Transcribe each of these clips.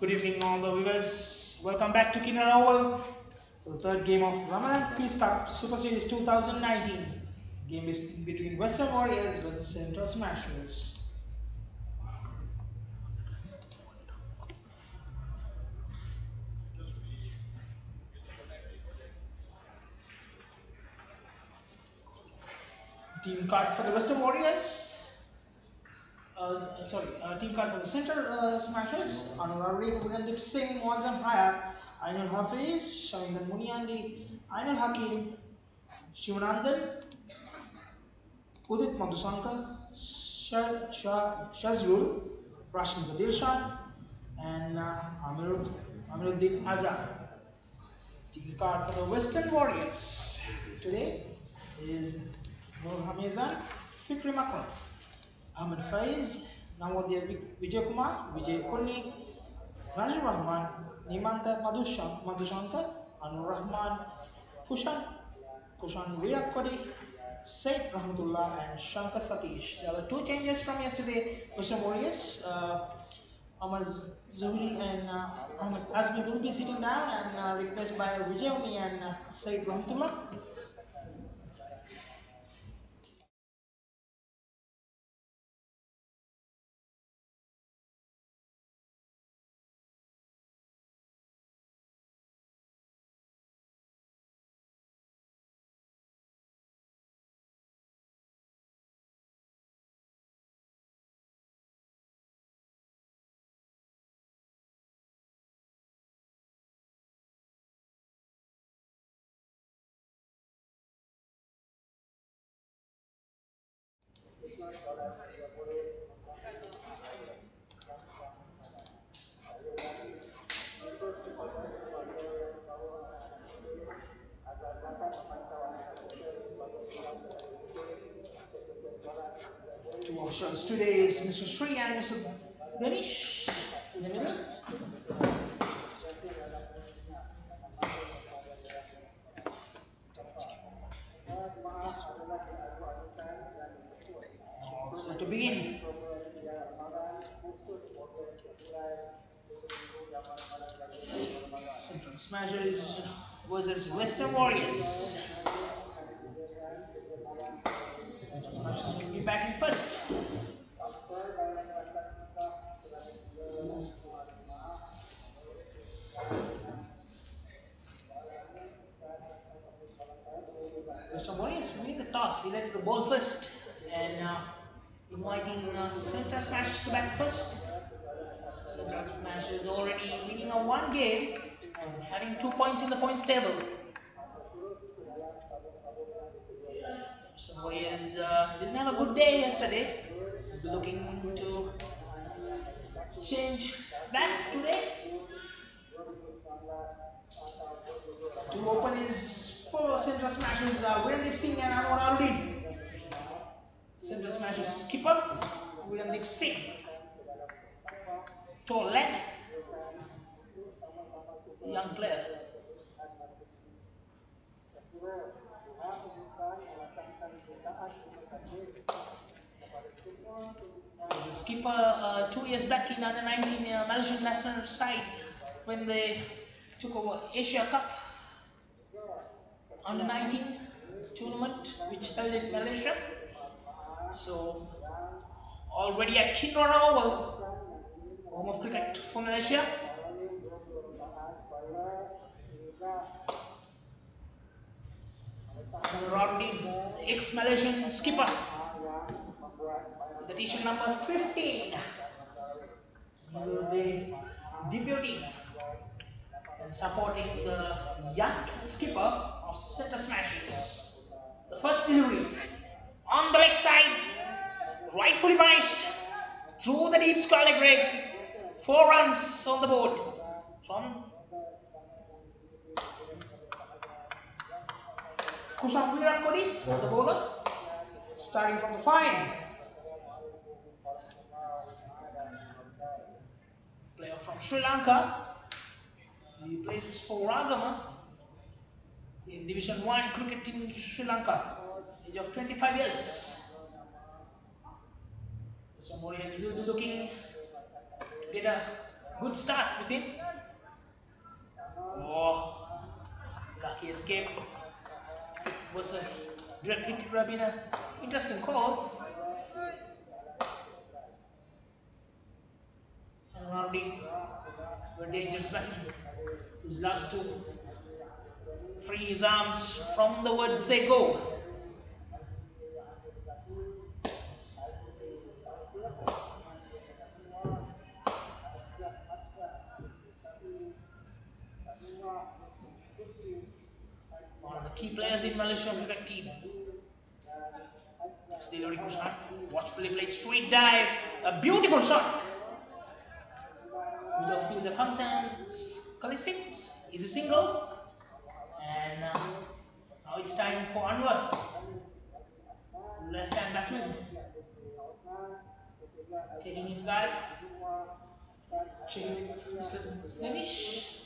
Good evening, all the viewers. Welcome back to Kinder Oval for the third game of Ramadan Peace Cup Super Series 2019. Game is between Western Warriors versus Central Smashers. Team card for the Western Warriors. Team card for the Central Smashers. Anurari Wirandip Singh, Moazam Hayat, Ainul Hafiz, Shavindan Muniandi, Ainul Hakim, Shivanandan, Udit Madhusankar, Shazrul, Rashmi Dilshan, and Amiruddin Azhar. Team card for the Western Warriors today is Nur Hamizan, Fikri Makram, Ahmed Faiz, Nawadia Vijay Kumar, Vijay Kunni, Najib Rahman, Nimanta Madhushanta, Anur Rahman, Kushan Virat Kohli, Said Rahmatullah, and Shankar Satish. There were two changes from yesterday. Western Warriors, Ahmad Zuhri and Ahmed Azmi will be sitting down and replaced by Vijay Uni and Said Rahmatullah. Two officials today is Mr. Sri and Mr. Danish in the middle. So to begin, Central Smashers versus Western Warriors. Central Smashers will be batting first. Western Warriors win the toss, elected the ball first, and inviting Central Smashers to bat first. Central Smashers already winning a one game and having 2 points in the points table. Western Warriors didn't have a good day yesterday. We'll be looking to change that today. To open is for Central Smashers, Wirandip Singh and Anwar Aruddin. Central Smashers skipper, Wirandip Singh. Tall leg, young player. The skipper 2 years back in under 19 Malaysian national side when they took over Asia Cup under 19 tournament which held in Malaysia. So already at Kinder Oval, home of cricket for Malaysia. Rodney, ex-Malaysian skipper, the t-shirt number 15. He will be debuting and supporting the young skipper of Central Smashers. The first delivery on the leg side, rightfully punished through the deep square leg break. 4 runs on the board from Kushan Virat Kohli, the bowler, starting from the 5. Player from Sri Lanka. He plays for Ragama in Division 1 cricket in Sri Lanka, age of 25 years. Some Warriors will be looking to get a Good start with him. Oh, lucky escape. Was a direct hit. Would have been an interesting call. And Ronaldo were dangerous batsmen. His last two free his arms from the word say go. One of the key players in Malaysia cricket team. Still a shot. Watchfully played straight dive. A beautiful shot. Middle fielder comes and collects it. Is a single. And now it's time for Anwar. Left hand batsman. Taking his guard. Checking with Mr. Danish.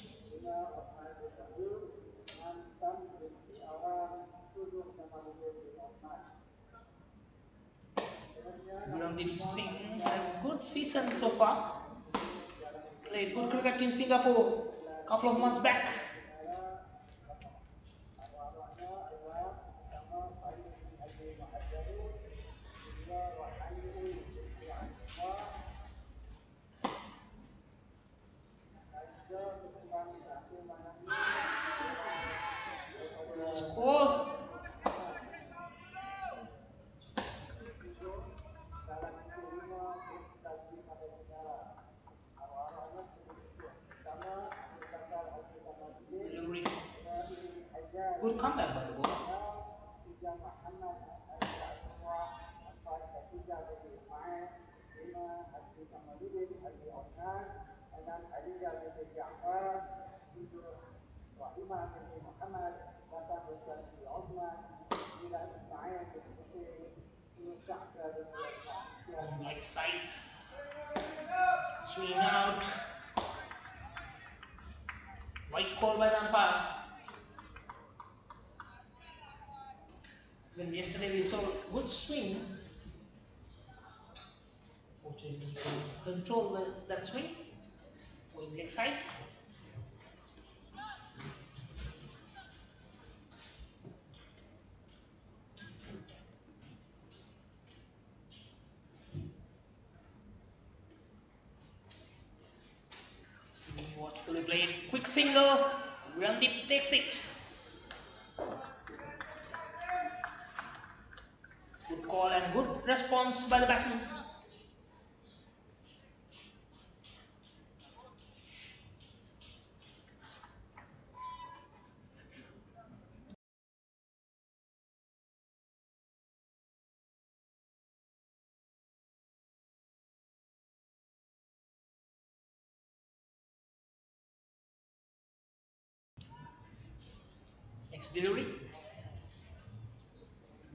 Gurrandeep Singh had a good season so far. Played good cricket in Singapore a couple of months back. Score. Delivery. Good comeback by the ball. On leg side. Swing out. White call by the umpire. When yesterday we saw a good swing. Fortunately, you can control that swing. Going leg side. Watchfully played. Quick single. Gurrandeep takes it. Good call and good response by the batsman. Next delivery.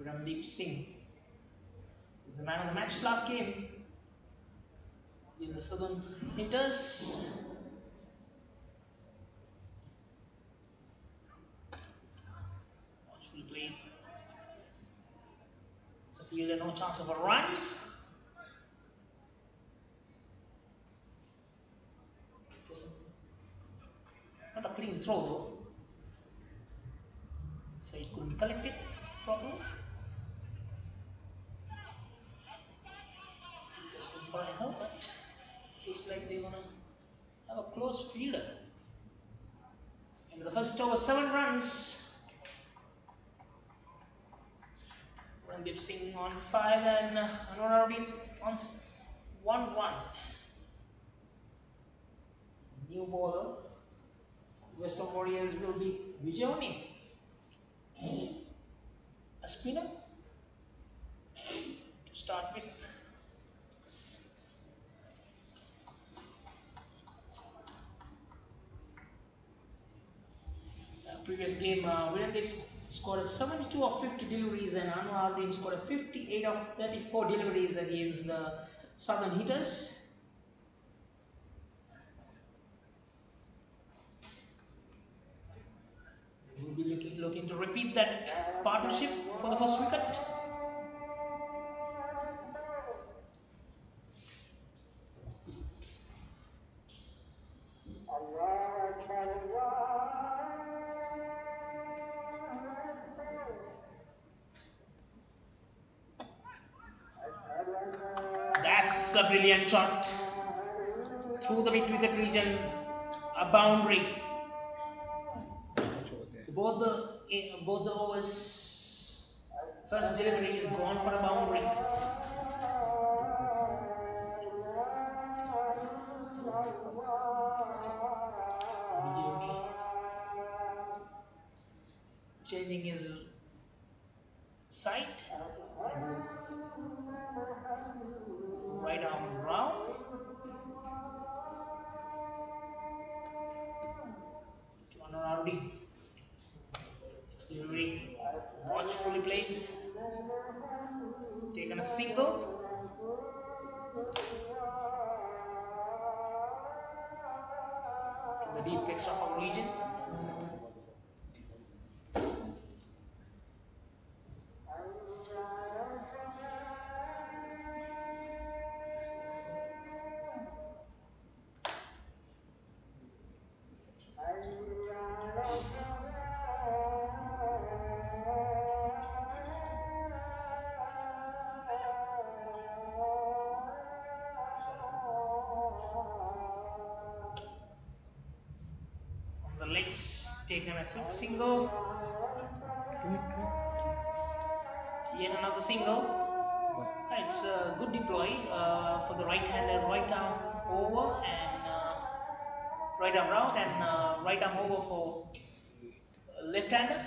Gurrandeep Singh is the man of the match last game in the Southern Hitters. Watchfully played. So fielder no chance of a run. It was not a clean throw though. So it couldn't be collected properly. Testing for a helmet. Looks like they're gonna have a close fielder. In the first over, 7 runs. Gurrandeep Singh on 5 and Anwar on 1-1. New bowler. Western Warriors will be Vijayoni. A spinner to start with. Previous game, Gurrandeep scored a 72 of 50 deliveries and Anwar scored a 58 of 34 deliveries against the Southern Hitters. We'll be looking to repeat that partnership for the first wicket. That's a brilliant shot through the mid-wicket region, a boundary. Both the overs. First delivery is gone for a boundary. Changing his side. Right arm round. To Anurari. Delivery watchfully played. Taken a single. To the deep extra foul region. On the legs, taken a quick single. Yet another single. It's a good deploy for the right-hander, right arm over and right arm round and right arm over for left-hander.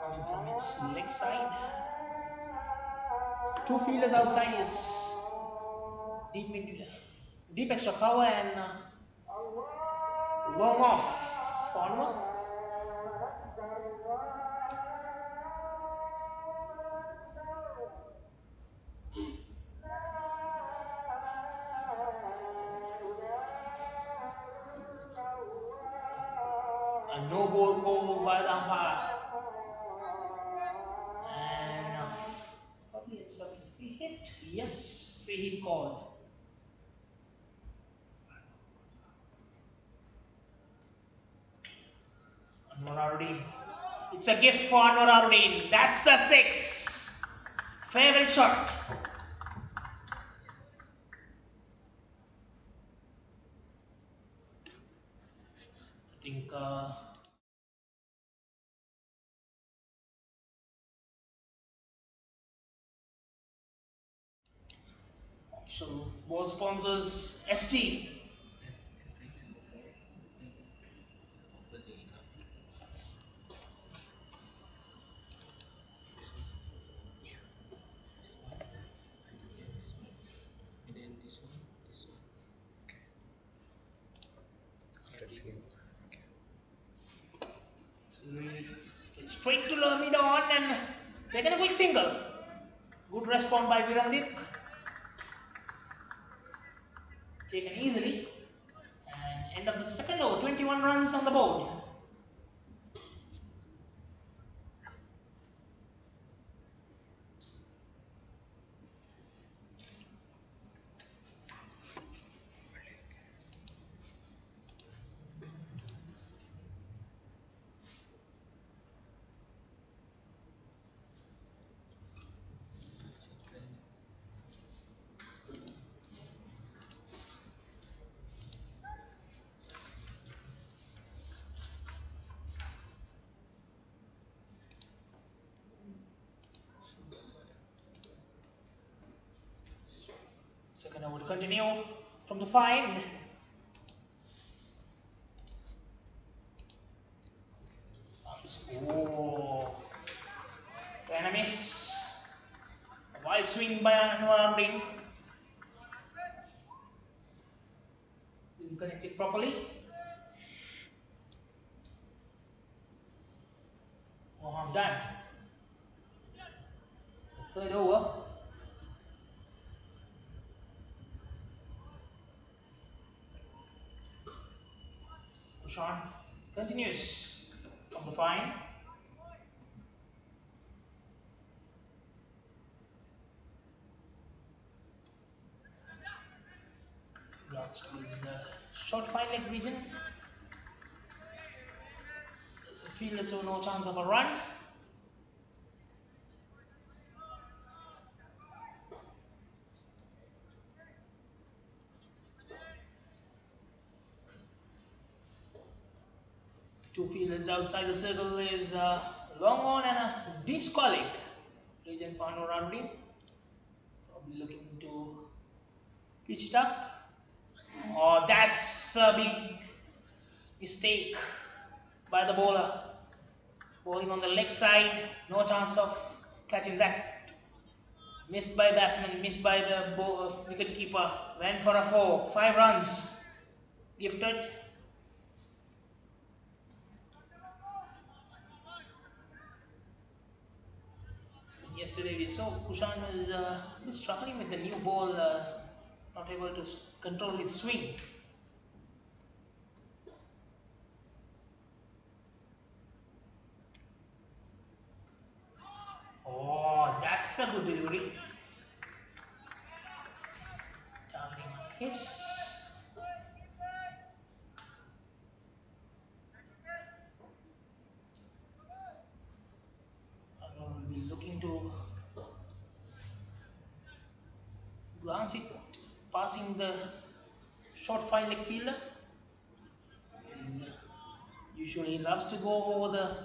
Coming from its leg side. Two fielders outside is deep extra power and long off for Anwar. A no ball call by the umpire. And probably it's a free hit. Yes, free hit called. Anwar. It's a gift for Anwar. That's a 6. Favorite shot. I think official ball sponsors ST. It's straight to the mid on and taken a quick single. Good response by Virandeep. Taken easily. And end of the second over, 21 runs on the board. Second over to continue from the find. Oh, and a miss. A wild swing by Anwar. Didn't connect it properly. No harm done. Third over. Kushan continues from the find. Blocks towards the short fine leg region. There's a fielder, so no chance of a run. Two fielders outside the circle is long on and a deep square leg. Region for Anwar Rahman. Probably looking to pitch it up. Oh, that's a big mistake by the bowler. Bowling on the leg side, no chance of catching that. Missed by batsman, missed by the wicket keeper. Went for a 4, 5 runs gifted. Yesterday we saw Kushan was struggling with the new ball, not able to control his swing. Oh, that's a good delivery. Targeting on hips. Anwar will be looking to glance it, passing the short fine leg fielder. Usually loves to go over the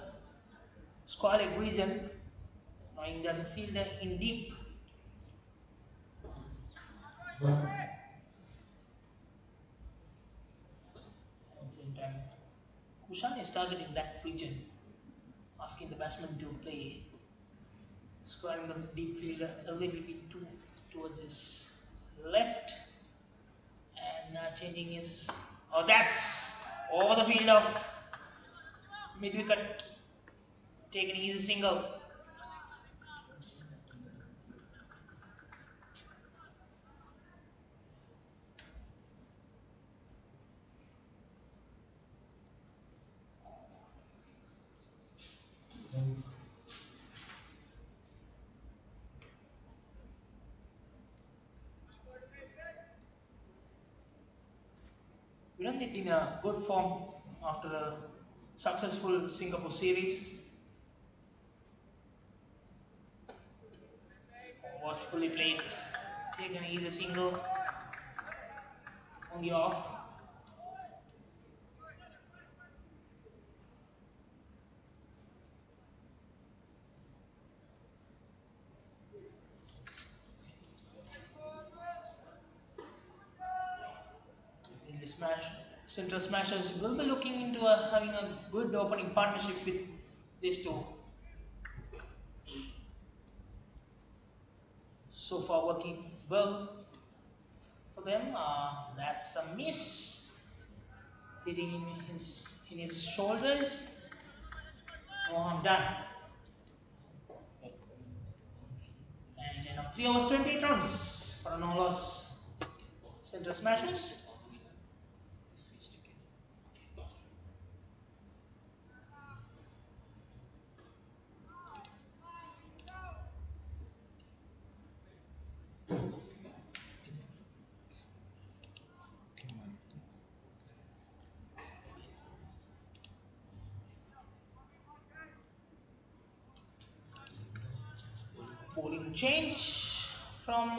square leg region, knowing there's a fielder in deep. At the same time, Kushan is targeting that region, asking the batsman to play, squaring the deep fielder a little bit towards his left, and changing his. Oh, that's over the field of mid wicket, taking easy single. Virandeep in a good form after a successful Singapore series. Watchfully played, taken an easy single, only off. In the smash, Central Smashers will be looking into having a good opening partnership with these two. So far working well for them. That's a miss, hitting him in his shoulders. No harm done. And end of 3 overs 28 runs for a no loss. Central Smashers. Bowling change from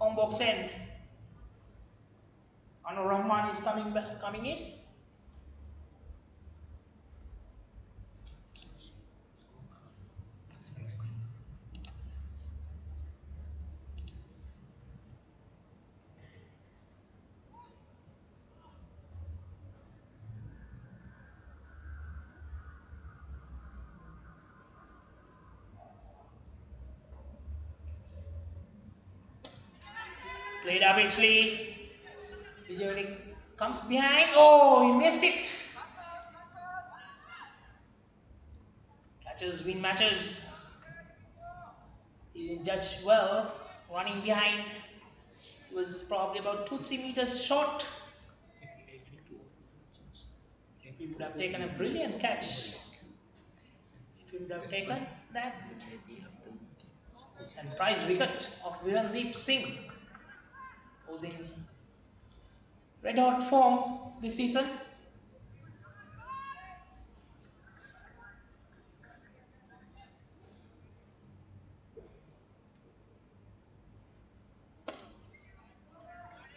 Combox end. Anwar Rahman is coming in. Played averagely. Vijay comes behind. Oh, he missed it. Catches win matches. He didn't judge well. Running behind. He was probably about 2-3 meters short. He would have taken a brilliant catch. If he would have taken that. And prize wicket of Virandeep Singh, who's in red hot form this season.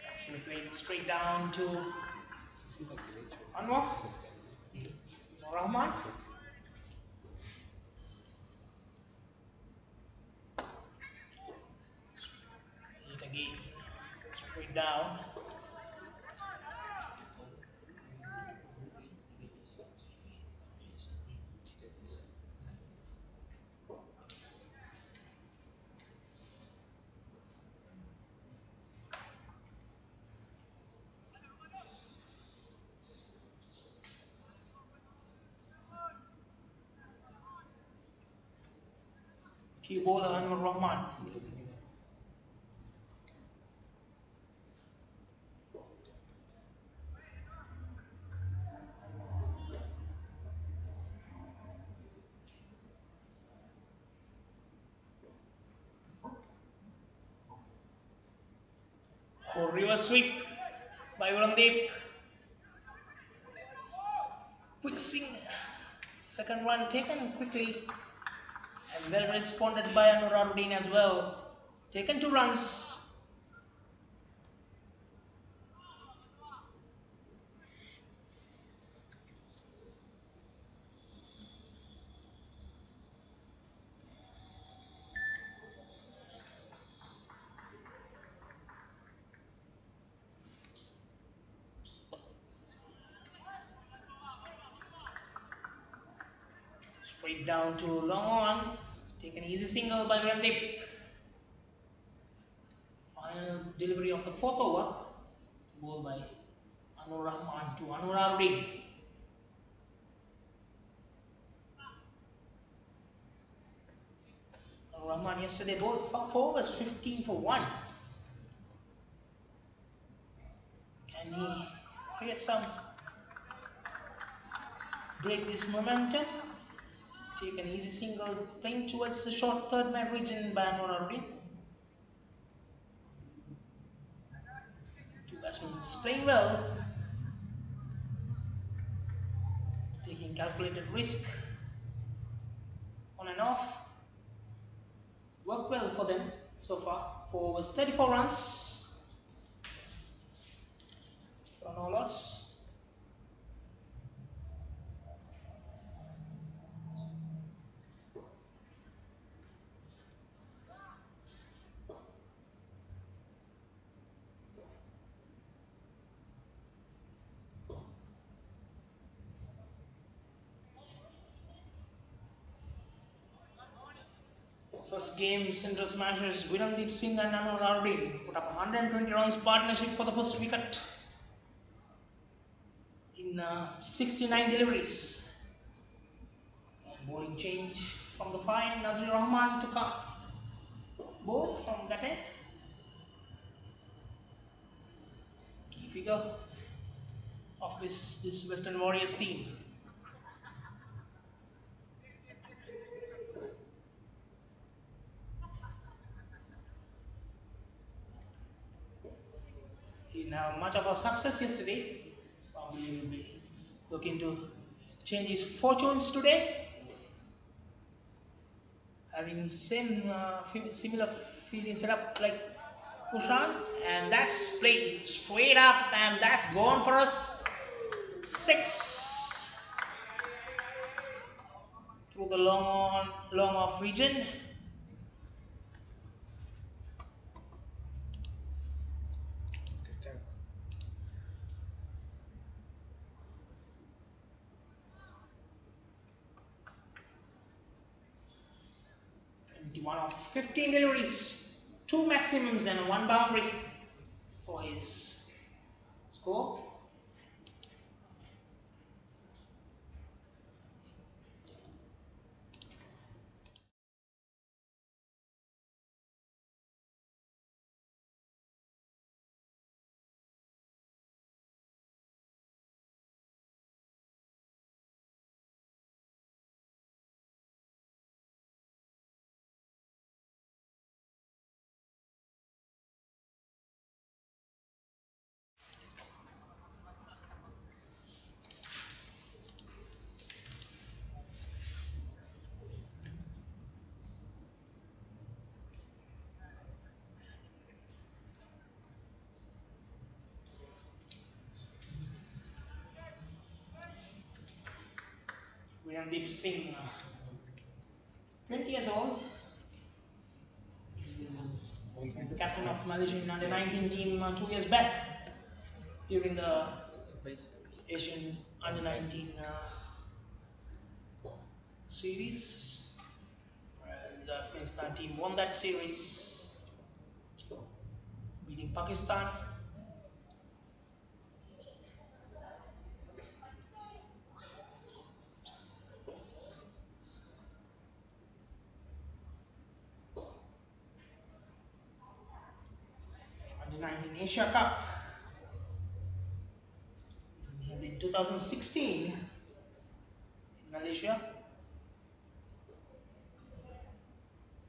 Actually played straight down to Anwar. Rahman. Hit again. Straight down. Key bowler Anwar Rahman. Oh, reverse sweep by Uramdeep. Quick swing. Second run taken quickly and well responded by Anuraruddin as well. Taken 2 runs. Straight down to long on. Take an easy single by Uramdeep. Final delivery of the 4th over. Ball by Anwar Rahman to Anuraruddin. Anwar Rahman yesterday bowled 4 overs 15 for 1. Can he create some, break this momentum? Take an easy single, playing towards the short third man region by Anuraruddin. 2 batsmen playing well, taking calculated risk on and off. Worked well for them so far. 4 overs 34 runs for no loss. First game, Central Smashers Virandeep Singh and Anuraruddin put up 120 runs partnership for the first wicket in 69 deliveries. Bowling change from the fine Nazir Rahman to come bowl from that end. Key figure of this Western Warriors team. He didn't have much of a success yesterday. Probably will be looking to change his fortunes today. Having similar fielding setup like Kushan, and that's played straight up, and that's gone for us 6 through the long off region. One of 15 deliveries, 2 maximums and 1 boundary for his score. Virendeep Singh, 20 years old. He's the captain of Malaysian under 19 team 2 years back during the Asian under 19 series. Whereas the Afghanistan team won that series, beating Pakistan. Under 19 Asia Cup in 2016 in Malaysia.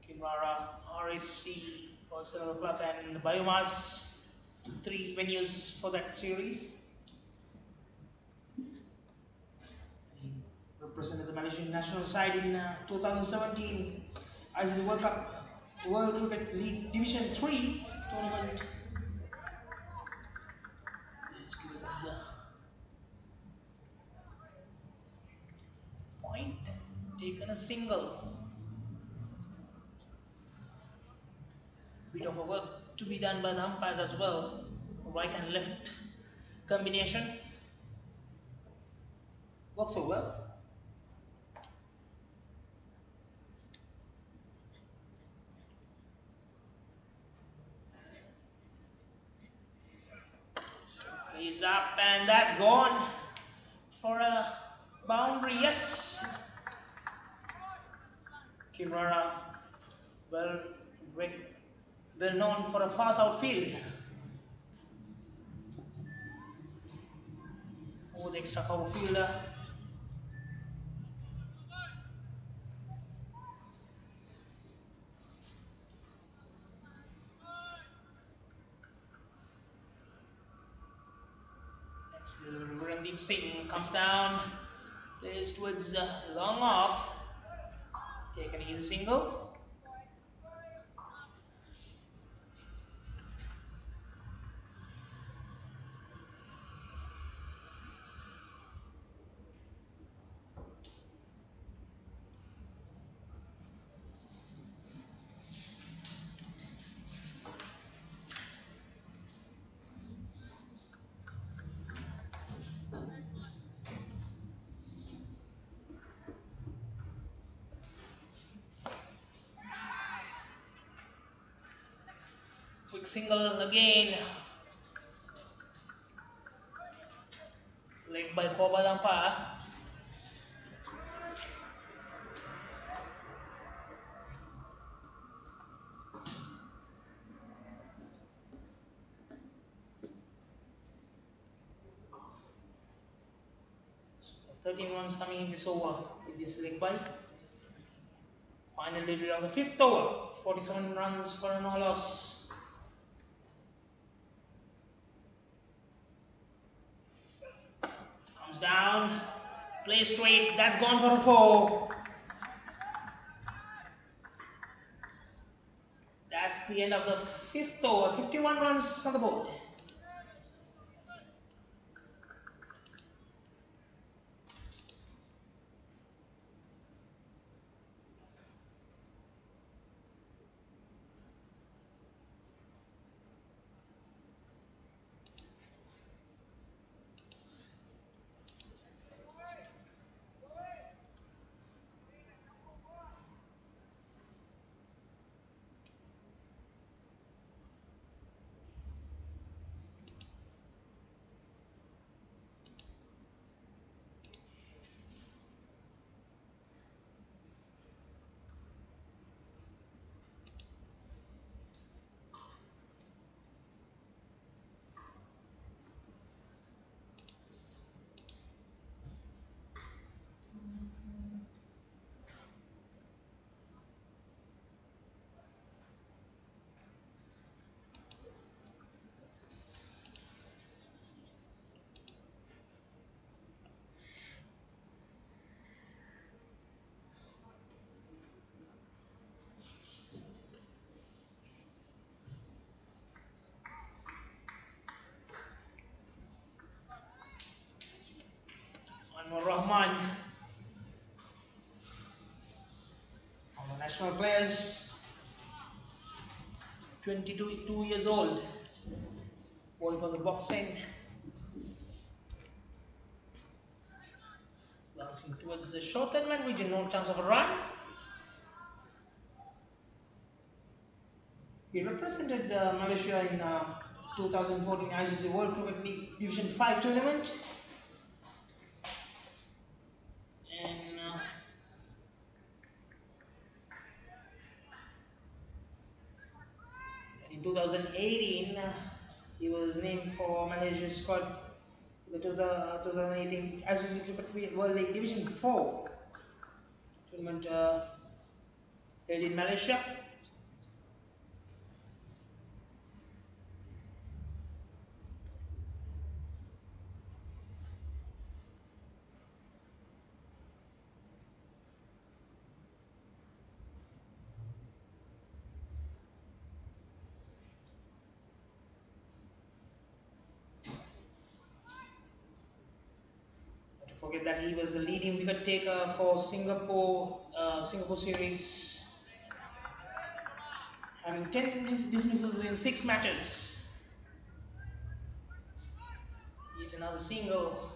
Kinvara, RSC, Barcelona Club, and Biomass, 3 venues for that series. He represented the Malaysian national side in 2017 ICC World Cup, World Cricket League Division 3 tournament. Point taken a single. Bit of a work to be done by the umpires as well. Right and left combination works so well. Leads up and that's gone for a boundary. Yes, Kimura, well known for a fast outfield. Oh, the extra cover fielder. Next, Virendeep Singh comes down, plays towards long off, take an easy single. Quick single again, leg by Kobalampa. So 13 runs coming in this over with this leg by. Final delivery of the 5th over, 47 runs for a no loss. Comes down, plays straight, that's gone for a 4. That's the end of the 5th over, 51 runs on the board. Anwar Rahman National players, 22 years old, ball for the boxing, bouncing towards the short element, region, no chance of a run. He represented Malaysia in 2014 ICC World Cricket League Division 5 tournament. And in 2018, he was named for Malaysia's squad the 2018 ICC Cricket World League Division 4 tournament held in Malaysia. Not to forget that he was the leading wicket taker for Singapore series, having 10 dismissals in 6 matches. Yet another single,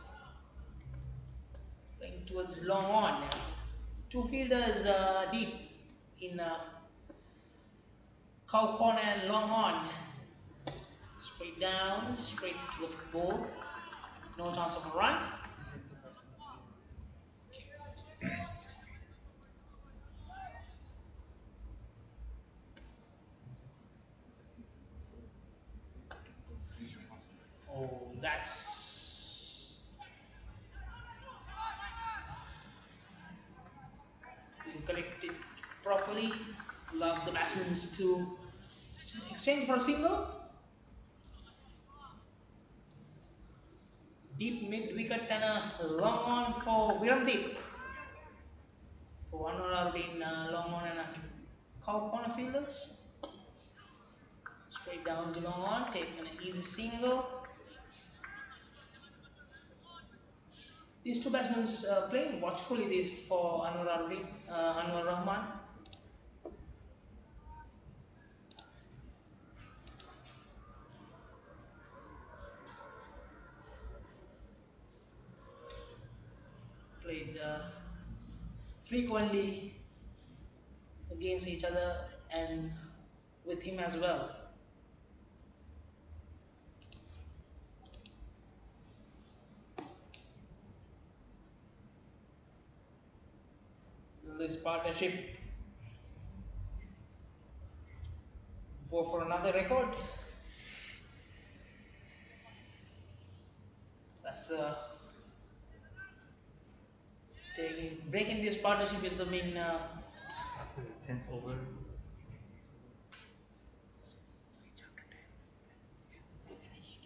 playing towards long on. Two fielders deep in cow corner and long on. Straight down, straight to the ball. No chance of a run. Oh, that's been corrected properly. Allow the batsmen to exchange for a single. Deep mid wicket and a long on for Virandeep. For Anwar Uddin, long on and a cow corner fielders. Straight down to long on, taking an easy single. These two batsmen playing watchfully this for Anwar Uddin, Anwar Rahman. Played frequently against each other and with him as well. This partnership go for another record. That's breaking this partnership is the main. After the 10th over.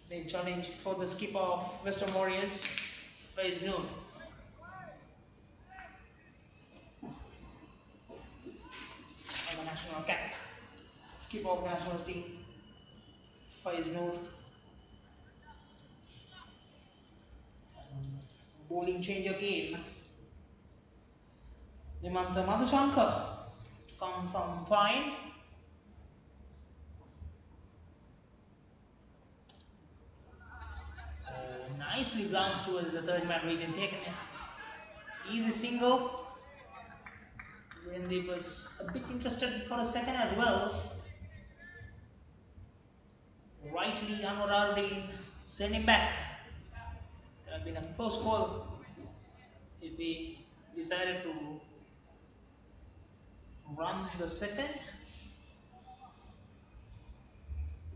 Main challenge for the skipper of Western Warriors, Faiz Noor. On the national cap, skipper of national team, Faiz Noor. Bowling change again. Nimantha Madhushankar to come from fine. Oh, nicely bounced towards the third man region, taken an easy single. Virandeep was a bit interested for a second as well. Rightly, Anwar Uddin sent him back. It would have been a close call if he decided to run the second.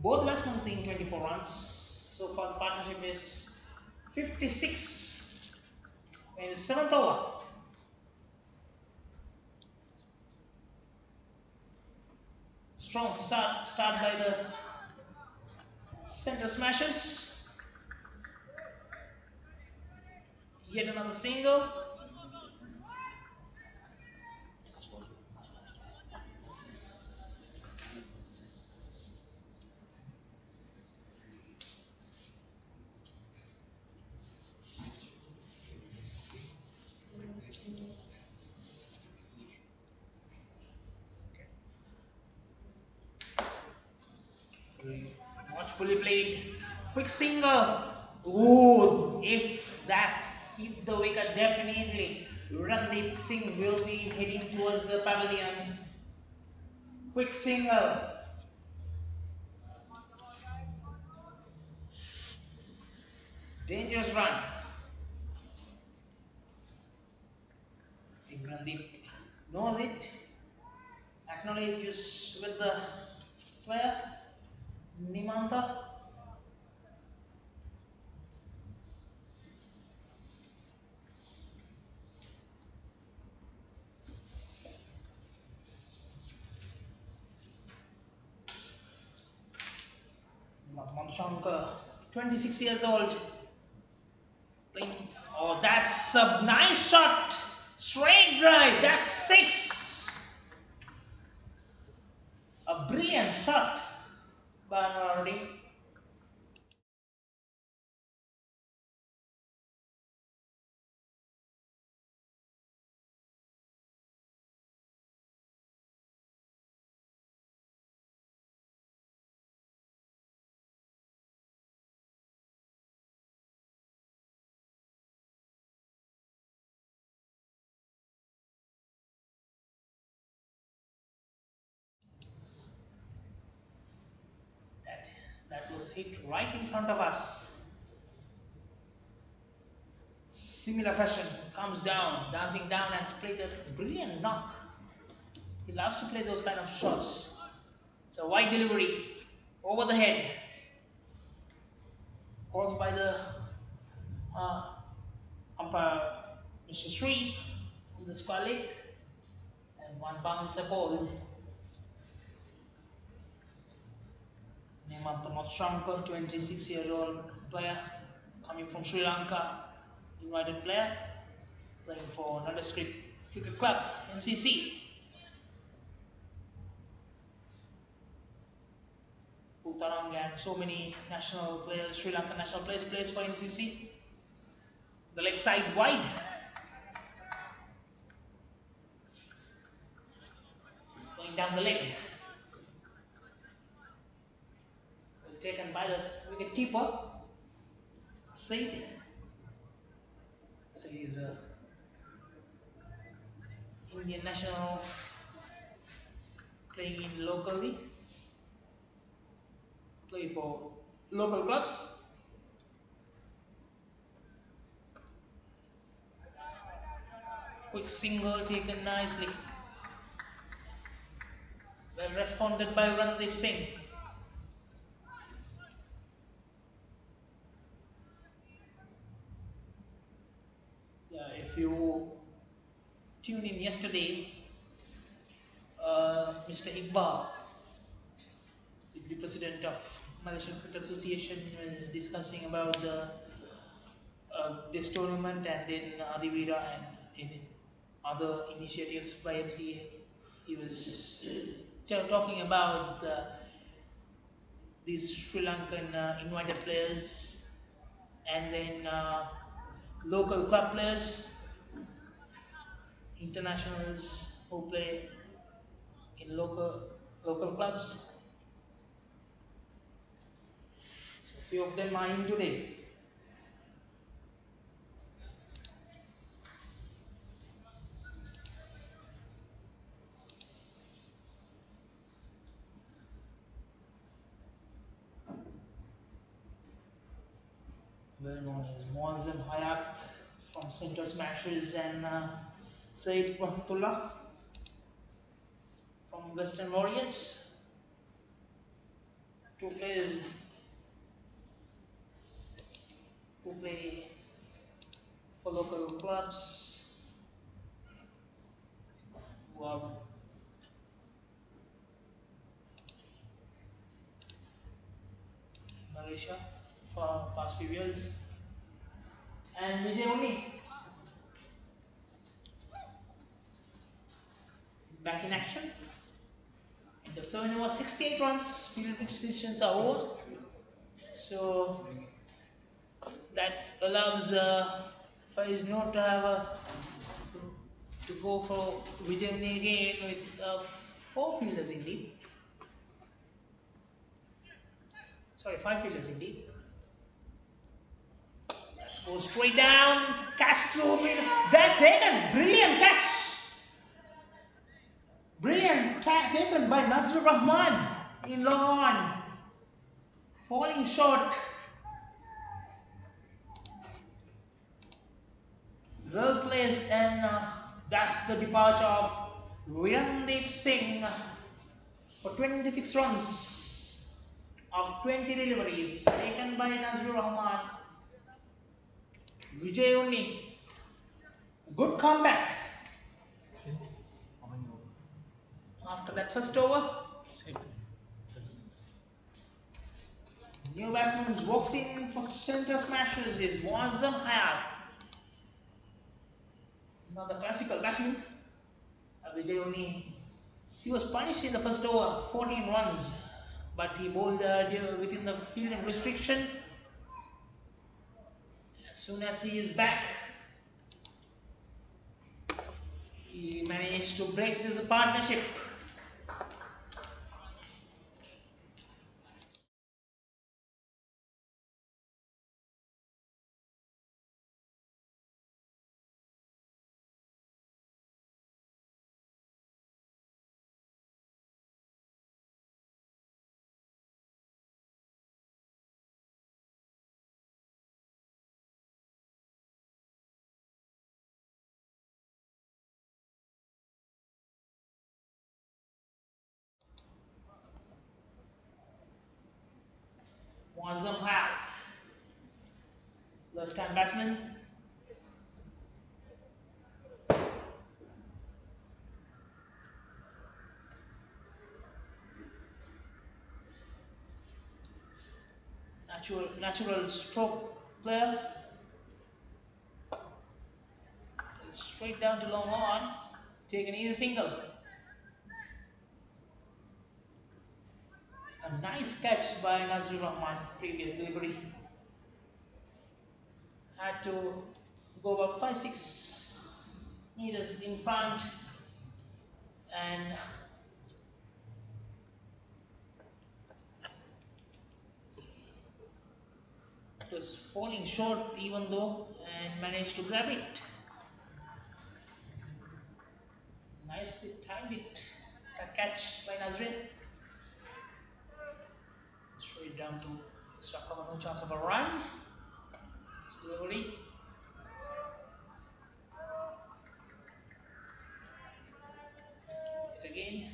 Both batsmen seeing 24 runs. So far, the partnership is 56 in the 7th over. Strong start by the center smashers. Yet another single. fully played. Quick single. Ooh, if that hit the wicket, definitely Randeep Singh will be heading towards the pavilion. Quick single. Dangerous run. If Randeep knows it, acknowledges with the player, Nimanta. Madhushankar, 26 years old. Playing. Oh, that's a nice shot. Straight drive. That's six. A brilliant shot by Anwar. That, that was hit right in front of us. Similar fashion, comes down, dancing down and played a brilliant knock. He loves to play those kind of shots. It's a wide delivery, over the head, caused by the uh, umpire, Mr. Sri, on the square leg, and one bounce a ball. Nemantha Madhushankar, 26-year-old player, coming from Sri Lanka, invited player, playing for Nandescript Cricket Club, NCC. Puttarang and so many national players, Sri Lankan national players plays for NCC. The leg side wide. Going down the leg. Taken by the wicket keeper, Said. So he's a Indian national playing in locally, play for local clubs. Quick single taken nicely. Well responded by Randeep Singh. Yeah, if you tuned in yesterday, Mr. Iqbal, the president of Malaysian Cricket Association, was discussing about this tournament and then Adivira and in other initiatives by MCA. He was talking about these Sri Lankan invited players and then local club players, internationals who play in local clubs. A few of them are in today. Well known as Muazzam Hayat from Center Smashers and Said Rahmatullah from Western Warriors. Two players who play for local clubs who are Malaysia for past few years. And Vijay Uni back in action. And the 7 over 68 runs, field decisions are over. So that allows Faiz not to have to go for Vijay Uni again with 4 fielders indeed. Sorry, 5 fielders indeed. Let's go straight down. Catch through mid. That taken. Brilliant catch. Brilliant taken by Nazrul Rahman in long on. Falling short. Well placed, and that's the departure of Virandeep Singh for 26 runs of 20 deliveries taken by Nazrul Rahman. Vijay Unni. Good comeback. After that first over, new batsman walks in for center smashes is Muazzam Hayat. Now the classical batsman, Vijay Unni. He was punished in the first over, 14 runs, but he bowled within the fielding restriction. As soon as he is back, he managed to break this partnership. Muazzam Hayat, left-hand batsman. Natural stroke player. It's straight down to long on. Take an easy single. A nice catch by Nazrul Rahman. Previous delivery. Had to go about 5-6 meters in front, and it was falling short even though, and managed to grab it. Nicely timed it. That catch by Nazrul. Straight down to extra cover, no chance of a run. This delivery. It again.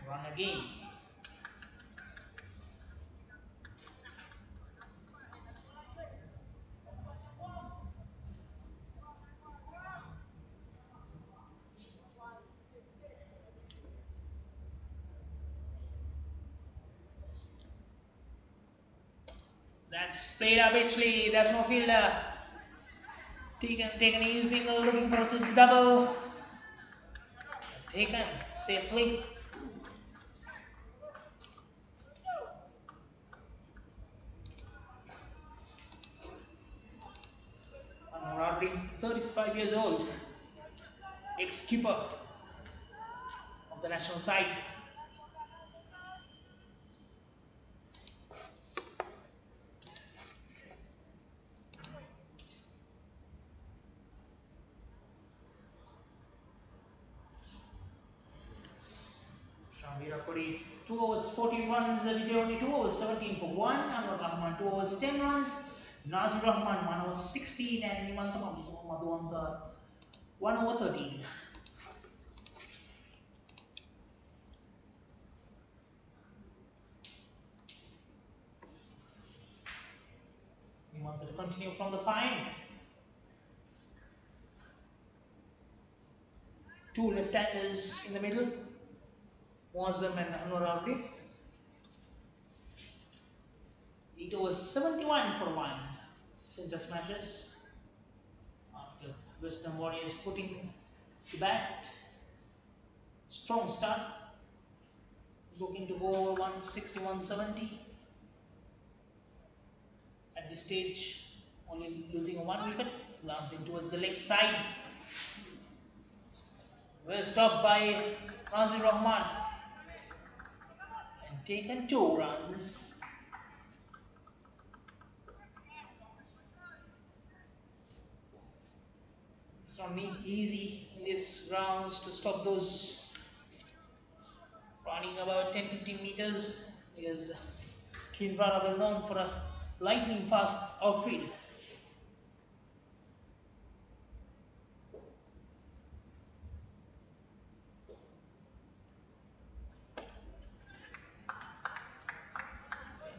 Run again. That's played up Itchley. There's no fielder. Taken easy single, looking for a double. Taken safely. Anwar Ardin, 35 years old, ex-keeper of the national side. Virat Kohli, 2 overs 14 runs, Vijay only 2 overs 17 for 1, Anwar Rahman 2 overs 10 runs, Nazrul Rahman 1 over 16, and Himanta Madhuwantha 1 over 13. Himanta to continue from the 5. 2 left-handers in the middle, Muazzam and Anwar Ardin. 8 overs 71 for 1. Center smashes after Western Warriors putting to bat. Strong start. Looking to go over 160, 170 at this stage. only losing one wicket, glancing towards the leg side. Well stopped by Nazir Rahman and taken 2 runs. It's not easy in these grounds to stop those running about 10-15 meters because Kinvara are well known for a lightning fast outfield.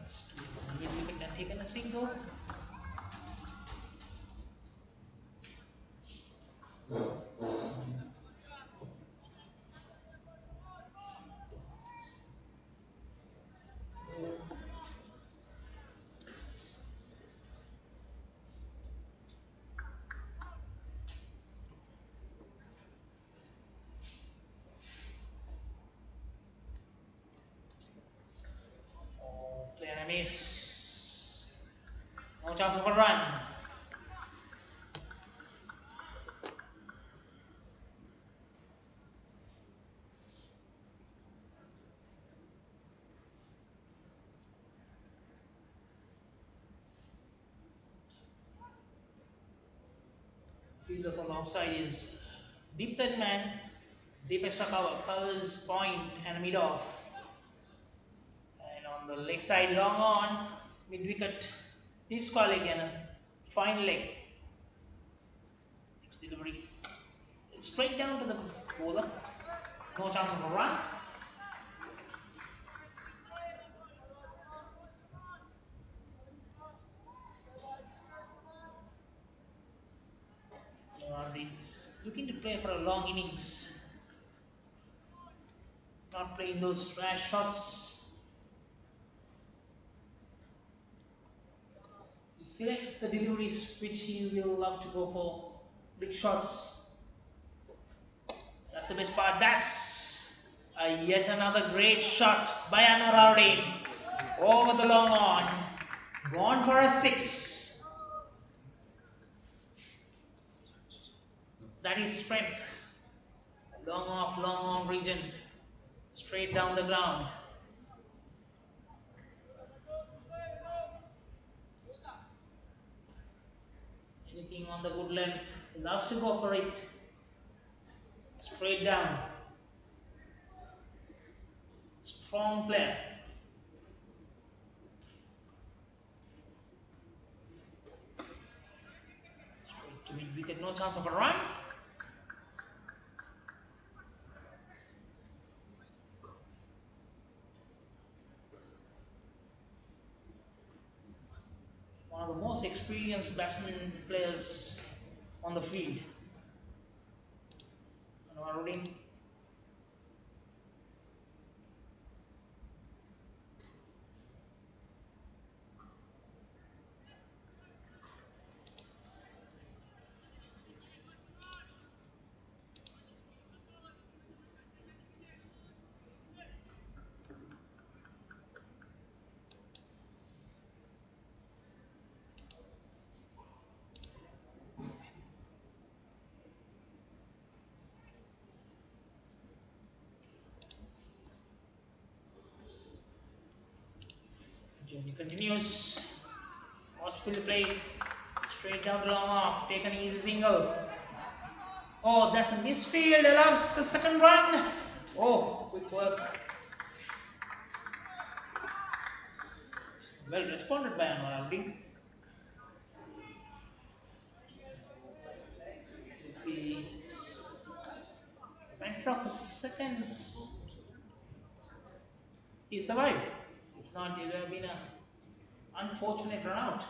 It's mid wicket and taken a single. Player a miss. No chance of a run. Fielders on the offside is deep third man, deep extra cover, covers point and mid off. And on the leg side, long on, mid wicket, deep square leg and a fine leg. Next delivery, straight down to the bowler, no chance of a run. Looking to play for a long innings, not playing those rash shots. He selects the deliveries which he will love to go for big shots. That's the best part. That's yet another great shot by Anwar over the long on, gone for a 6. That is strength. Long off, long on region, straight down the ground. Anything on the good length, he loves to go for it. Straight down. Strong player. Straight to mid wicket, no chance of a run. One of the most experienced batsmen players on the field. Anwaruddin. Journey continues. Watchfully played. Straight down the long off. Take an easy single. Oh, that's a misfield. Allows the second run. Oh, quick work. Well responded by Anwaruddin. If he went off for seconds, he survived. If not, it would have been an unfortunate run out.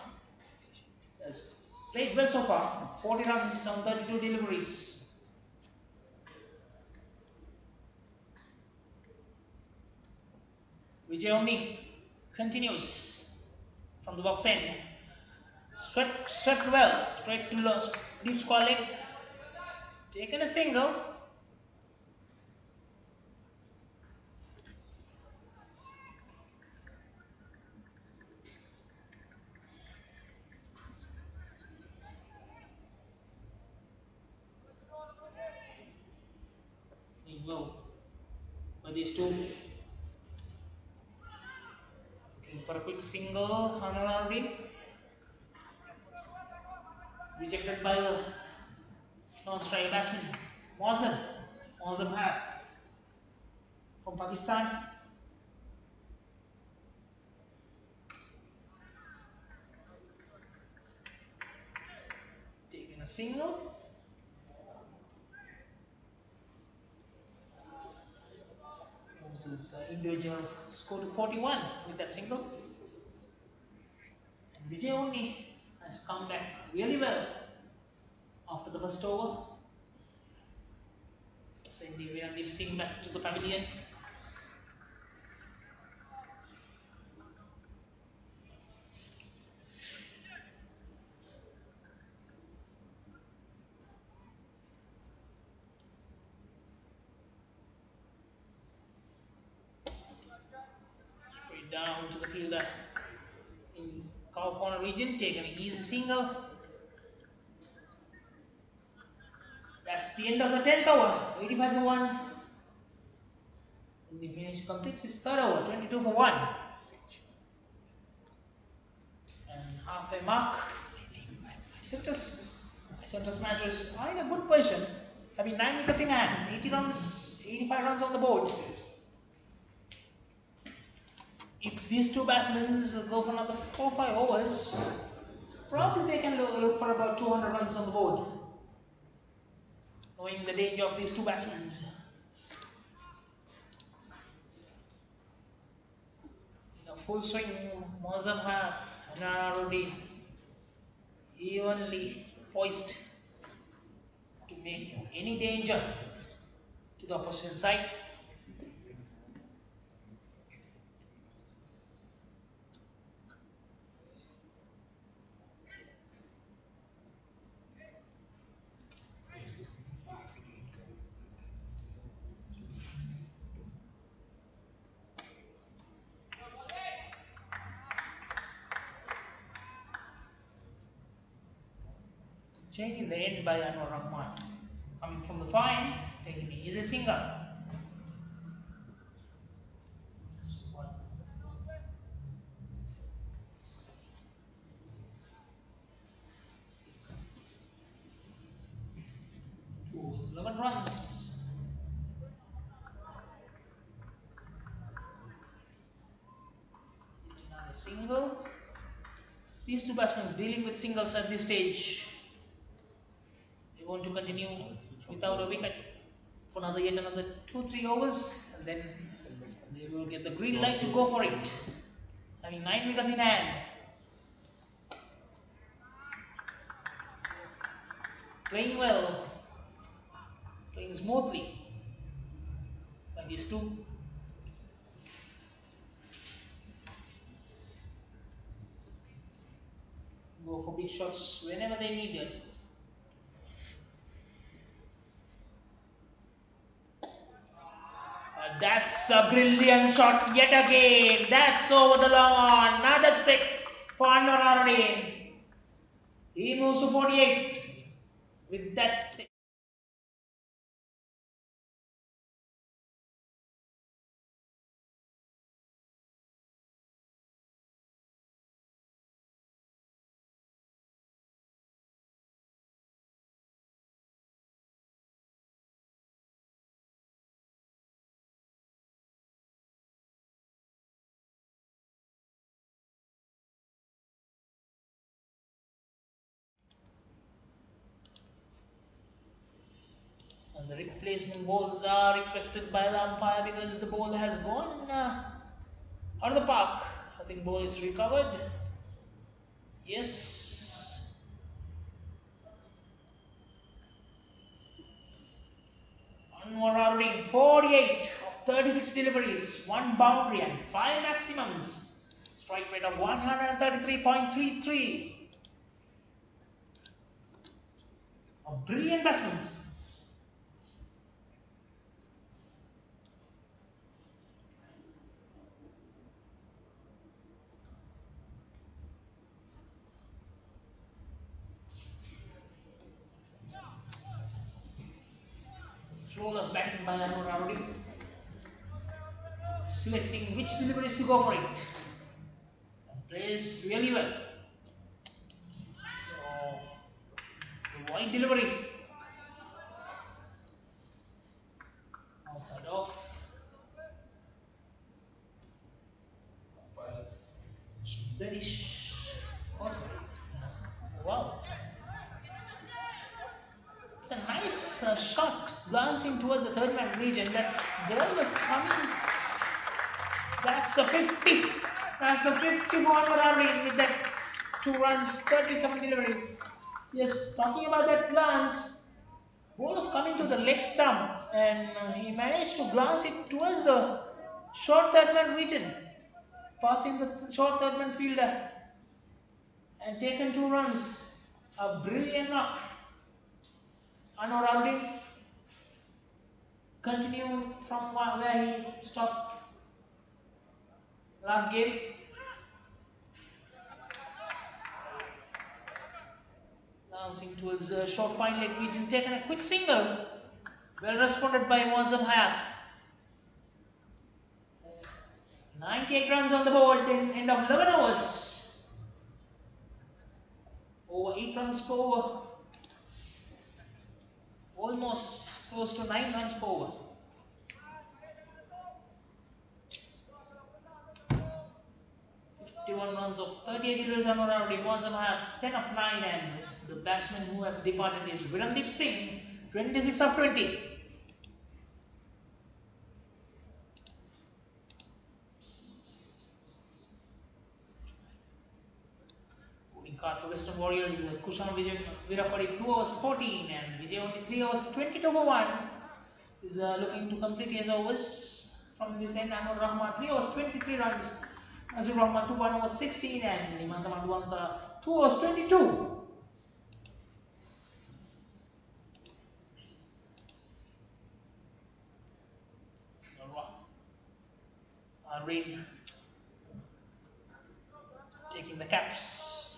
Has played well so far. 40 runs on 32 deliveries. Vijay Omni continues from the box end. Swept well, straight to deep square leg. Taken a single. low by these two. Looking for a quick single. Anwar rejected by the non-striker batsman Mozam Hat from Pakistan. Taking a single. Moves his individual score to 41 with that single. And Vijay only has come back really well after the first over. Sending Virandeep Singh back to the pavilion. Straight down to the fielder in cow corner region, taking an easy single. That's the end of the 10th over, 85 for 1. And the finish completes his third over, 22 for 1. And halfway mark. Center smashes are in a good position, having 9 wickets in hand, 80 runs, 85 runs on the board. If these two batsmen go for another 4-5 overs, probably they can look for about 200 runs on the board, knowing the danger of these two batsmen. In a full swing, Mozam Hat and Anwar evenly poised to make any danger to the opposition side. Change in the end by Anwar Rahman. Coming from the find, taking an easy single. Two 11 runs. Another single. These two batsmen dealing with singles at this stage. They want to continue without a wicket for yet another 2-3 overs, and then they will get the green light to go for it. Having 9 wickets in hand. Playing well, playing smoothly by these two. Go for big shots whenever they need it. That's a brilliant shot yet again. That's over the long on. Another 6 for Anwar Rahman. He moves to 48 with that 6. And the replacement balls are requested by the umpire because the ball has gone out of the park. I think ball is recovered. Yes. Anwar Rahman, 48 of 36 deliveries, 1 boundary and 5 maximums. Strike rate of 133.33. A brilliant batsman. Flawless batting by Anwar Arodi, selecting which deliveries to go for it. And plays really well. So, the wide delivery. Outside off. British Cosby. Wow. It's a nice shot glancing towards the third man region. That ball was coming. That's a 50. That's a 50 for Anwar with that 2 runs, 37 deliveries. Yes, talking about that glance, ball was coming to the leg stump and he managed to glance it towards the short third man region, passing the short third man fielder and taken 2 runs. A brilliant knock. Anwar Arodi continued from where he stopped last game. Dancing towards short fine leg region, taken a quick single. Well responded by Muazzam Hayat. 98 runs on the board in end of 11 overs. Over 8 runs per over. Almost close to 9 runs per over. 51 runs of 38 deliveries on Anwar Muazzam Hayat 10 of 9, and the batsman who has departed is Virandeep Singh, 26 of 20. Bowling card for Western Warriors, Kushan Virapadi 2 overs 14 and Vijay only 3 overs 22 for 1. Is looking to complete his overs from this end. Anwar Rahman 3 overs 23 runs. Nazir Rahman 2 1 overs 16 and Himanta Madhuanta 2 overs 22. Rain taking the caps.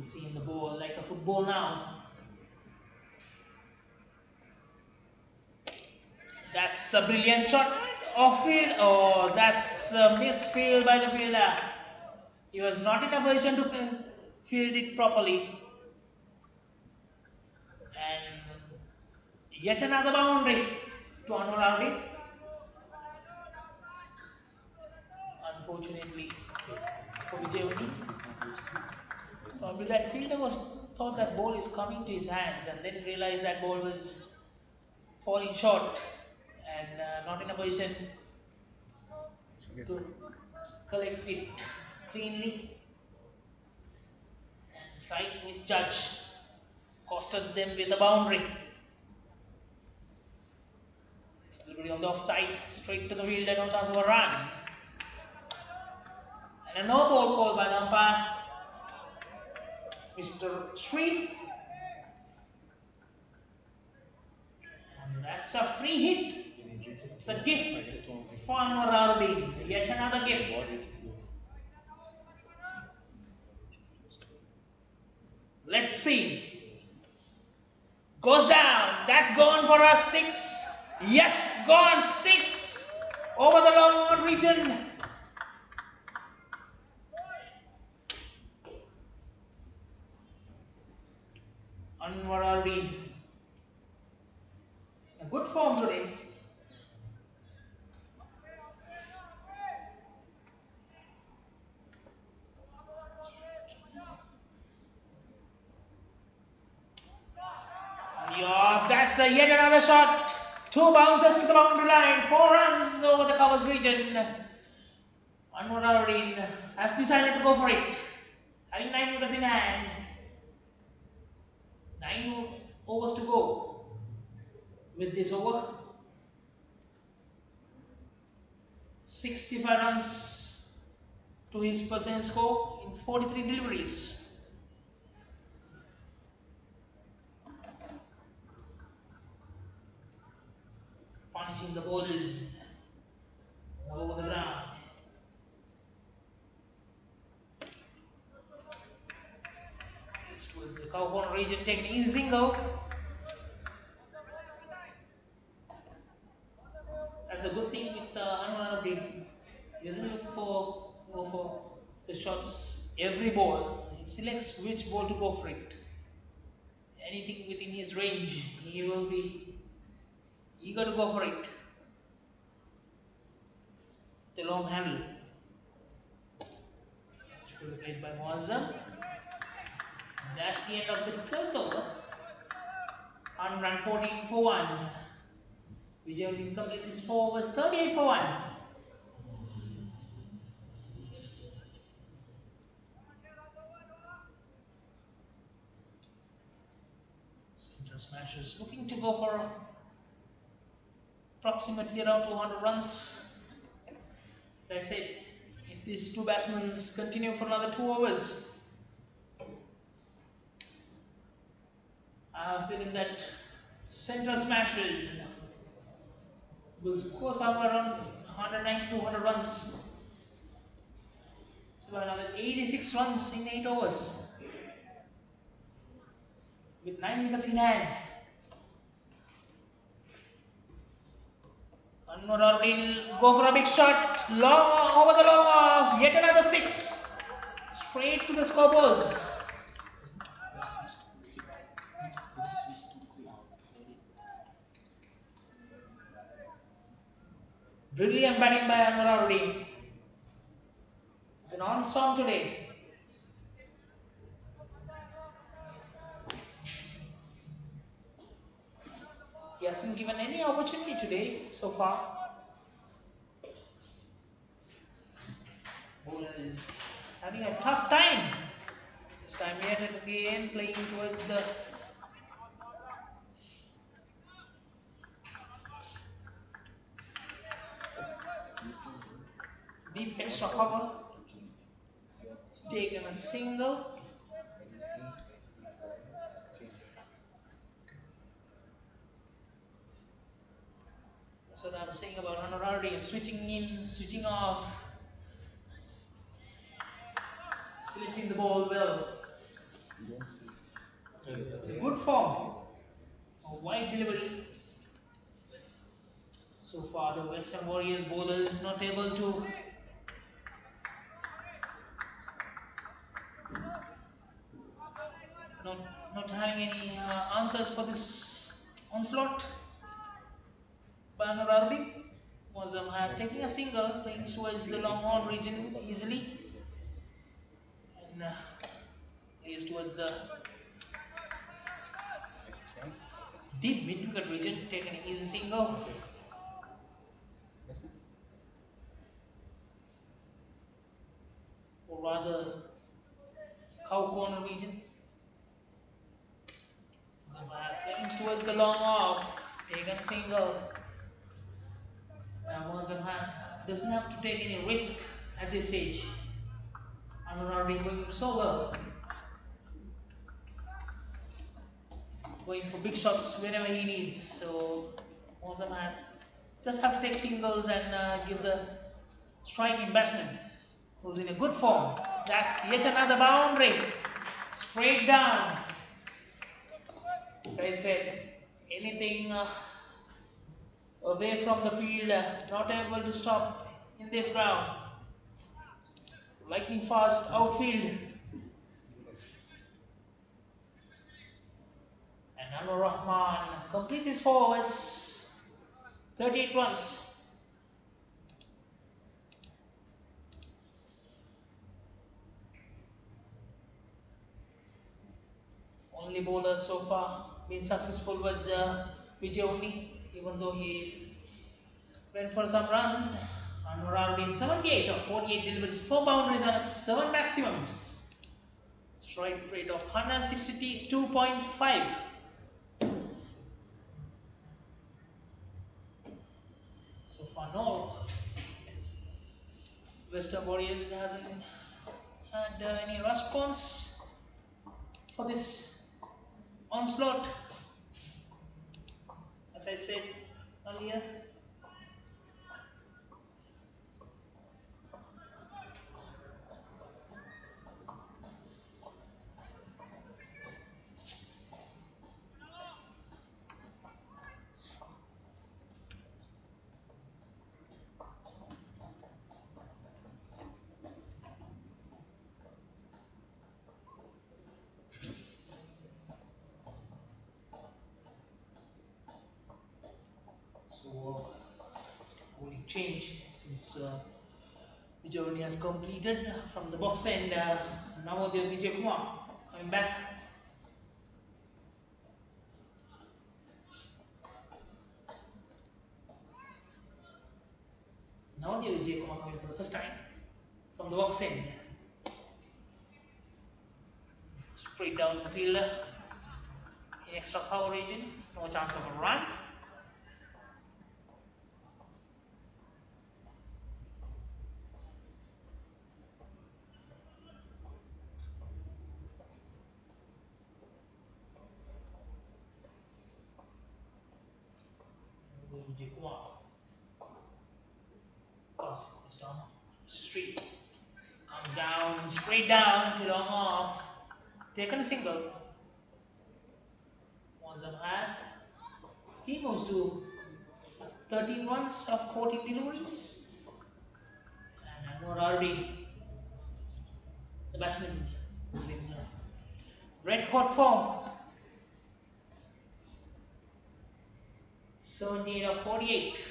You see in the ball like a football now. That's a brilliant shot off field. Oh, that's a missed field by the fielder. He was not in a position to field it properly. And yet another boundary to Anwar Arodi. Unfortunately for Vijay, probably that fielder thought that ball is coming to his hands and then realized that ball was falling short and not in a position to collect it cleanly. And slight misjudge costed them with a boundary. Delivery on the offside, straight to the fielder, no chance of a run. And a no ball called by the umpire, Mr. Sri. And that's a free hit. It's a gift for Anwar Arodi. Yet another gift. Let's see. Goes down. That's gone for us. 6. Yes, gone 6 over the long on region. Anwar Arodi, a good form today. Yeah, that's yet another shot. 2 bounces to the boundary line, 4 runs over the covers region. Anwar Arodi has decided to go for it, having 9 wickets in hand. 9 overs to go with this over. 65 runs to his percent score in 43 deliveries. Punishing the bowlers all over the ground. It's towards the cow corner region. take an easy single. That's a good thing with Anwar Abdi. He doesn't go for the shots every ball. He selects which ball to go for it. Anything within his range, he will be eager to go for it. The long handle. Which will be played by Muazzam. That's the end of the 12th over. 114 for 1. Vijay completes his 4 overs, 38 for 1. Central Smashers looking to go for approximately around 200 runs. As I said, if these two batsmen continue for another 2 overs, I have a feeling that Central Smashers will score somewhere around 190 to 200 runs. So another 86 runs in 8 overs. With 9 wickets in hand. Anwar will go for a big shot. Long over the long off. Yet another 6. Straight to the scoreboards. Brilliant batting by Anwar Abdi. It's an on song today. He hasn't given any opportunity today so far. Bowler is having a tough time. This time yet again playing towards the deep extra cover. Taken a single. That's what I'm saying about Anwar Abdi, switching in, switching off, selecting the ball well. Good form. A wide delivery. So far, the Western Warriors bowler is not able to not having any answers for this onslaught. By Anwar Abdi was taking a single, playing towards the long on region easily, and plays towards the deep mid wicket region, taking an easy single. Or rather, cow corner region. Playing towards the long off, taken single. Mozam doesn't have to take any risk at this stage. Anwar Abdi going so well. Going for big shots whenever he needs. So Mozam just have to take singles and give the striking batsman who's in a good form. That's yet another boundary. Straight down. As I said, anything away from the field, not able to stop in this ground. Lightning fast outfield. And Anwar Rahman completes his 4 overs, 38 runs. Only bowler so far been successful was Vijay only, even though he went for some runs. Anwar Abdi 78 of 48 deliveries, 4 boundaries and 7 maximums. Strike rate of 162.5. So far, no. Western Warriors hasn't had any response for this onslaught. As I said earlier, change since the journey has completed from the box end. Navodaya Vijay Kumar coming back. Navodaya Vijay Kumar coming for the first time from the box end. Straight down the field in extra power region, no chance of a run. Vijay Kumar. Toss is down. Street. Comes down, straight down to long off. Taken a single. Mozam Hayat. He moves to 13 runs of 14 deliveries. And Anwar Arbi, the batsman, who's in red hot form. 17 of 48.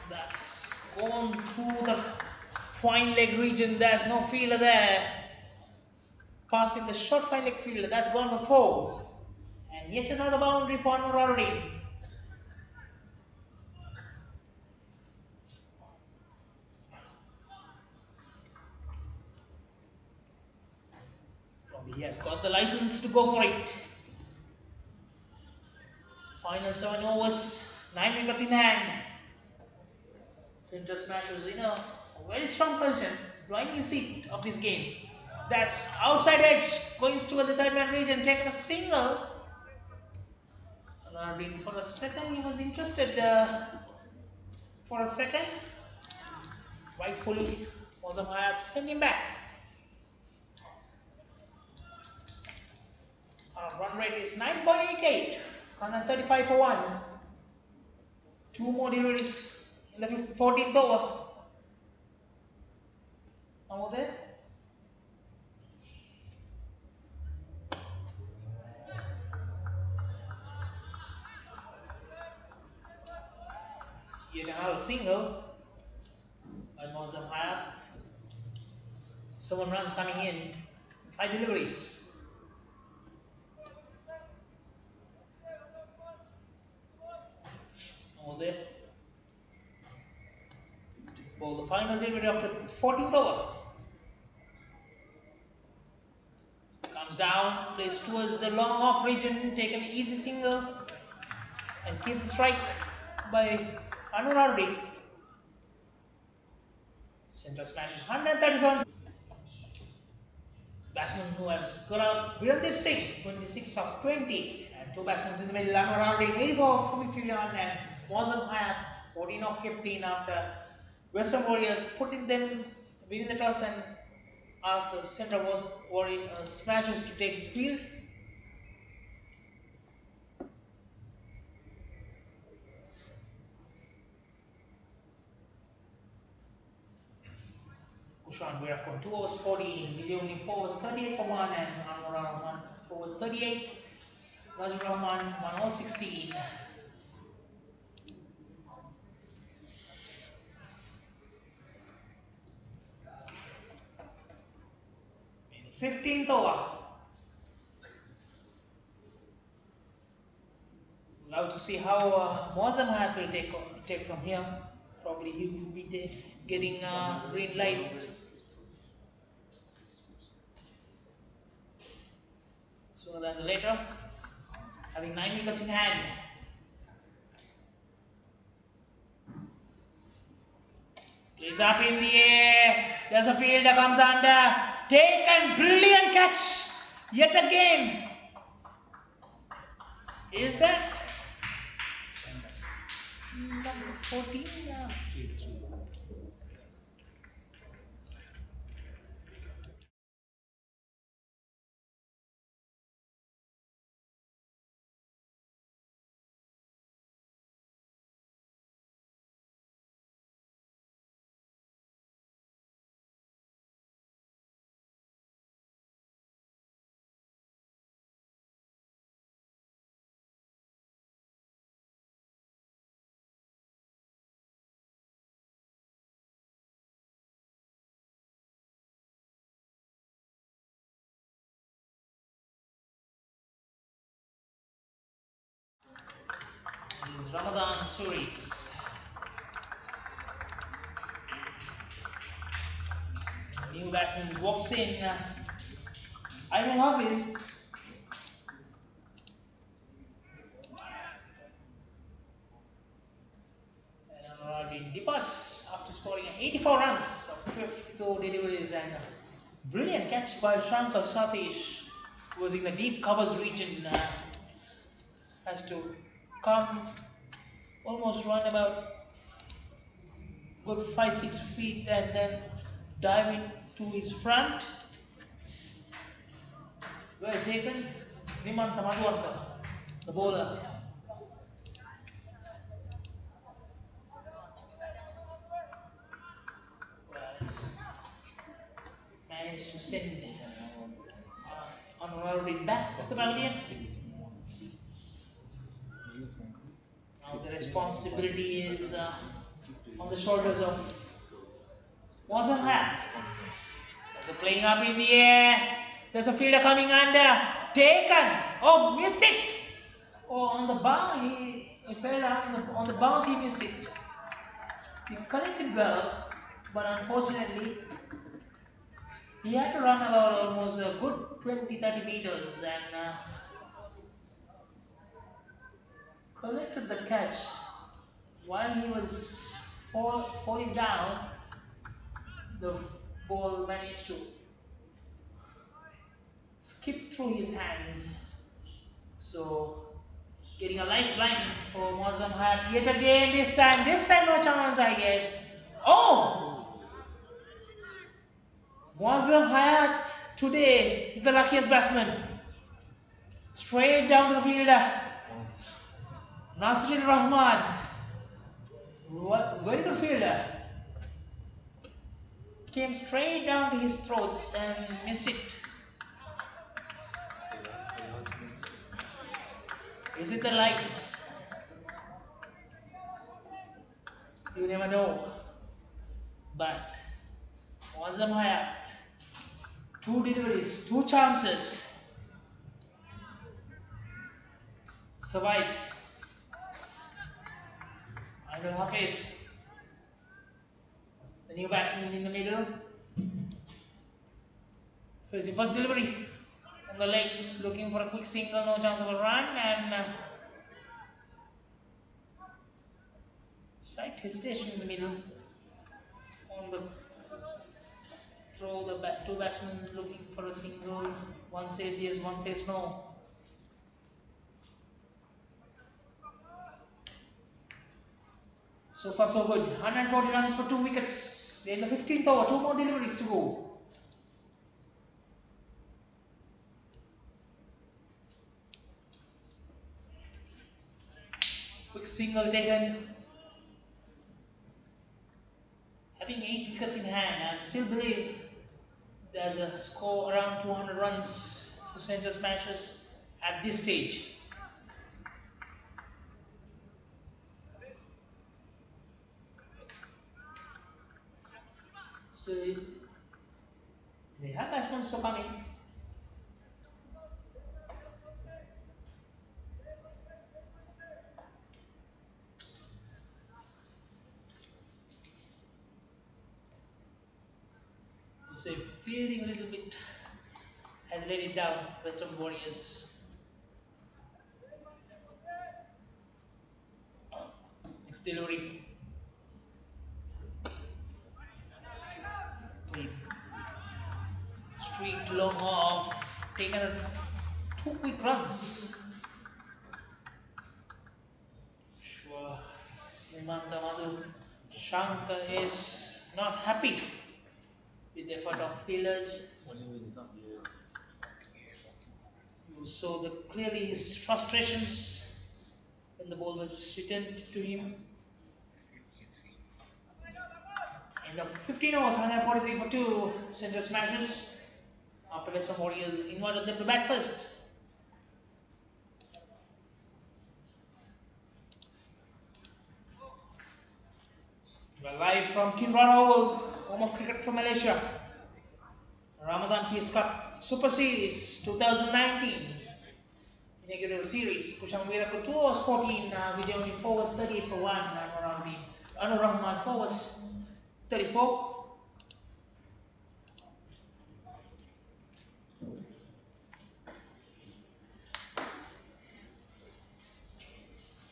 That's gone through the fine leg region. There's no fielder there. Passing the short fine leg fielder. That's gone for 4. And yet another boundary for Anwar Arbi. Probably he has got the license to go for it. Final 7 overs, 9 wickets in hand. Centre Smashers in a very strong position, blinding seat of this game. That's outside edge, going toward the third man region, taking a single. Arvind for a second, he was interested for a second. Rightfully, Mozam Hayat sent him back. Run rate is 9.88, 135 for 1. 2 more deliveries in the 14th over. Now there. Yet another single by Mozam Hayat. 7 runs coming in, 5 deliveries. Over there. For the final delivery of the 14th over. Comes down, plays towards the long off region, take an easy single, and keep the strike by Anwar Arbi. Centre smashes 137. Batsman who has got out Virendeep Singh, 26 of 20. And 2 batsmen in the middle, Anwar Arbi, 84 for 50 yards, and Mozam Hayat, 14 of 15 after Western Warriors putting them within the toss and asked the Centre Smashers to take the field. Kushan Virakon 2 overs 14, Vijay 4 overs 38 for 1, and Anwar Rahman 4 overs 38, Nazir Rahman 1 over 16. 15th over. Love to see how Mozam Hayat will take from here. Probably he will be getting green light sooner than later. Having 9 wickets in hand. Plays up in the air. There's a fielder comes under. Taken, brilliant catch. Yet again. Is that number 14? Ramadan Suris. New batsman walks in. Aidil Hafiz. And Anwaruddin departs after scoring 84 runs of 52 deliveries and a brilliant catch by Shankar Satish, who was in the deep covers region, has to come almost run about good 5-6 feet and then dive into his front. Well taken. Nimantha Madhuwantha, the bowler. Managed to send Anwaruddin back to the pavilion. Now the responsibility is on the shoulders of Muazzam Hayat. There's a playing up in the air. There's a fielder coming under. Taken. Oh, missed it. Oh, on the bar, he fell down. On the bounce, he missed it. He collected well, but unfortunately, he had to run about almost a good 20-30 meters and collected the catch. While he was falling down, the ball managed to skip through his hands. So, getting a lifeline for Muazzam Hayat yet again. This time no chance, I guess. Oh! Muazzam Hayat today is the luckiest batsman. Straight down to the fielder. Nasrul Rahman. Very good fielder. Came straight down to his throats and missed it. Is it the lights? You never know. But Muazzam Hayat, 2 deliveries, 2 chances, survives. Aidil Hafiz, the new batsman in the middle, facing first delivery on the legs, looking for a quick single, no chance of a run, and slight hesitation in the middle on the throw. The 2 batsmen looking for a single. One says yes, one says no. So far so good. 140 runs for 2 wickets. We're in the 15th over. 2 more deliveries to go. Quick single taken. Having 8 wickets in hand, I still believe there's a score around 200 runs for centre smashes at this stage. So they have batsmen still coming. So fielding a little bit has let it down, Western Warriors. Next delivery. Streaked long off, taken 2 quick runs. Sure, Nimantha Madhu Shankar is not happy with the effort of fielders. You saw clearly his frustrations when the ball was returned to him. End of 15 overs, 143 for 2 centre smashes after Western Warriors invited them to bat first. We're live from Kinrara Oval, home of cricket from Malaysia. Ramadan Peace Cup Super Series 2019 in negative series. Kushamvira 2 overs 14, Vijay 4 overs 38 for 1, Anur Rahman 4 overs 34.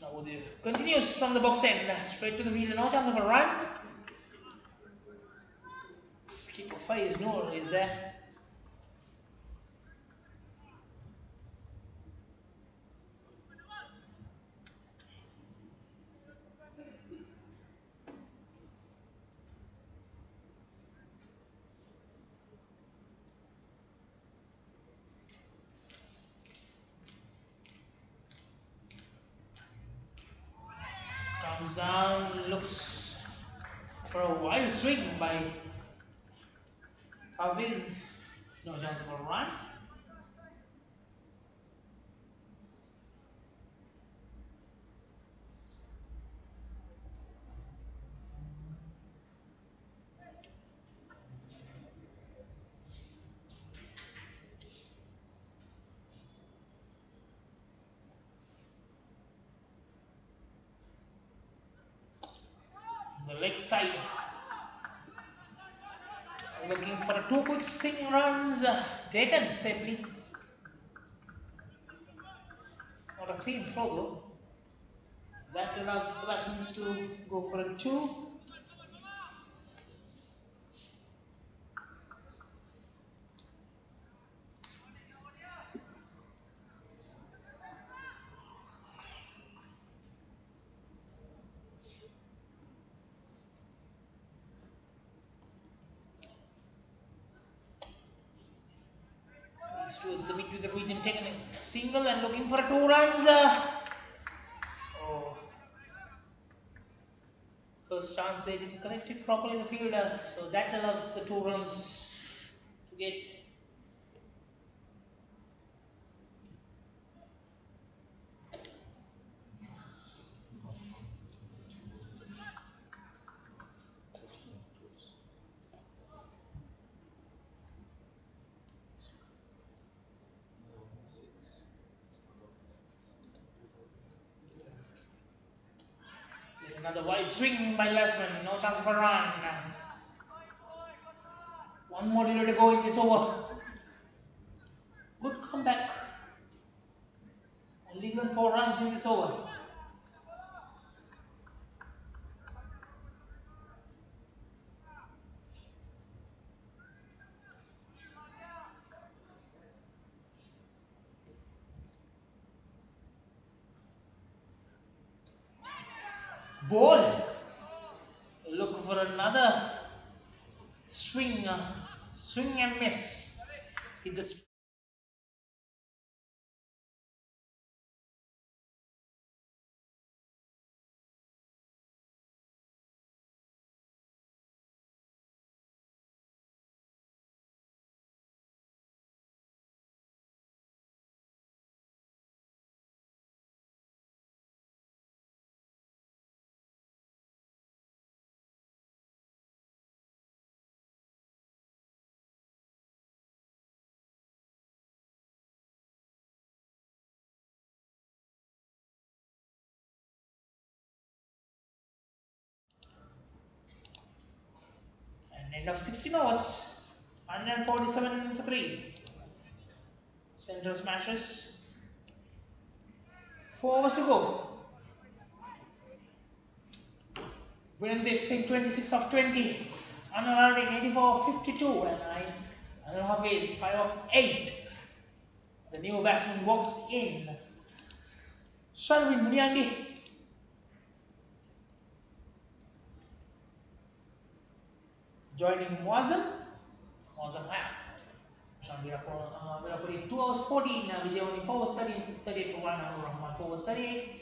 Now Uday continues from the box end, straight to the field, no chance of a run. Skipper Faiz Noor is there. Comes down, looks for a wild swing by Hafiz. No chance of a run. The leg side. Looking for a 2 quick swing runs, taken safely. Not a clean throw though. That allows the batsmen to go for a 2. Towards the mid-wicket region, taking a single and looking for 2 runs. First chance they didn't connect it properly in the field, so that allows the 2 runs to get. Another wide swing by Lasman, no chance of a run. 1 more delay to go in this over. Good comeback. Only given 4 runs in this over. Ball. Look for another swing, swing and miss. Hit the end of 16 overs, 147 for 3. Center smashes. 4 overs to go. Virendev Singh 26 of 20. Anil Harding 84 of 52 and Anil Hafiz 5 of 8. The new batsman walks in. Sharvin Muniandi. Joining Muazzam. Muazzam half. Virat 2 overs 14, Vijay only 4 overs 38 for 1, Anur Rahman 4 overs 38.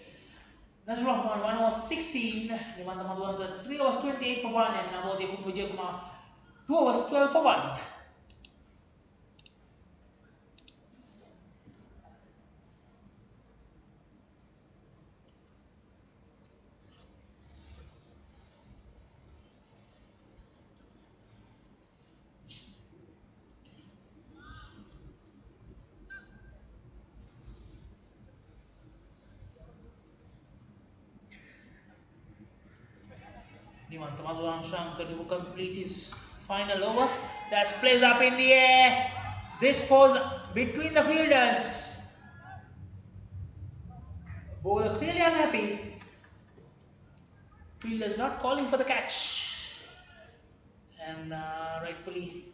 Nazrul Rahman 1 over 16, Nimanta Madhuwanta 3 overs 28 for 1, and Navodaya Vijay Kumar 2 overs 12 for 1. Himanta Madhuran Shankar to complete his final over. That's plays up in the air. This falls between the fielders. Bowler clearly unhappy. Fielders not calling for the catch. And rightfully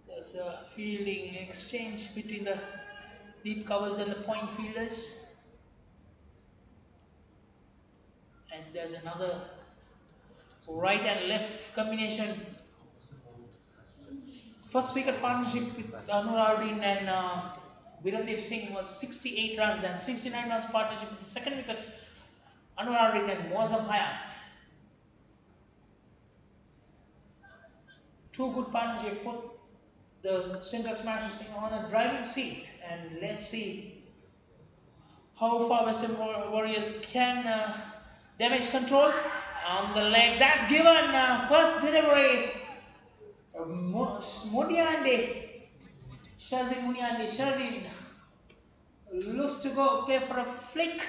there's a fielding exchange between the deep covers and the point fielders. And there's another right and left combination. First wicket partnership with Anurardin and Virandeep Singh was 68 runs, and 69 runs partnership with the second wicket Anurardin and Mozam Hayat. Two good partnership put the central smashers on a driving seat, and let's see how far Western Warriors can damage control on the leg. That's given first delivery. Muniande, Shervin Muniande, Shervin looks to go play for a flick,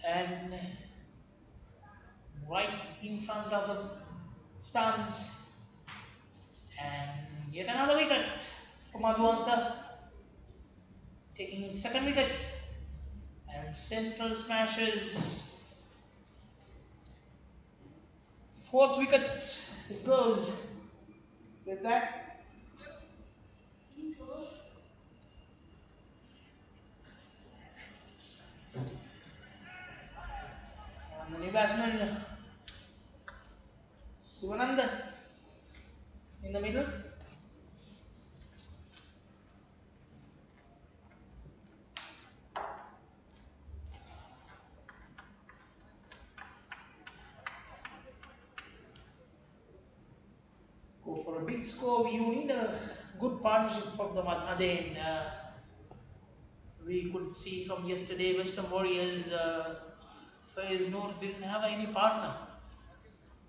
and right in front of the stumps, and yet another wicket for Madhuanta, taking his second wicket, and Central smashes fourth wicket. It goes with that. And the new batsman Sivanandan in the middle. Go for a big score. You need a good partnership from the Again, we could see from yesterday Western Warriors Faiz Noor didn't have any partner.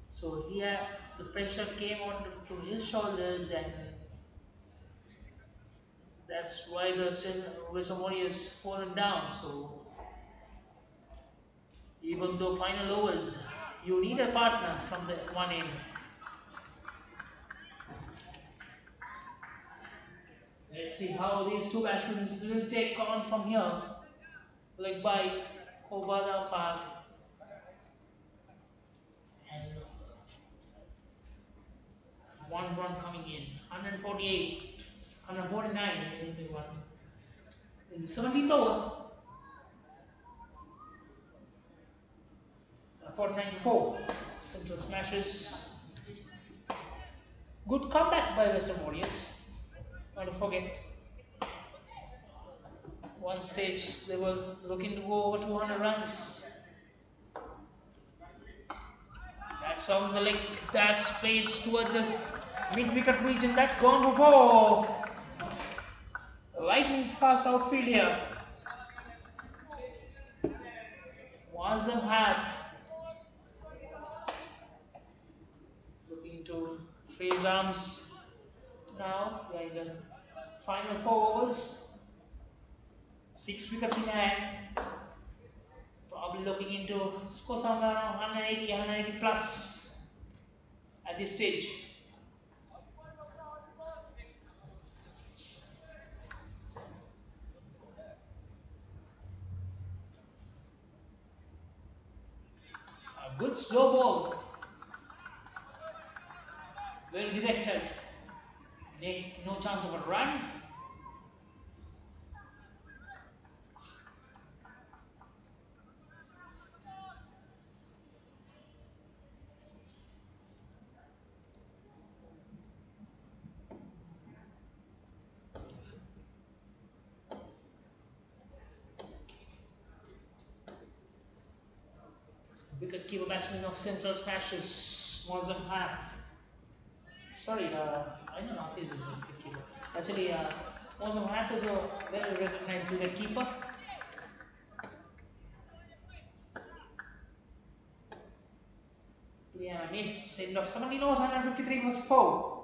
So here the pressure came on to his shoulders, and that's why the Western Warriors fallen down. So even though final overs, you need a partner from the one end. Let's see how these two batsmen will take on from here. Like by Obada Park. And one run coming in. 148, 149 in the 17th over. 494. Central smashes. Good comeback by Western Warriors. Not to forget. One stage they were looking to go over 200 runs. That's on the leg. That's played toward the mid-wicket region. That's gone for four. Lightning fast outfield here. Wazam Hayat looking to free arms now behind the final 4 overs. 6 wickets in hand. Probably looking into score somewhere around 180 plus at this stage. A good slow ball. Well directed. No chance of a run. Wicket keeper batsman of Central smashes Mozam Hayat. Sorry, I don't know if he's a wicket keeper. Actually, Mozam Hayat is a well recognized wicket keeper. Yeah, miss. End of 17 overs, 153 was 4.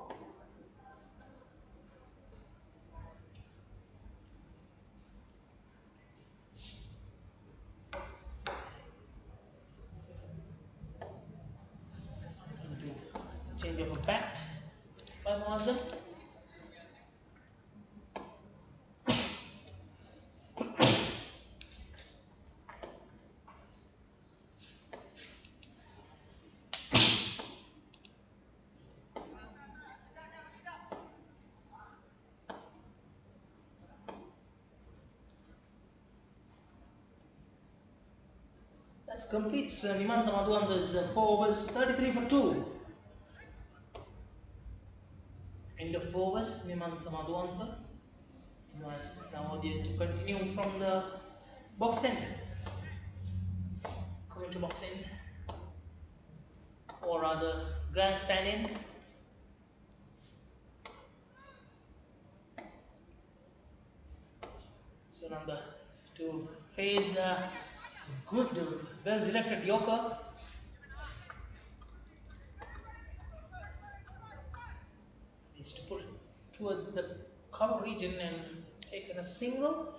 change of a bat by Muazzam. That completes Nimantha Madhuvanta's 4 overs, 33 for 2. End of 4 overs, Nimantha Madhuvanth. Now they to continue from the box end. Coming to box end. Or rather, grandstand end. So now to face a good, well directed Yorker. Needs to put towards the cover region and taken a single.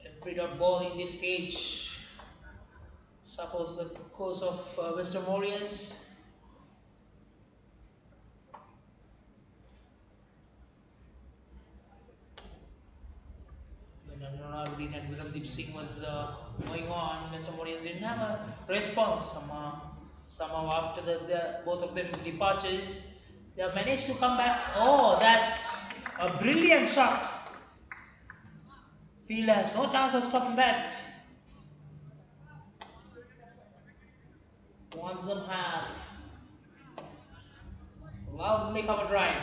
Every dot ball in this stage supports the course of Western Warriors. When Anuraruddin and Viramdeep Singh was going on, Western Warriors didn't have a response. Somehow after both of them departures, they have managed to come back. Oh, that's a brilliant shot. Fielder has no chance of stopping that. Muazzam had loudly cover drive.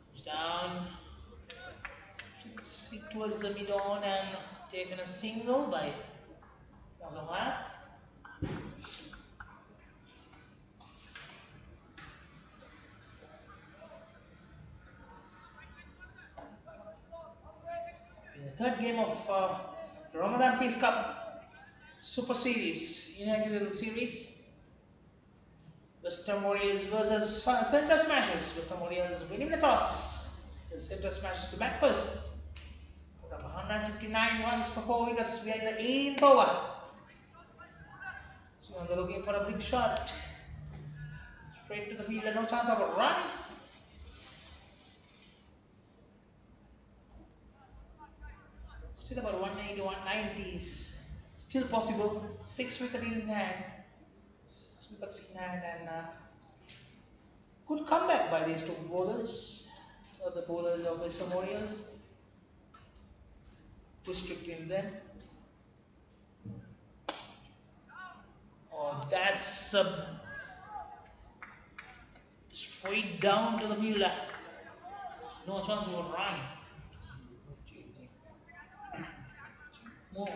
Comes down. It was the mid on and taken a single by Muazzam had. In the third game of Ramadan Peace Cup Super Series, inaugural series, Western Warriors versus Centre Smashers. Western Warriors winning the toss. The Centre Smashers to bat first. Put up 159 runs for 4 wickets behind the 18th over. So they're looking for a big shot. Straight to the field and no chance of a run. Still about 180, 190s. Still possible. 6 wickets in hand. 6 wickets in hand and good comeback by these two bowlers. The bowlers of Western Warriors. Restricting them. Oh, that's straight down to the fielder. No chance of a run. No.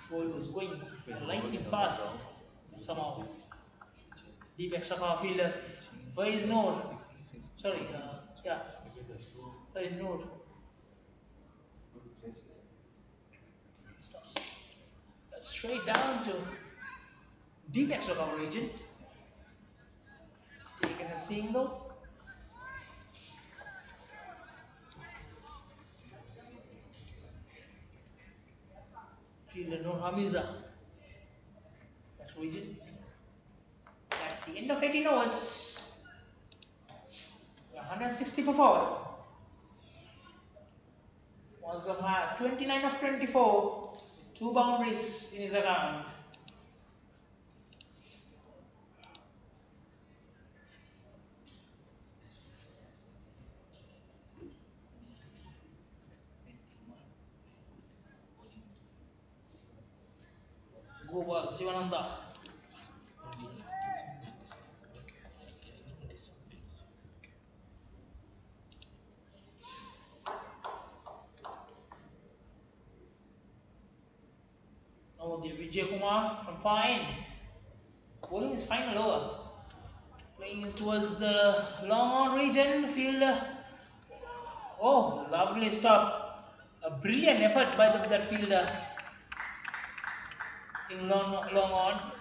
Troy was going lightning fast somehow. Deep extra power fielder Faiz Noor. Sorry, Faiz Noor. Stops. That's straight down to deep extra power region. Taking a single. Fielder Noor Hamiza. Next region. That's the end of 18 overs. 160 for forward. Muazzam had 29 of 24. 2 boundaries in his account. Gopal Sivananda. Now the Vijay Kumar from far end. Bowling his final over. Playing towards the long on region. Field. Oh, lovely stop. A brilliant effort by that fielder. In long on.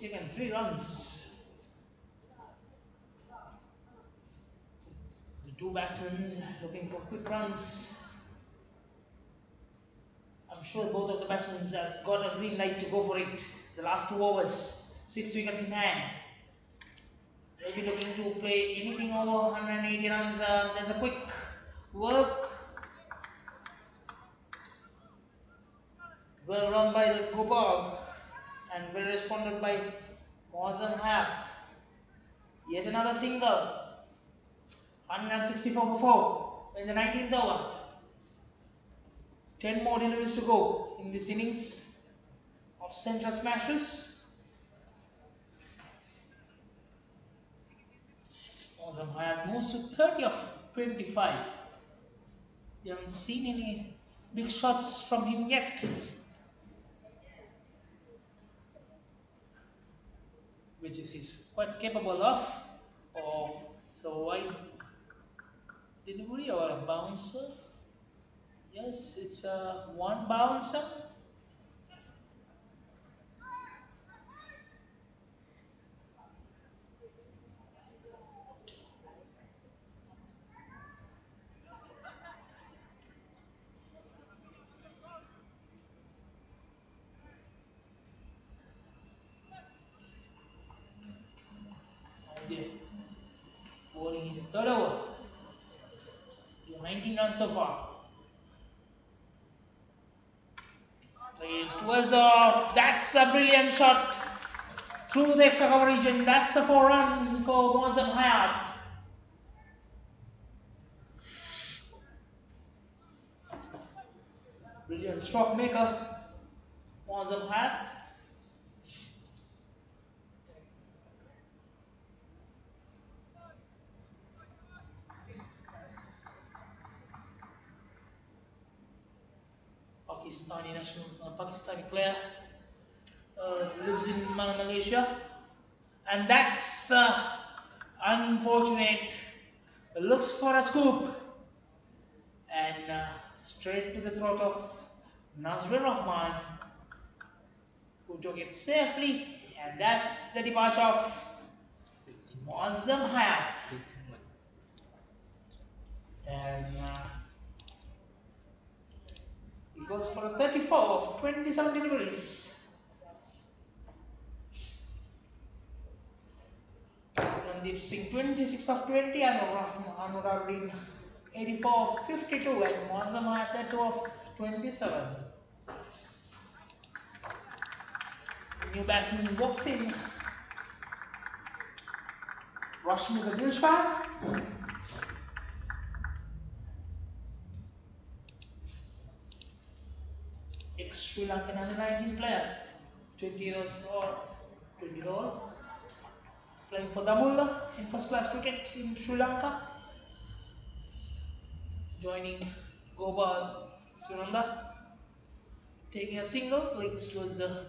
taken 3 runs. The two batsmen looking for quick runs. I'm sure both of the batsmen has got a green light to go for it. The last 2 overs, 6 wickets in hand. They'll be looking to play anything over 180 runs. There's a quick work. Well run by the Gopal and well responded by Mozam Hayat. Yet another single. 164 for 4 in the 19th over. 10 more deliveries to go in this innings of central smashes. Mozam Hayat moves to 30 of 25. We haven't seen any big shots from him yet, which is he's quite capable of. Or so wide delivery or a bouncer. Yes, it's a one bouncer. Bowling his third over. 19 runs so far. Plays towards off. That's a brilliant shot through the extra cover region. That's the 4 runs for Mozam Hayat. Brilliant stroke maker, Mozam Hayat. Pakistani player, lives in Malaysia, and that's unfortunate. Looks for a scoop and straight to the throat of Nazrul Rahman, who took it safely, and that's the departure of Mozam Hayat. And he goes for a 34 of 27 deliveries. Randeep Singh 26 of 20, Anuruddin 84 of 52, and Mozam Hayat 32 of 27. The new batsman walks in. Rashmika Dilshan. Ex-Sri Lankan under 19 player, 20 years or 20 old, playing for Damulla in first class cricket in Sri Lanka, joining Gopal Sunanda, taking a single, links towards the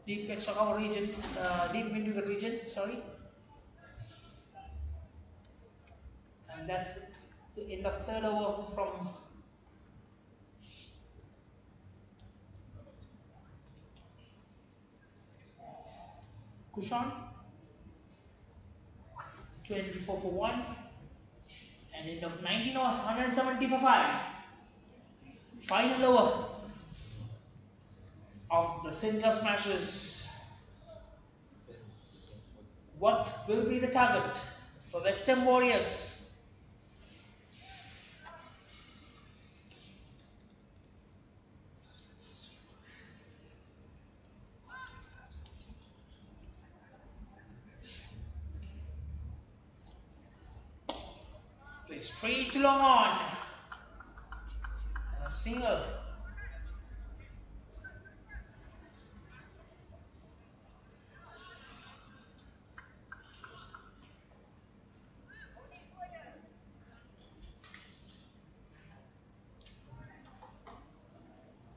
deep extra cover region, deep mid wicket region, sorry. And that's the end of third over from Kushan, 24 for 1, and end of 19 overs, 170 for 5. Final over of the Central Smashers. What will be the target for Western Warriors? Play straight to long on. And a single.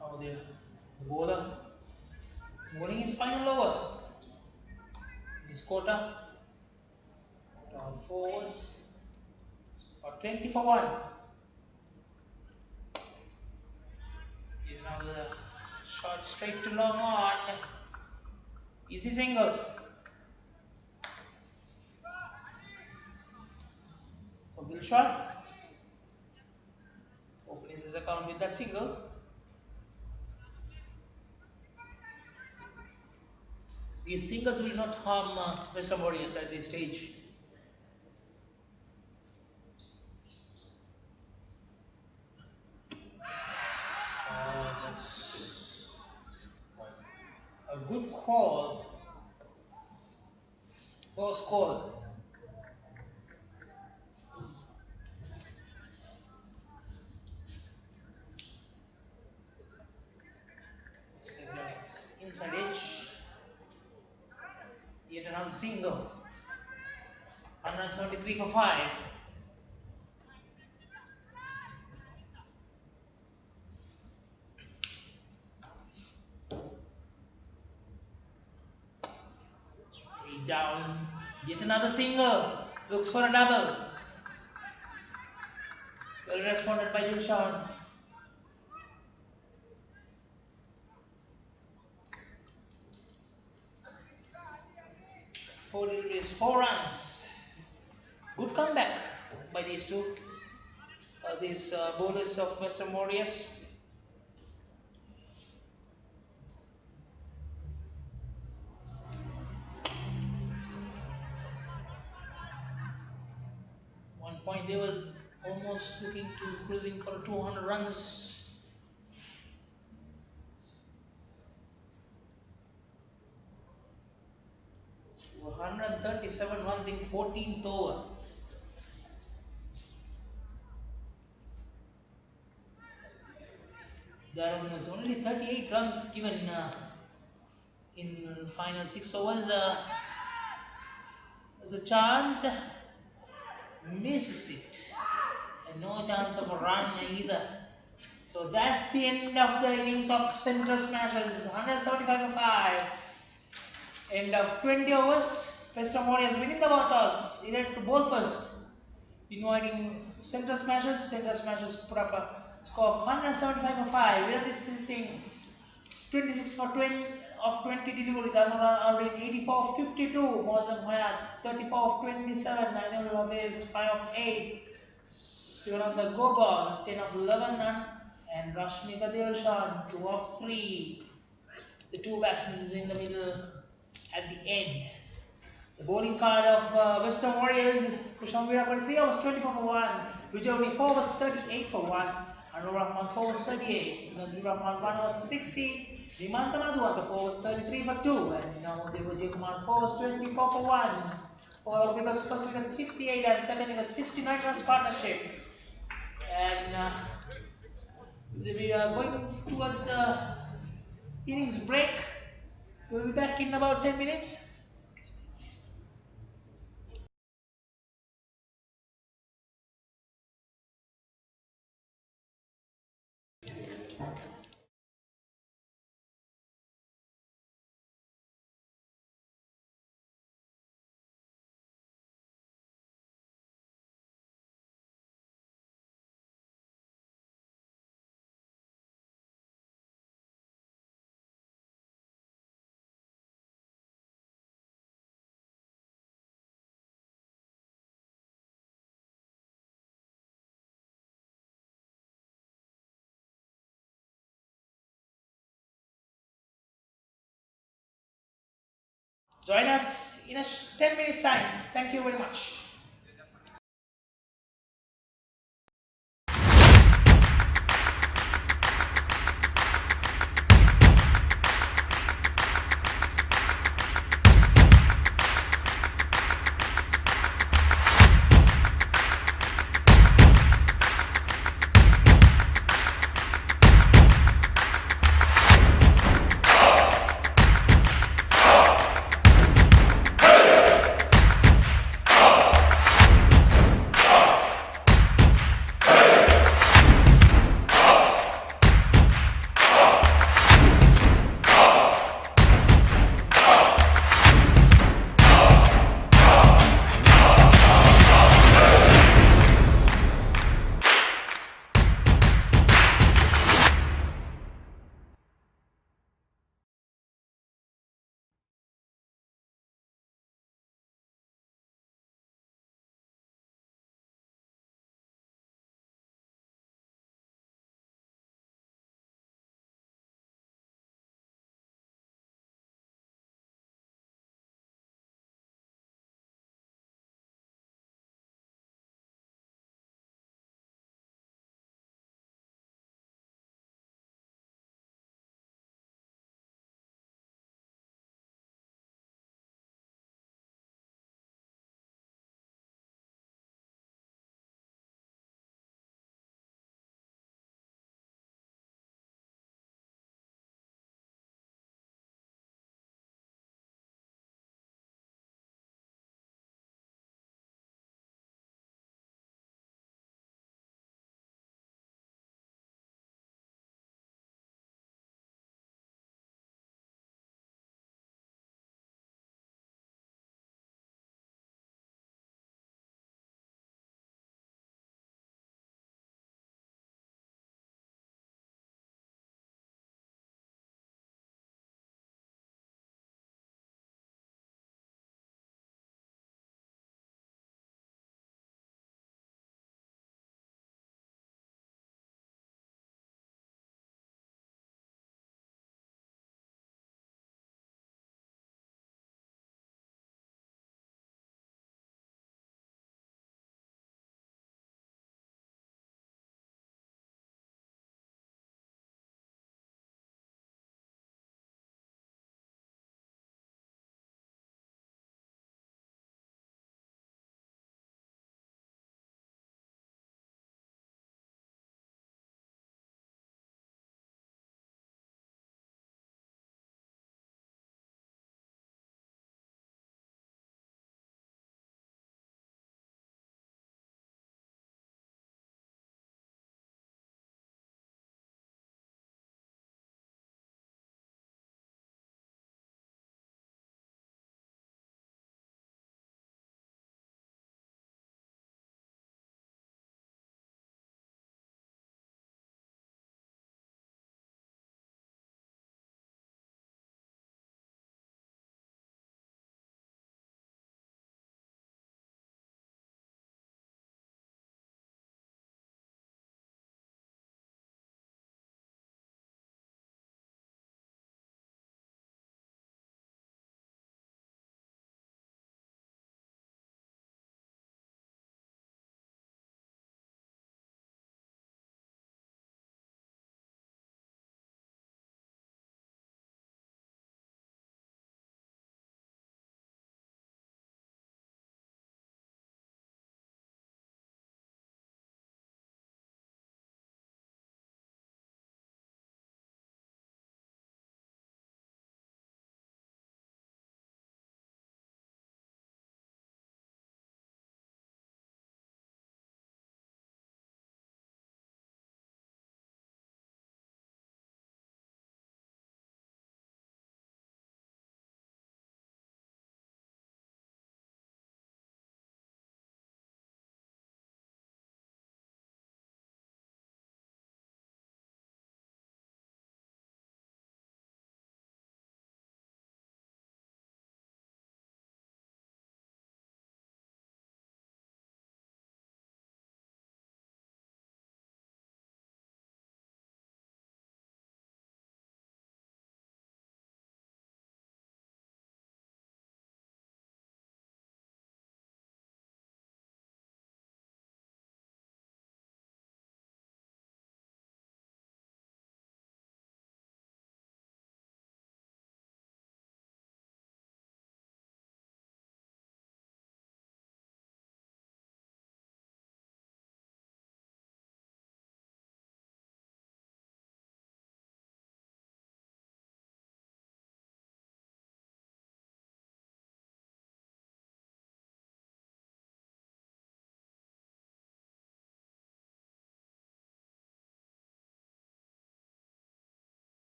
Oh, the bowler bowling his final over. This quarter, down 4 overs for 20 for 1. Is now the shot straight to long on. Easy single. For Dilshan. Opens his account with that single. These singles will not harm Western Warriors at this stage. That's a good call. Close call. Inside edge. Yet another single. 173 for 5. Straight down. Yet another single. Looks for a double. Well responded by Dilshan. 4 deliveries, 4 runs. Good comeback by these two. These bowlers of Western Warriors. One point they were almost looking to cruising for 200 runs. So 137 runs in 14th over. There was only 38 runs given in final 6 overs. There's a chance, misses it, and no chance of a run either. So that's the end of the innings of Central Smashers. 175 for 5. End of 20 overs. Western Warriors winning the toss. Elected to bowl first, inviting Central Smashers. Central Smashers put up a score of 175 for 5. Virat is Singh 26 for 20 of 20 deliveries. Anwar Arin 84 of 52. Mozam Hayat 34 of 27. Nainul Hafiz 5 of 8. Sivananda Gopal 10 of 11. And Rashmika Dilshan 2 of 3. The two batsmen in the middle at the end. The bowling card of Western Warriors: Kushan Virat 3 overs 24 for 1. Vijay 4 overs 38 for 1. Anur Rahman 4 overs 38. Nazir Rahman 1 overs 60. Himanta Madhuwanta 4 overs 33 for 2. And now Vijay Kumar 4 overs 24 for 1. For because first wicket 68 and second wicket 69 runs partnership. And we are going towards innings break. We'll be back in about 10 minutes. Join us in 10 minutes time. Thank you very much.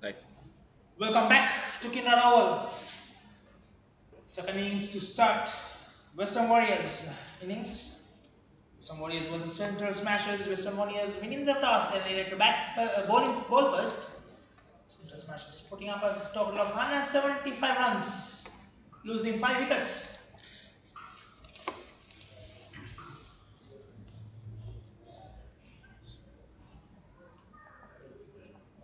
Right. Welcome back to Kinder Oval. Second innings to start. Western Warriors innings. Western Warriors versus Central Smashers. Western Warriors winning the toss and they had to ball first. Central Smashers putting up a total of 175 runs, losing 5 wickets.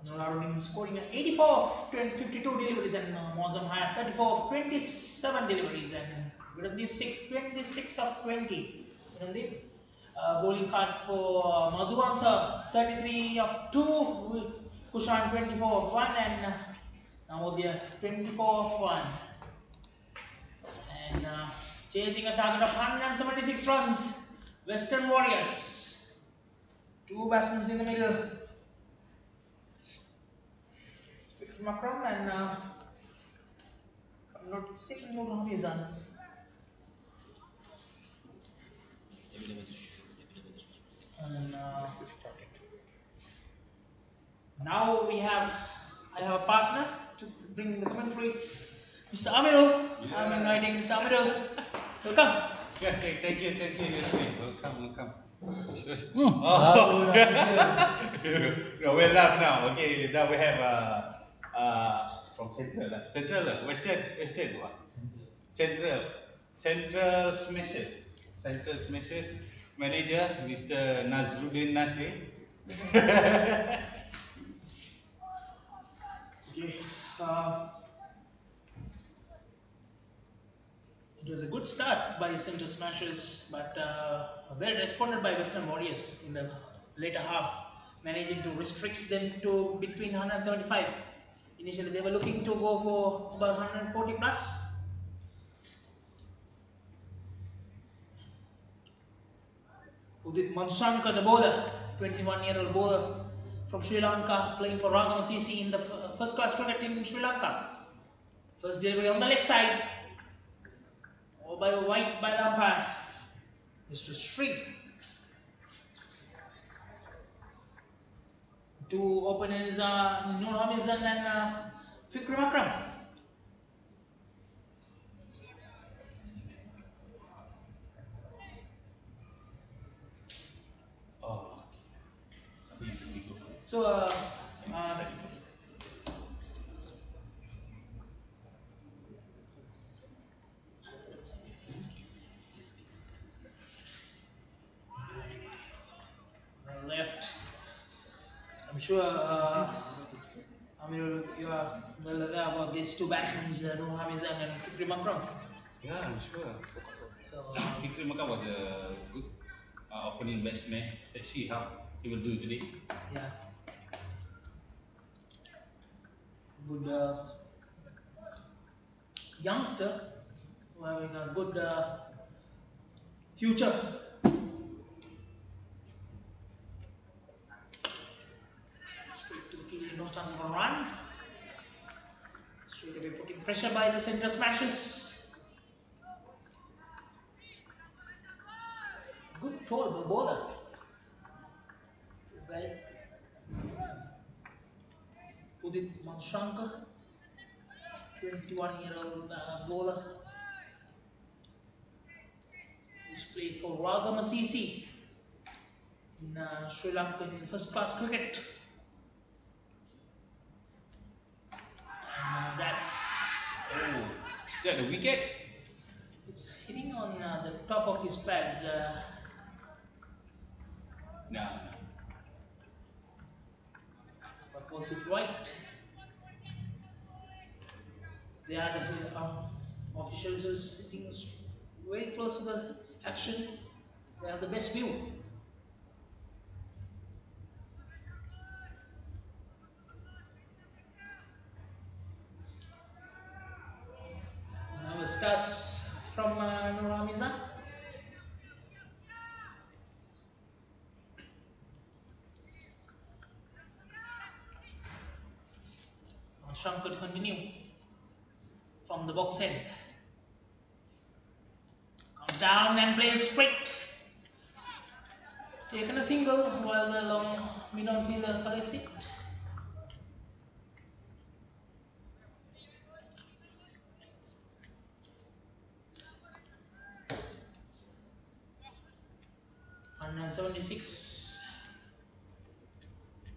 Nuraruddin scoring 84 of 52 deliveries and Mozam had 34 of 27 deliveries and Viramdeep 26 of 20. Viramdeep. Bowling card for Madhurantha 33 of 2, Kushan 24 of 1 and Navodaya 24 of 1. And chasing a target of 176 runs, Western Warriors. 2 batsmen in the middle. Makram and I'm not mistaken, Nur Hamizan. And now I have a partner to bring the commentary, Mr. Amirul. Yeah. I'm inviting Mr. Amirul. Welcome. Yeah, thank you, Yasmin. Welcome. No, we're live now. Okay, now we have from Central, Western what? Central Smashes manager Mr. Nazruddin Nasir. Okay. It was a good start by Central Smashers, but well responded by Western Warriors in the later half, managing to restrict them to between 175. Initially, they were looking to go for about 140 plus. Udit Manshankar, the bowler, 21-year-old bowler from Sri Lanka, playing for Ragam CC in the first class cricket in Sri Lanka. First delivery on the leg side, by White by the umpire, Mr. Sri. Two openers are Nur Hamizan and Fikrim Akram. So, left. I'm sure you are well aware about these two batsmen, Nur Hamizan and Fikrim Akram. Yeah, I'm sure. So, Fikrim Akram was a good opening batsman. Let's see how he will do today. Yeah. Good youngster who having a good future. Straight to the field, no chance of a run. Straight away putting pressure by the Central Smashers. Good tall bowler. This guy. Udit Manshankar, 21-year-old bowler. Who's played for Ragam CC in Sri Lankan first class cricket. And is that a wicket? It's hitting on the top of his pads. No. But was it right? They are the officials who are sitting very close to the action. They have the best view. Now it starts from Nur Hamizan. Shankar to continue from the box end. Comes down and plays straight. Taken a single while the long mid-on fielder collects it. and 76.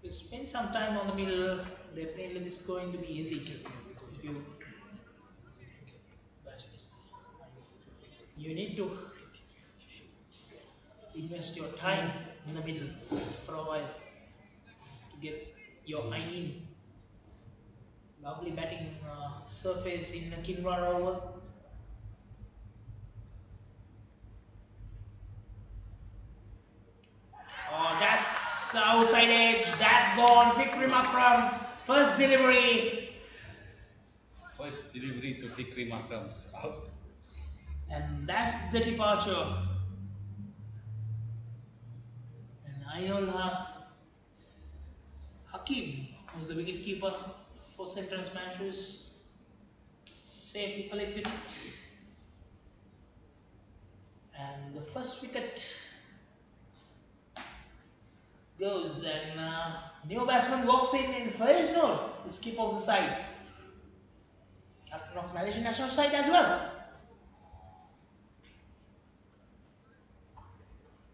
You spend some time on the middle, definitely this is going to be easy if you need to invest your time in the middle for a while to get your eye in. Lovely batting surface in the Kinwara over. Oh, that's outside edge. That's gone. Fikrim Akram. First delivery. First delivery to Fikri Makram is out. And that's the departure. And Ainul Hakim was the wicket keeper for Central Smashers. Safely collected it. And the first wicket goes, and new batsman walks in Faiz Noor, the skipper of the side. Captain of Malaysian national side as well.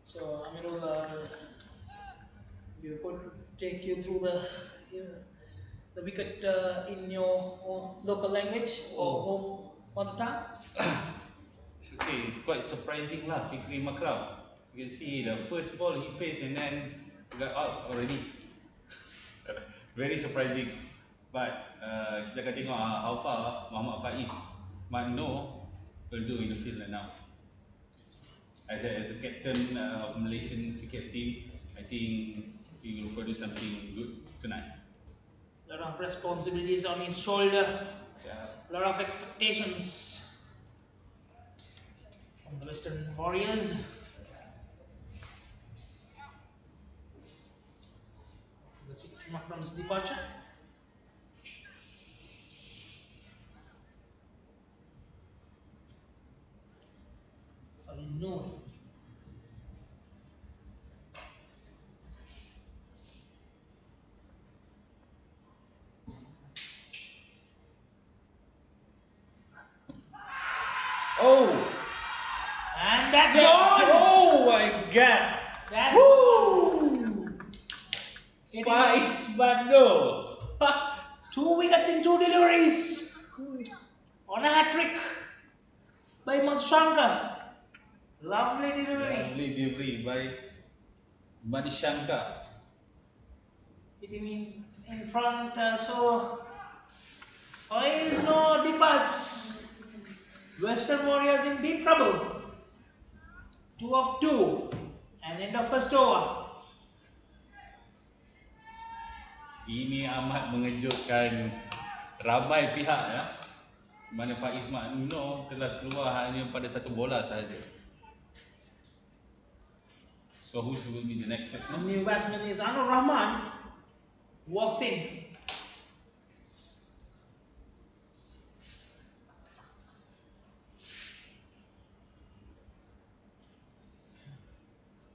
So Amirul, you could take you through the wicket in your local language or home mother tongue. Okay, it's quite surprising lah, Fikri Makram. You can see the first ball he faced and then got out already. Very surprising. But kita akan tengok how far Muhammad Faiz Mano will do in the field right now. As a captain of Malaysian cricket team, I think he will produce something good tonight. A lot of responsibilities on his shoulder. Yeah. A lot of expectations from the Western Warriors. The Makram's departure. No. Oh! And that's gone! Oh my god! That's Woo! It Faiz Mano! 2 wickets in 2 deliveries on a hat-trick by Madhushankar. Lovely delivery. Lovely delivery by Madhushankar. Hitting in front, so Faiz Noor departs. Western Warriors in deep trouble. 2 of 2 and end of first over. Ini amat mengejutkan ramai pihak ya. Mana Faiz Mano telah keluar hanya pada satu bola sahaja. So who will be the next The batsman? new batsman is Anur Rahman. Walks in.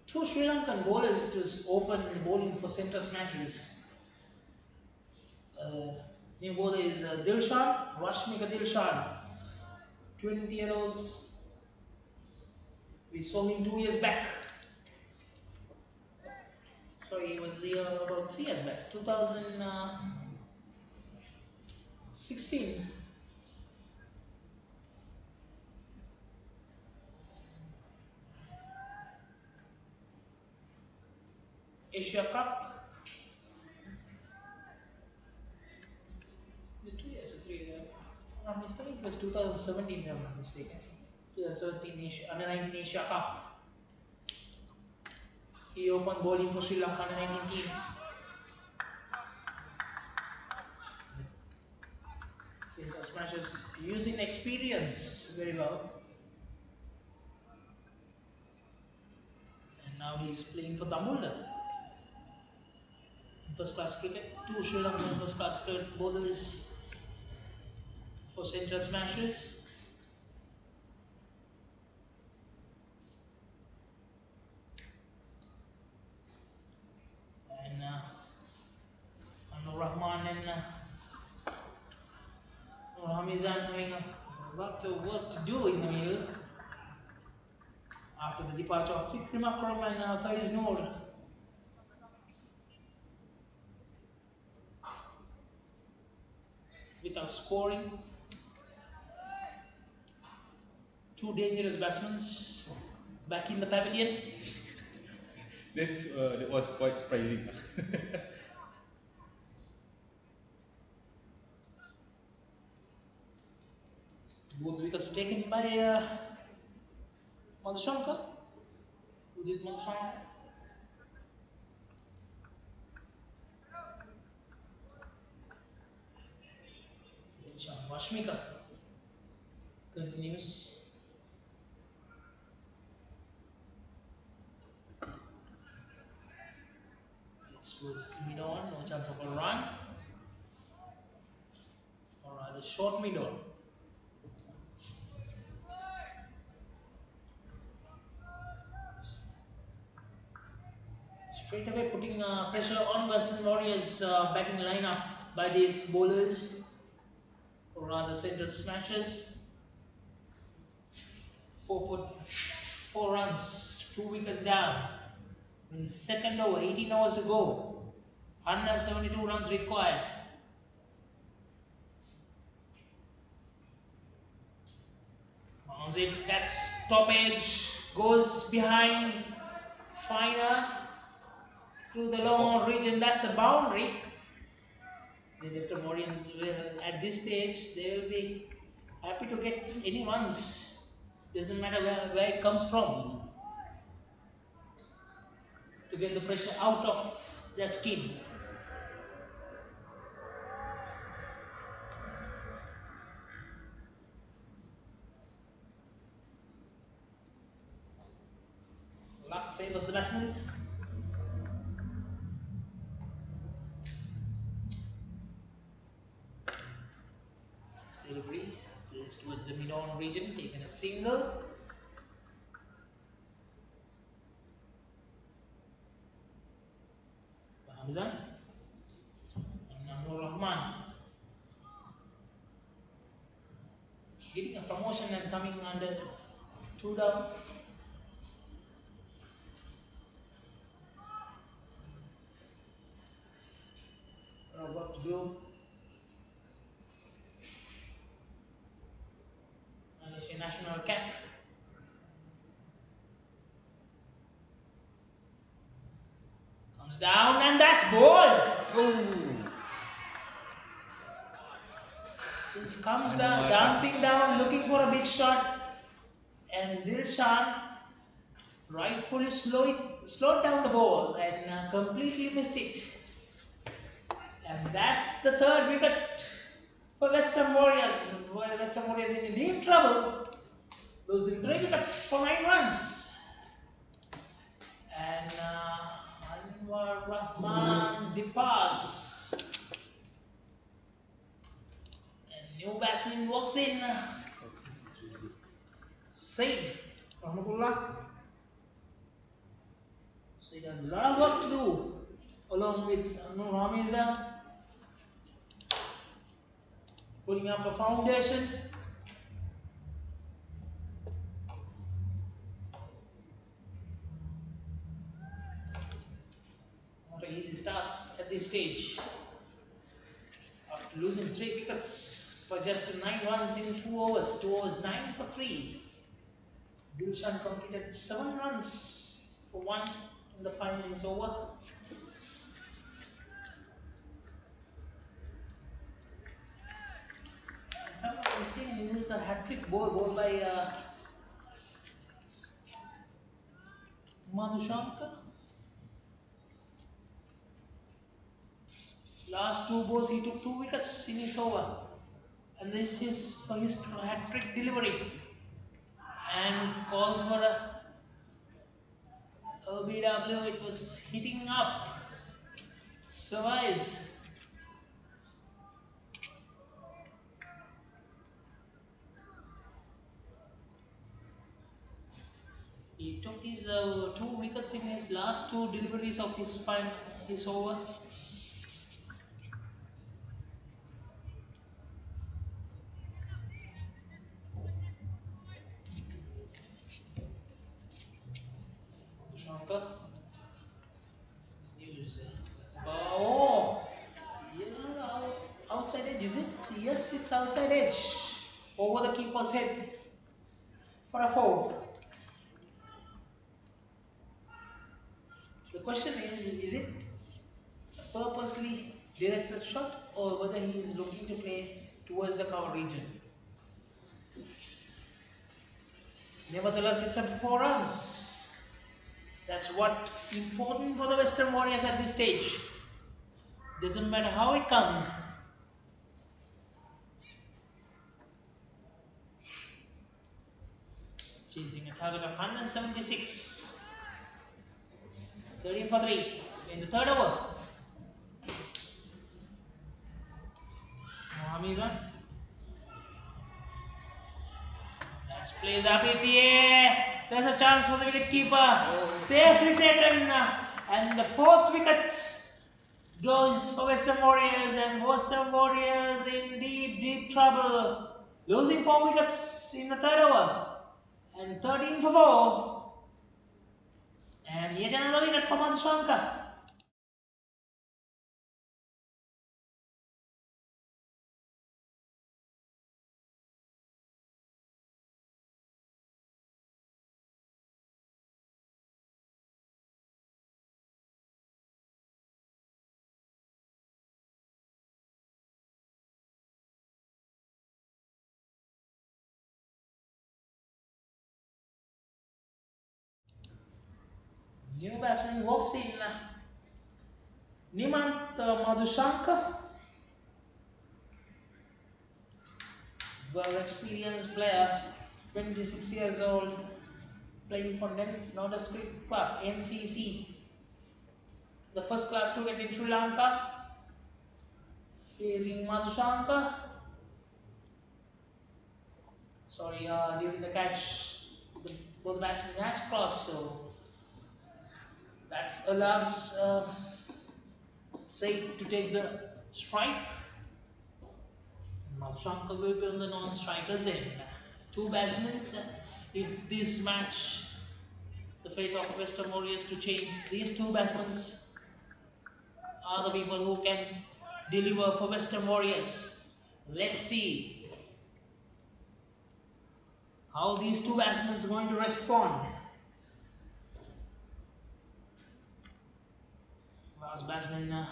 Two Sri Lankan bowlers to open bowling for Central Smashers. New bowler is Dilshan, Rashmika Dilshan, 20-year-olds. We saw him 2 years back. Sorry, it was about 3 years back, 2016. Asia Cup. The 2 years or 3 years? If I'm not mistaken, it was 2017 if I'm not mistaken. 2017 Asia, under 19 Asia Cup. He opened bowling for Sri Lanka under 19 team. Central Smashers using experience very well. And now he's playing for Tambula. First class cricket, 2 Sri Lankan first class cricket bowlers for Central Smashers. And Anur Rahman and Hamizan having a lot of work to do in the middle after the departure of Fikri Makram and Faiz Noor. Without scoring, two dangerous batsmen back in the pavilion. That was quite surprising. Both wickets taken by Madhushankar. Udit Madhushankar. Vashmika continues. This was mid on, no chance of a run. Or rather, short mid on. Straight away putting pressure on Western Warriors batting lineup by these bowlers, or rather center smashes. 4 runs, 2 wickets down. In the second over, 18 hours to go. 172 runs required. Mounds it, that's top edge, goes behind, finer through the long region. That's a boundary. The Western Warriors will, at this stage, they will be happy to get any runs. Doesn't matter where it comes from. To get the pressure out of their skin. Luck favors the batsman. Still breathe. Plays towards the mid-on region, taking a single. Hamzan and Nur Rahman getting a promotion and coming under 2 down. What to do? Malaysia national cap. Comes down and that's bowled. This comes down, dancing down, looking for a big shot, and Dilshan rightfully slowed down the ball and completely missed it. And that's the 3rd wicket for Western Warriors. Western Warriors in deep trouble, losing 3 wickets for 9 runs. And Anwar Rahman departs. And new batsman walks in. Said Rahmatullah. Said has a lot of work to do along with Nur Hamiza. Putting up a foundation. Not an easy task at this stage. After losing 3 wickets for just 9 runs in 2 overs, 2 overs 9 for 3. Dilshan completed 7 runs for 1 in the final innings over. If I'm not mistaken, it is a hat-trick ball by Madhushankar. Last 2 balls he took 2 wickets in his over. And this is for his hat-trick delivery. And calls for a LBW, it was hitting up. Survives. He took his 2 wickets in his last 2 deliveries of his over. counter. Oh, yeah, outside edge, is it? Yes, it's outside edge. Over the keeper's head for a foul. The question is it a purposely directed shot or whether he is looking to play towards the cover region? Nevertheless, it's a 4 runs. That's what important for the Western Warriors at this stage. Doesn't matter how it comes. Chasing a target of 176. 13 for 3 in the third over. Mohamizan. Let's plays up in the air. There's a chance for the wicketkeeper. Safely taken. And the fourth wicket goes for Western Warriors, and Western Warriors in deep trouble. Losing 4 wickets in the third over. And 13 for 4. And yet another wicket for Madhushanka. New batsman walks in. Nimant Madhushanka. Well experienced player, 26 years old, playing for Nodus Cricket Club, NCC. The first class cricket in Sri Lanka. Facing Madhushanka. Sorry, during the catch, both batsmen has crossed, so that allows Said to take the strike. Madhushanka will be on the non-strikers end. 2 batsmen. If this match, the fate of Western Warriors to change, these 2 batsmen are the people who can deliver for Western Warriors. Let's see how these 2 batsmen are going to respond. Last batsman,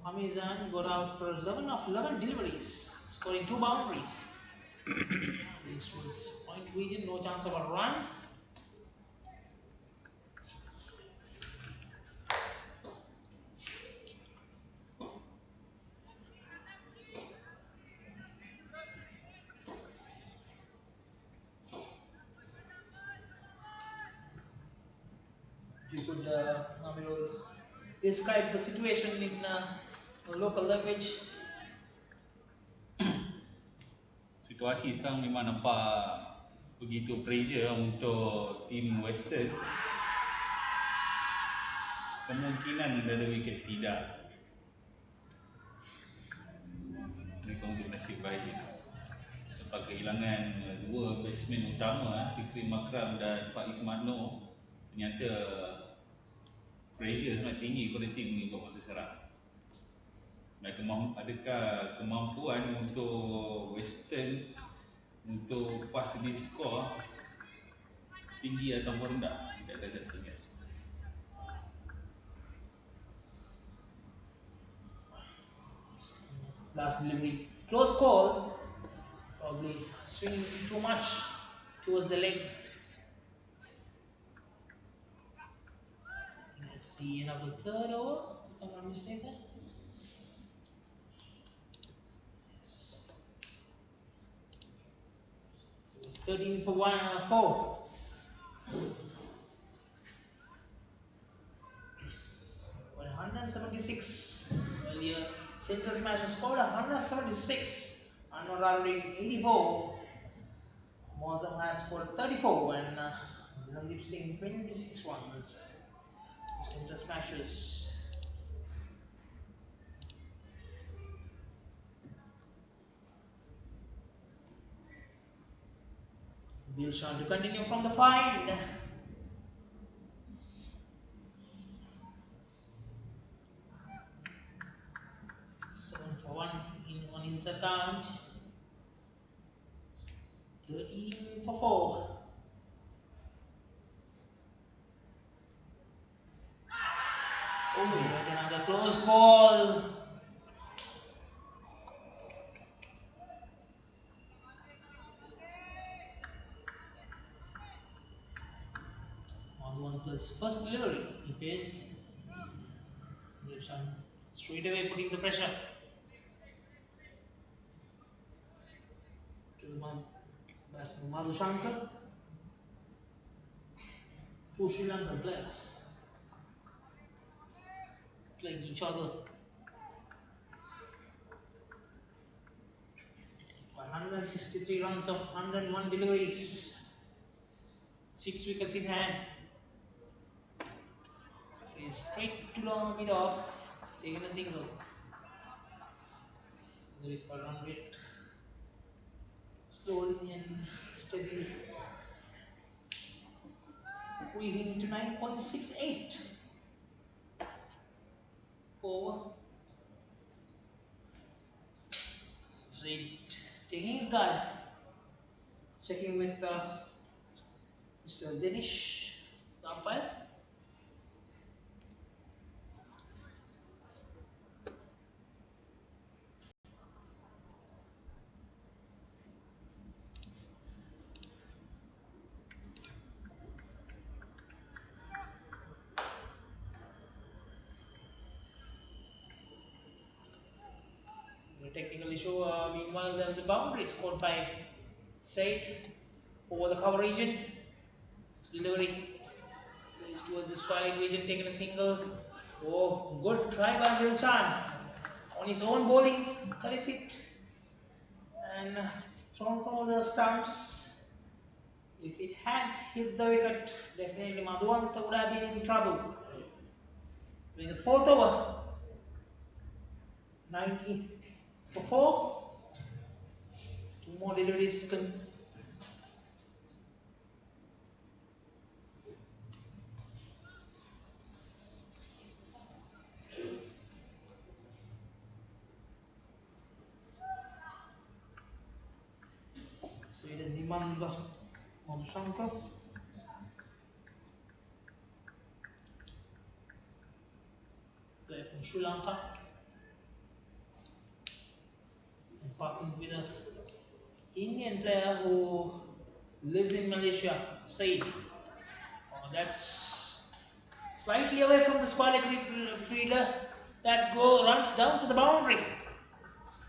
Hamizan got out for 11 of 11 deliveries, scoring 2 boundaries. This was point region, no chance of a run. You could, Amirul, describe the situation in local language. Situasi sekarang memang nampak begitu pressure untuk tim Western. Kemungkinan ada wiket tidak. Ini untuk nasib baik. Sebab kehilangan 2 batsman utama, Fikri Makram dan Faiz Magno, ternyata pressure sangat tinggi pada tim ini buat masa sekarang. Dan adakah kemampuan untuk Western untuk pas di skor tinggi atau rendah? Tidak ada saksinya. Last delivery, close call, probably swinging too much towards the leg. Let's see another third over, if I'm not mistaken. Yes. So it's 13 for 4. Well, 176 earlier. Central Smash scored 176. Anwar Raruddin 84. Mozam had scored 34 and Randeep Singh 26 runs. Central Smashers. Dilshan to continue from the find. 7 for 1 on his account. 13 for 4. Oh, yet another close ball. Madhuvanka's first delivery he faced. Dilshan straight away putting the pressure to the batsman Madhushankar. Two Sri Lankan players playing each other. 163 runs of 101 deliveries, 6 wickets in hand. He's straight to long mid off, taking a single. Very run rate slowly and steadily increasing to 9.68 over. Zaid taking his guard, checking with Mr. Dinesh, the umpire. Technical issue. Meanwhile, there was a boundary scored by Said over the cover region. His delivery is towards the strike region, taking a single. Oh, good try by Dilshan. On his own bowling, collects it and thrown over the stumps. If it had hit the wicket, definitely Madhuvanka would have been in trouble. In the fourth over, 19 for 4. Two more deliveries. Sweden Nimanda Madhushankar. Player from Sri Lanka. And partnered with an Indian player who lives in Malaysia, Said. Oh, that's slightly away from the square leg fielder. That's go runs down to the boundary.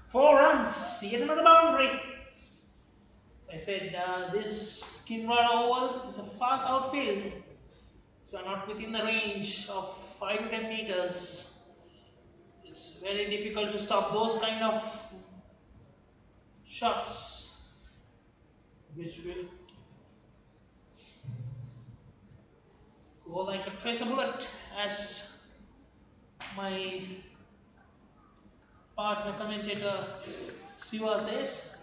4 runs, yet another boundary. As I said, this Kinrara oval is a fast outfield, so not within the range of 5 to 10 meters. It's very difficult to stop those kind of shots, which will go like a tracer bullet, as my partner commentator Siva says.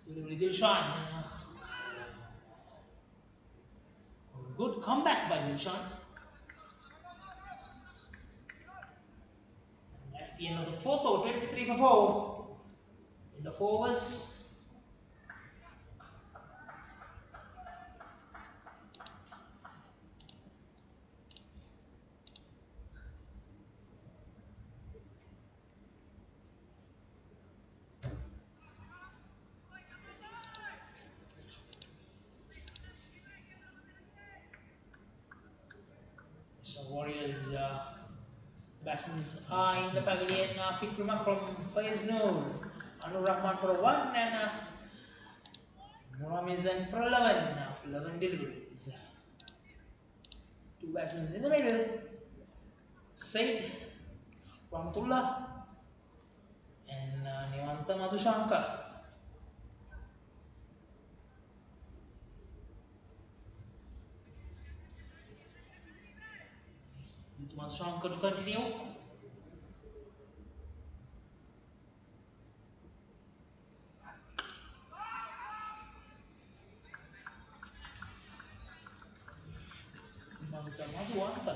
Delivery Dilshan. Good comeback by Dilshan. That's the end of the fourth over, 23 for 4. In the 4 overs. Warriors batsmen's are in the pavilion. Fikri Makram, Faiz Noor, Anur Rahman for a 1 and Muramizan for 11 deliveries. 2 batsmen in the middle. Said, Rahmatullah and Nivanta Madhushankar. Madhushankar to continue. Madhuanta.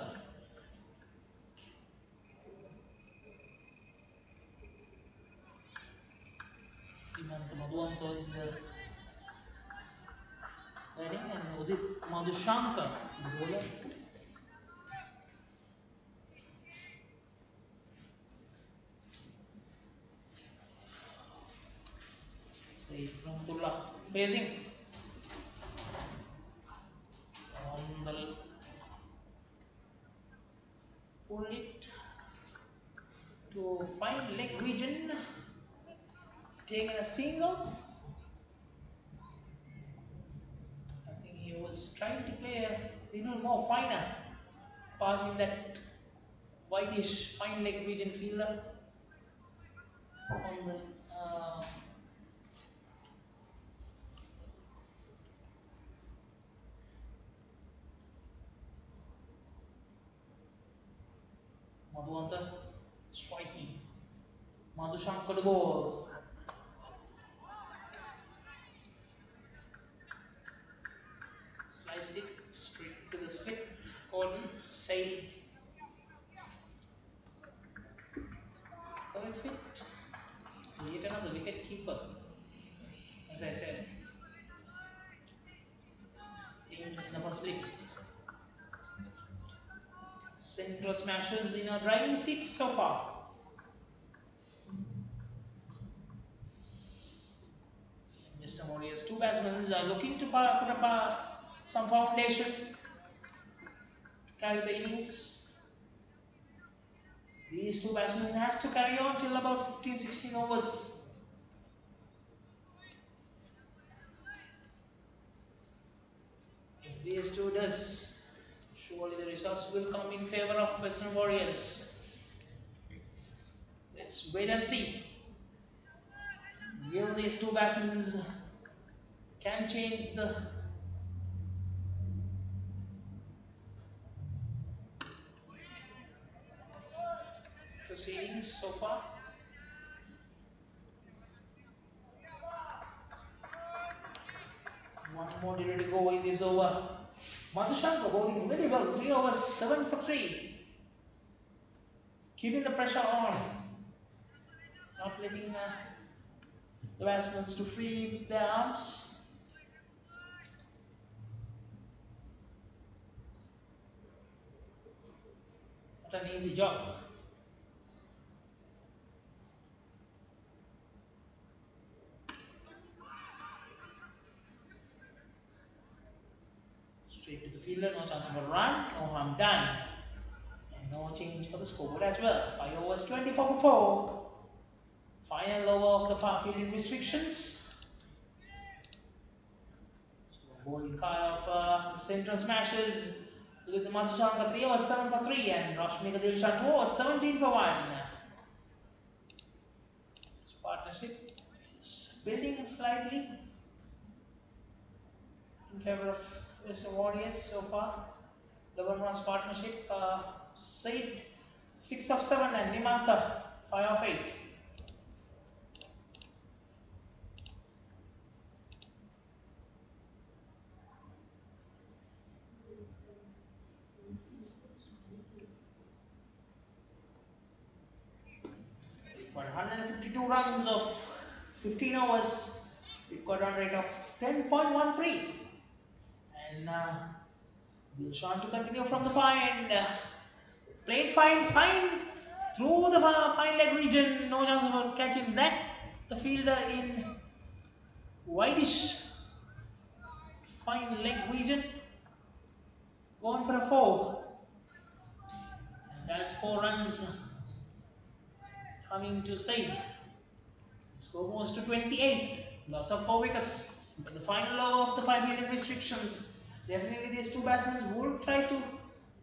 Himantha Madhuanta in the batting and Udit Madhushankar, the bowler. Saeed Rahmatullah basing on the pull it to fine leg region, taking a single. I think he was trying to play a little more finer, passing that whitish fine leg region fielder on the Madhuanta striking. Madhushankar the ball. Sliced it straight to the slip. Gordon Said collects it. Yet another wicket keeper. As I said, staying in the slip. Central smashes in a driving seat so far. Mr. Warriors, two batsmen are looking to put up some foundation to carry the innings. These two batsmen has to carry on till about 15-16 overs. If these two does, surely the results will come in favour of Western Warriors. Let's wait and see. Will these two batsmen can change the proceedings so far? One more to go in this over. Madhushankar bowling really well. 3 overs, 7 for 3. Keeping the pressure on. Not letting the batsmen to free their arms. Not an easy job. Straight to the fielder, no chance of a run, no harm done. And no change for the scoreboard as well. 5 overs, 24 for 4. Final over of the fielding restrictions. So bowling kind of the central smashes with the Madhushankar 3 overs, 7 for 3 and Rashmika Dilshan 2 overs, 17 for 1. This partnership is building slightly in favour of Western Warriors so far. 11 runs partnership. Said 6 of 7 and Himantha 5 of 8. For 152 runs of 15 overs, we've got a run rate of 10.13. And Dilshan to continue from the fine. Played fine through the fine leg region. No chance of catching that. The fielder in whitish fine leg region. Going for a 4. And that's 4 runs coming to Said. Score moves to 28. Loss of 4 wickets. But the final over of the 5 fielding restrictions. Definitely these two batsmen will try to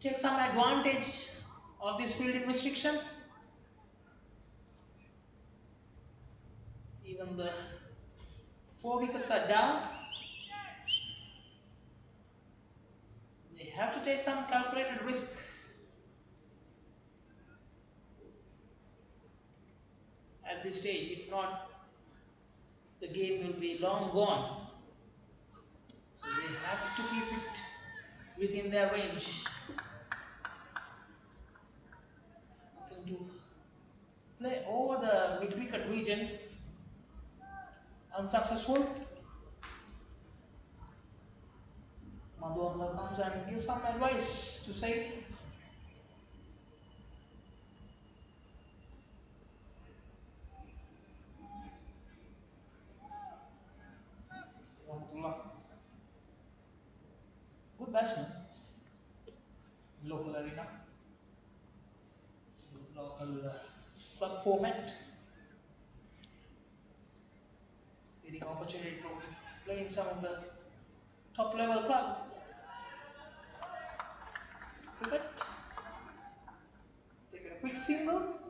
take some advantage of this fielding restriction. Even the 4 wickets are down. They have to take some calculated risk. At this stage, if not, the game will be long gone. So they have to keep it within their range. wicket region. Unsuccessful. Madhuanga comes and gives some advice to say. Good batsman. Local arena. Local club format. Getting opportunity to play in some of the top level club cricket. Taking a quick single.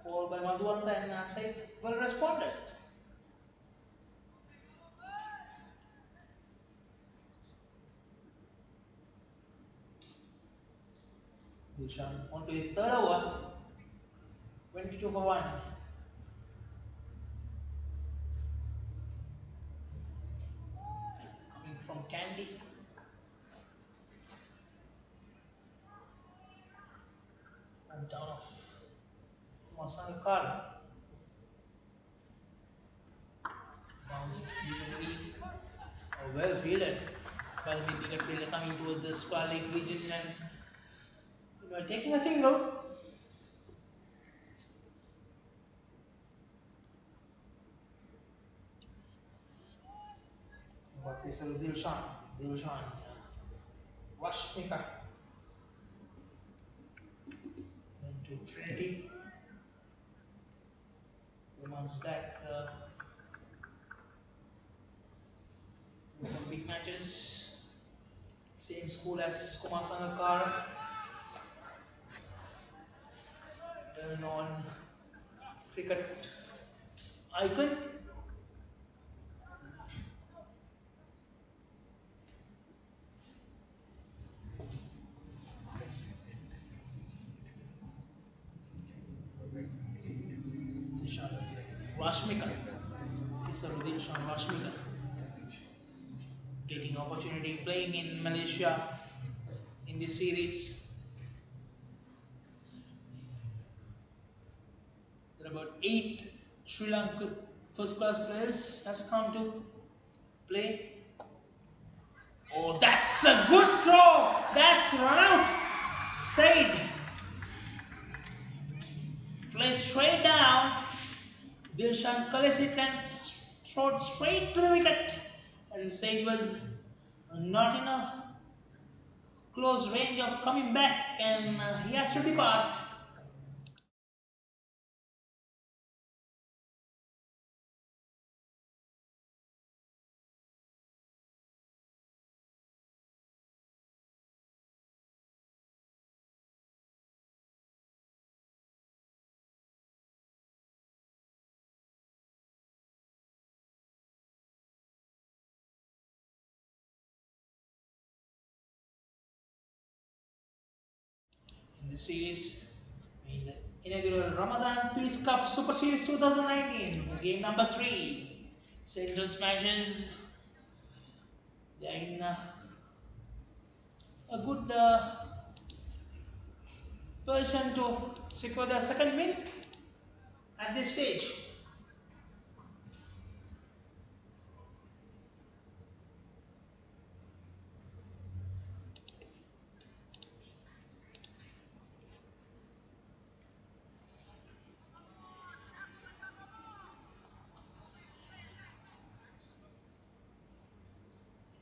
Called by Madhuanta and Said well responded. Dilshan on to his third over. 22 for 1. Coming from Candy. And down of Masankara. Bounced evenly. Well fielded. Well mid fielder coming towards the square leg region and taking a single. What is Dilshan? Dilshan. Rashmika. Into Trinity. Women's back. Some big matches. Same school as Kumar Sangakkara. Well known cricket icon. Rashmika. Mr. Dilshan Rashmika. Getting opportunity playing in Malaysia in this series. There are about 8 Sri Lankan first class players has come to play. Oh, that's a good throw. That's run out. Said. Play straight down. Dilshan collects it and throw it straight to the wicket. And Said was not in a close range of coming back and he has to depart. In the series, in the inaugural Ramadan Peace Cup Super Series 2019, game number 3, Central Smashers. They are in a good position to secure their second win at this stage.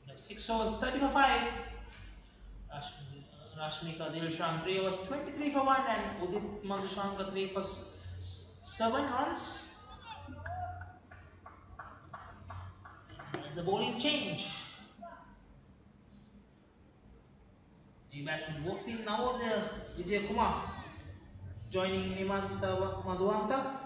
At 6 overs, 30 for 5. Rashmika Dilshan 3 overs, 23 for 1, and Udit Madhushanka 3 for 7 runs. There's a bowling change. The batsman walks in now. The Vijay Kumar joining Hemanta Madhuanta.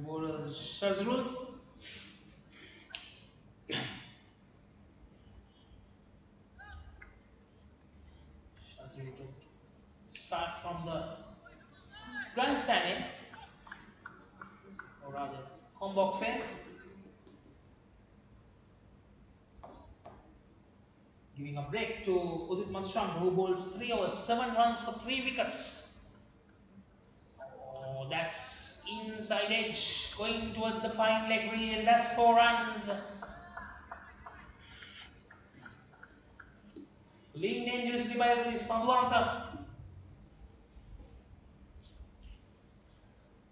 Bowler Shazrul. Shazrul to start from the grandstanding. or rather Kombokse, giving a break to Udit Manswam, who bowls 3 overs, 7 runs for 3 wickets. Oh, that's inside edge, going toward the fine leg read, that's 4 runs. Leading dangerously by Luis Pablanta.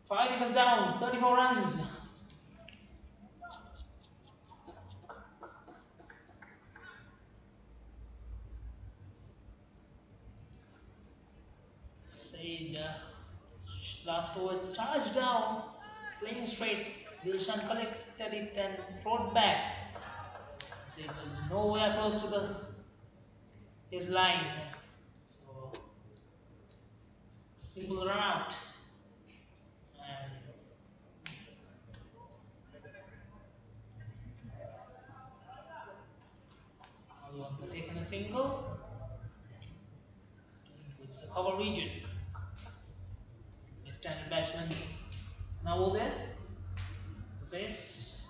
5 wickets down, 34 runs. Said last over charged down, playing straight. Dilshan collected it and thrown back. So it was nowhere close to his line. So simple run out. And Alwan taken a single. It's the cover region. Left-handed batsman now over there to face.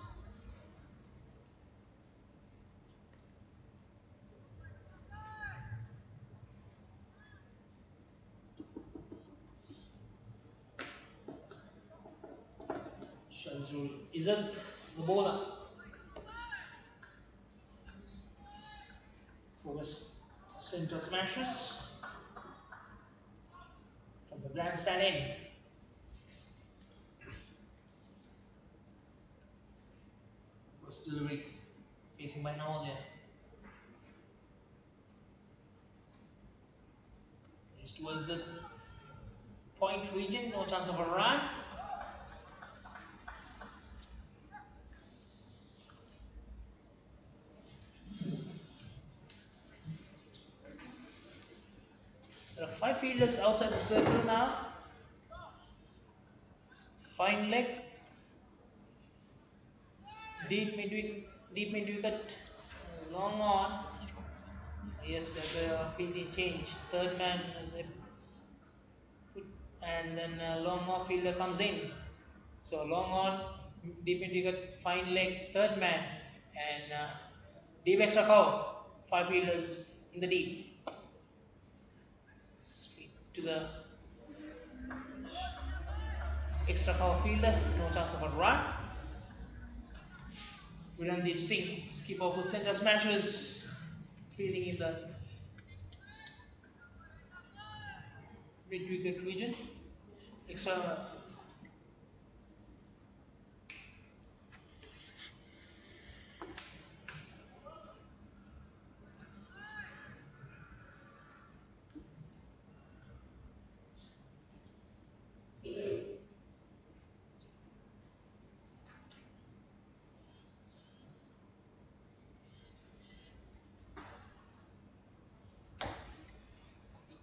Shazul Izzat, the bowler. Focus center smashes from the grandstand end. First delivery facing by Navodaya. It's towards the point region, no chance of a run. There are 5 fielders outside the circle now. Fine leg. Deep mid wicket. Long on. Yes, there's a fielding change. Third man is put, and then long off fielder comes in. So long on, deep mid wicket, fine leg, third man, and deep extra cover. 5 fielders in the deep. Straight to the extra cover fielder, no chance of a run. Virandeep Singh, skipper for centre smashes, fielding in the mid wicket region. Extra.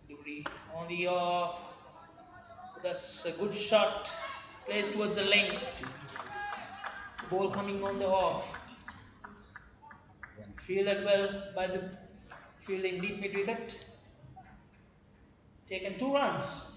Delivery on the off. That's a good shot. Plays towards the lane. Ball coming on the off. Fielded well by the fielding deep mid wicket. Taken 2 runs.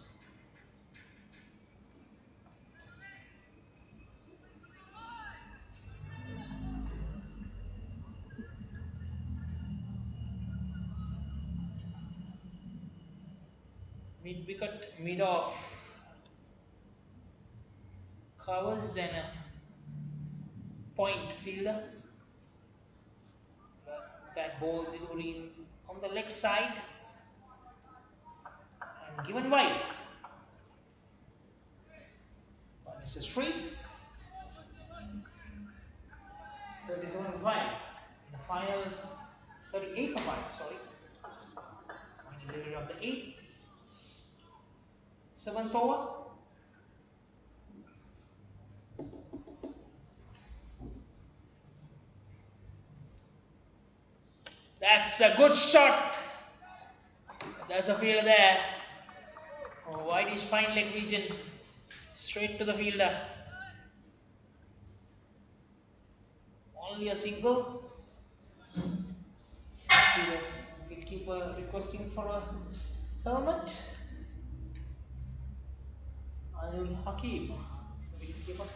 Mid wicket, mid off. Covers and a point fielder. That ball delivery on the leg side and given wide by Mr. Sri. 37 for 5. The final 38 for 5, sorry. Final delivery of the 8th. 7th over. That's a good shot. There's a fielder there. Oh, wideish fine leg region. Straight to the fielder. Only a single. Fielders, wicketkeeper requesting for a helmet. Anil Hakim, wicketkeeper.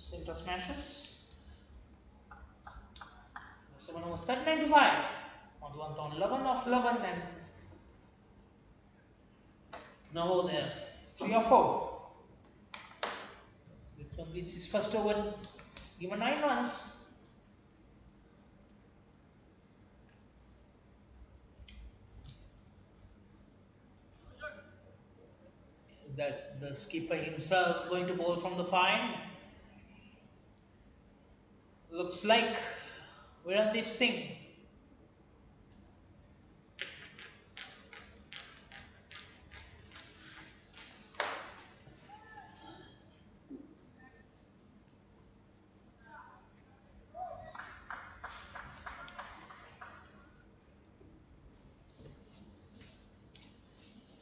center smashes. 7 overs 39 to 5. Madhuvanta on 11 of 11 and now there 3 or 4. This completes his first over, given 9 runs. Is that the skipper himself going to bowl from the find? Looks like Virendeep Singh.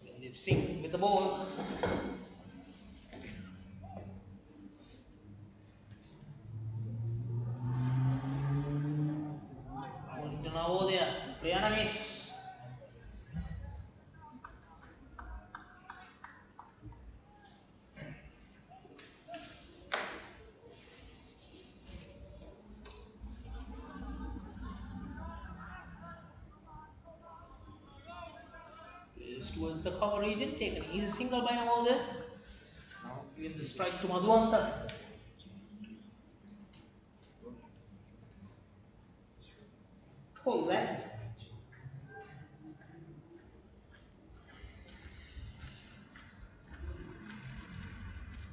Virendeep Singh with the ball. Now there, Brianna miss. Plays towards the cover region, taken easy single by now there. Now giving the strike to Madhuvanta. Full leg.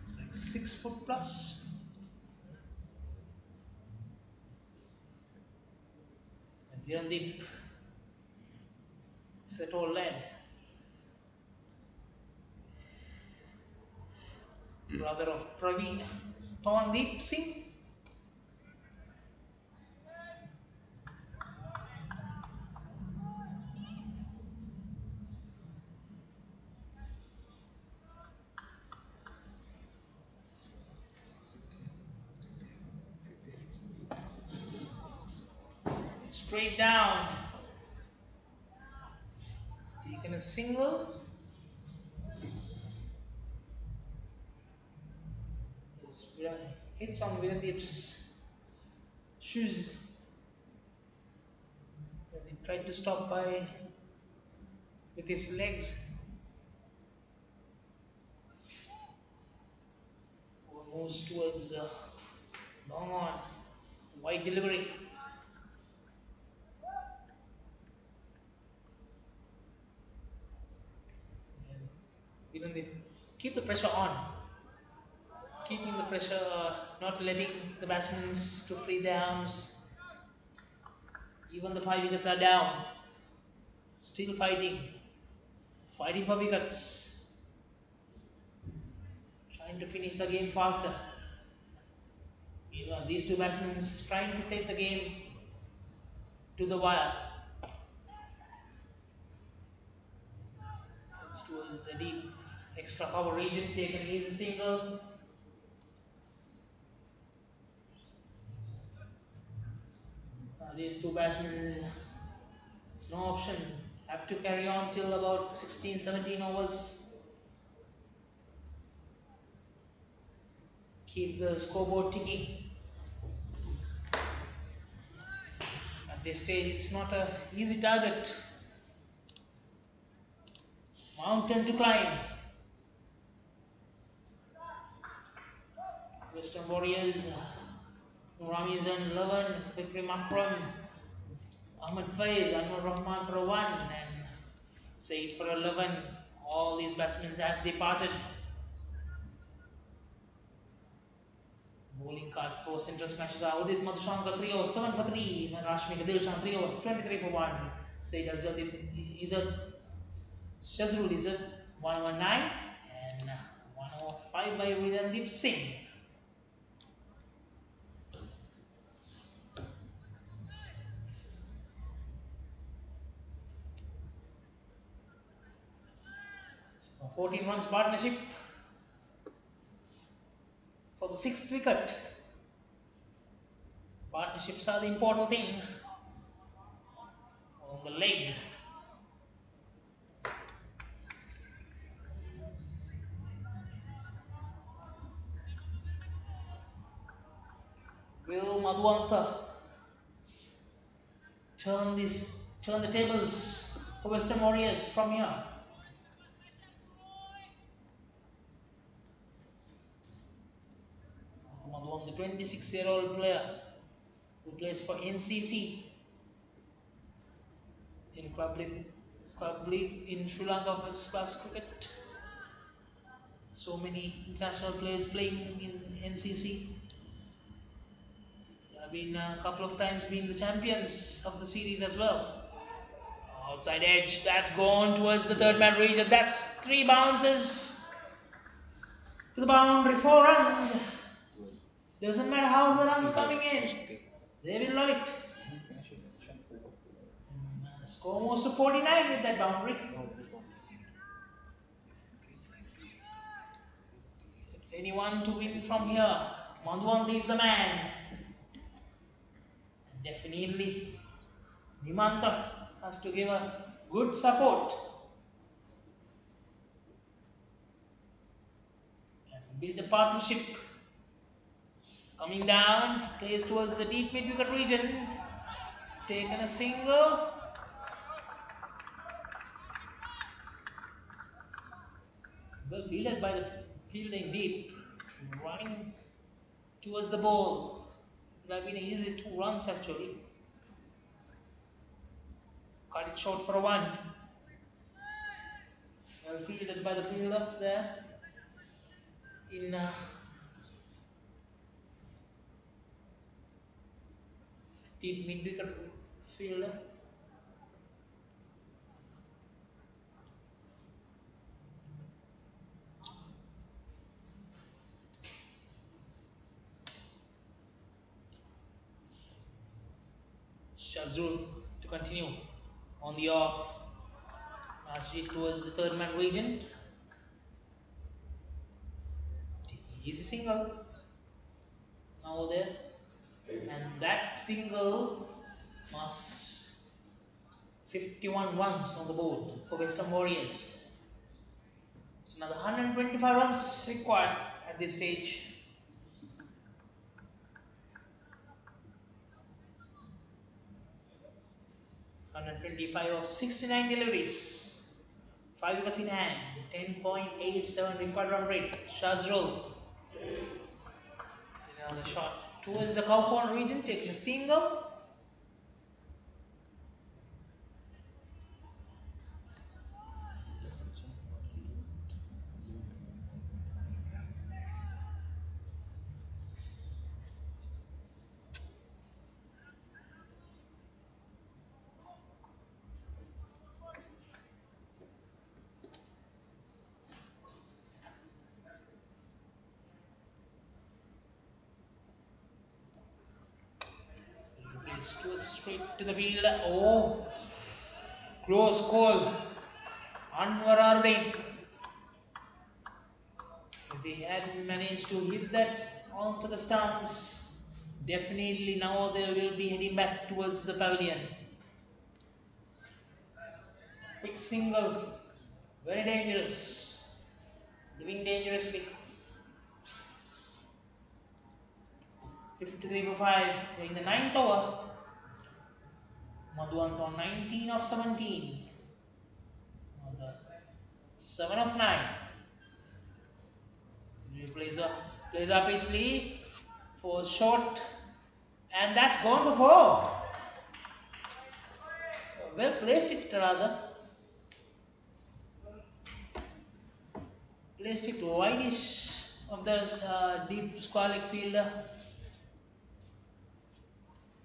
It's like 6 foot plus. And Virendeep set all lead. Brother of Pawandeep Singh. Straight down. Taken a single. Hits on Virendeep's shoes. He tried to stop by with his legs. Moves towards long on, wide delivery. Virendeep keep the pressure on. Keeping the pressure, not letting the batsmen to free their arms. Even the 5 wickets are down. Still fighting. Fighting for wickets. Trying to finish the game faster. These two batsmen trying to take the game to the wire. It's towards a deep extra cover region, taken easy single. These two batsmen, it's no option. Have to carry on till about 16, 17 overs. Keep the scoreboard ticking. At this stage, it's not an easy target. Mountain to climb. Western Warriors, Ramizan 11, Fikri Makram, Ahmed Faiz, Anwar Rahman for 1 and Said for 11. All these batsmen has departed. Bowling card for center smashes are Udit Madhushankar 3 overs 7 for 3, Rashmi Dilshan 3 overs 23 for 1, Said Izzat Shazrul Izzat 119 and 105 by Virendeep Singh. A 14 runs partnership for the 6th wicket. Partnerships are the important thing on the leg. Will Madhuanta turn the tables for Western Warriors from here? Madhuanta, the 26-year-old player who plays for NCC in club league in Sri Lanka first class cricket. So many international players playing in NCC. They have been a couple of times been the champions of the series as well. Outside edge, that's gone towards the third man region. That's 3 bounces to the boundary, 4 runs. Doesn't matter how the runs coming in, they will love it. Score almost to 49 with that boundary. If anyone to win from here, Madhuanta is the man. And definitely, Nimanta has to give a good support and build a partnership. Coming down, plays towards the deep mid-wicket region. Taken a single. Well fielded by the fielding deep. Running towards the ball. It would have been easy 2 runs actually. Cut it short for a 1. Well fielded by the fielder there. In deep mid-wicket fielder. Shazrul to continue on the off. Masjid towards the third man region. Easy single. Now there. And that single marks 51 runs on the board for Western Warriors. It's another 125 runs required at this stage. of 69 deliveries, 5 wickets in hand, 10.87 required run rate. Shazrul on the shot towards the cow corner region, taking a single. Straight to the field. Oh, close call. Anwar Arbain. If he hadn't managed to hit that onto the stumps, definitely now they will be heading back towards the pavilion. Quick single, very dangerous, living dangerously. 53 for 5 in the 9th over. Madhuanta on 19 of 17. Another 7 of 9. So plays up his lead for short, and that's gone for 4. Well placed it rather. Placed it wideish of the deep square leg fielder.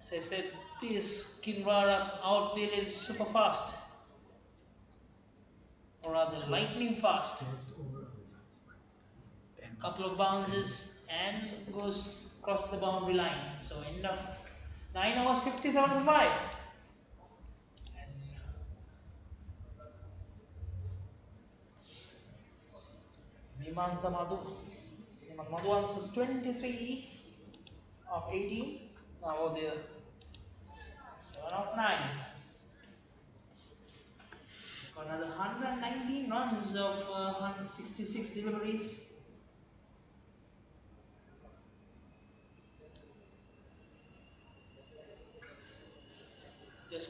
As I said, this Kinvara outfield is super fast, or rather lightning fast. Couple of bounces and goes across the boundary line. So end of 9 overs, 57 for 5. Nimanta Madhuanta's 23 of 18. Now they're 7 of 9. Got another 119 runs of 166 deliveries.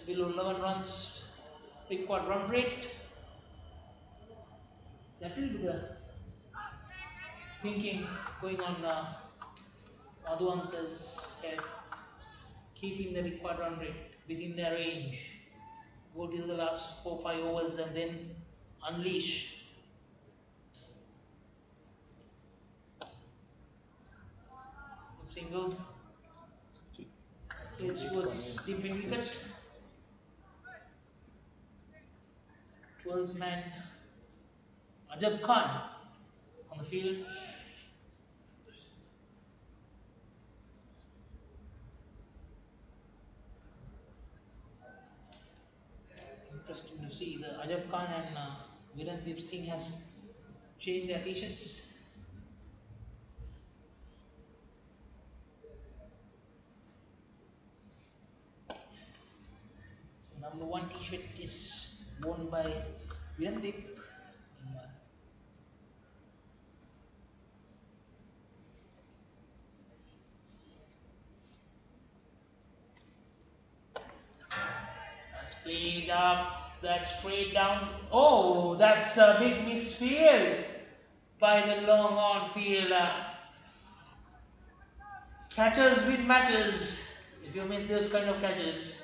below 11 runs required run rate. That will be the thinking going on Madhuvanta's head, keeping the required run rate within their range. Go till the last 4-5 overs and then unleash. Single. It was deep in wicket. 12th man Ajab Khan on the field. Interesting to see the Ajab Khan and Virendeep Singh has changed their patience. So number 1 t-shirt is worn by Virendeep. That's played up, that's straight down. Oh, that's a big misfield by the long on fielder. Catchers win matches. If you miss this kind of catches,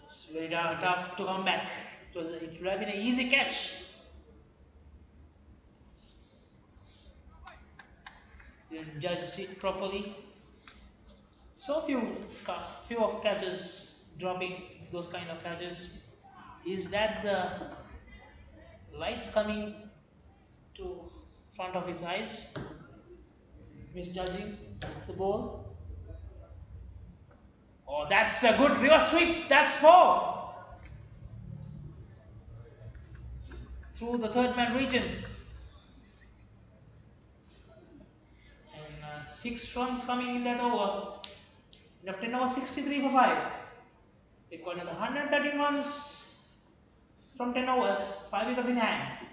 it's very tough to come back. It would have been an easy catch. Didn't judge it properly. So few of catches dropping those kind of catches. Is that the lights coming to front of his eyes? Misjudging the ball. Oh, that's a good reverse sweep. That's 4 through the third man region. And 6 runs coming in that over. Enough 10 over 63 for 5. Required another 113 runs from 10 overs. 5 wickets in hand.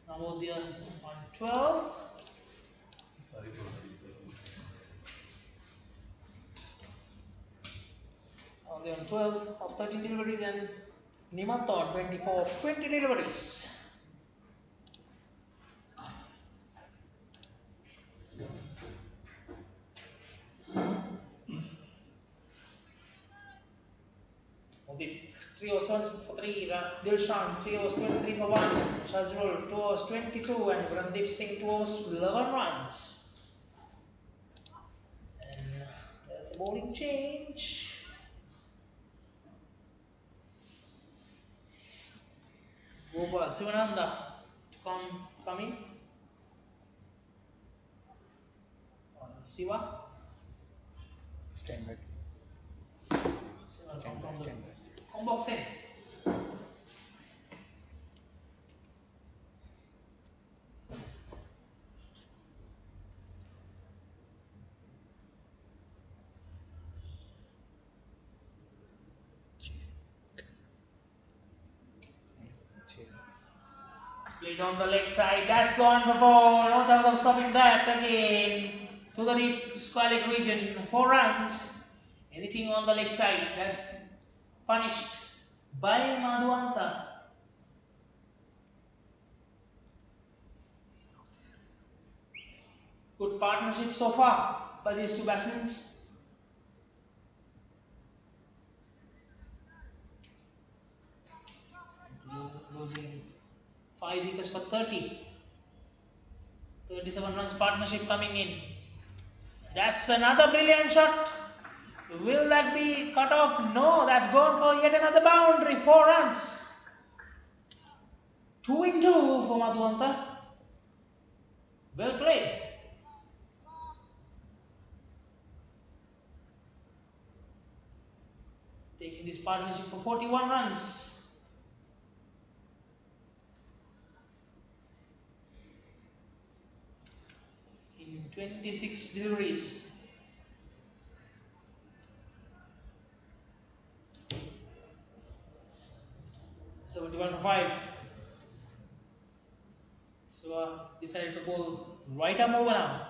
Now we'll be on 12. Sorry to Only on 12 of 13 deliveries and Nimanthor 24 of 20 deliveries. Okay, 3 overs for 3, Dilshan 3 overs 23 for 1, Shazrul 2 overs 22 and Virendeep Singh 2 overs 11 runs. And there's a bowling change. Gopal Sivananda to come in. Siva. stand back. Siva come from the home box in. Played on the leg side, that's gone for 4. No chance of stopping that again. To the deep square leg region, 4 runs. Anything on the leg side, that's punished by Madhuanta. Good partnership so far by these 2 batsmen. Losing 5 wickets for 30. 37 runs partnership coming in. That's another brilliant shot. Will that be cut off? No, that's gone for yet another boundary. 4 runs. 2 in 2 for Madhuanta. Well played. Taking this partnership for 41 runs. In 26 deliveries. So 71 for 5. So decided to bowl right arm over now.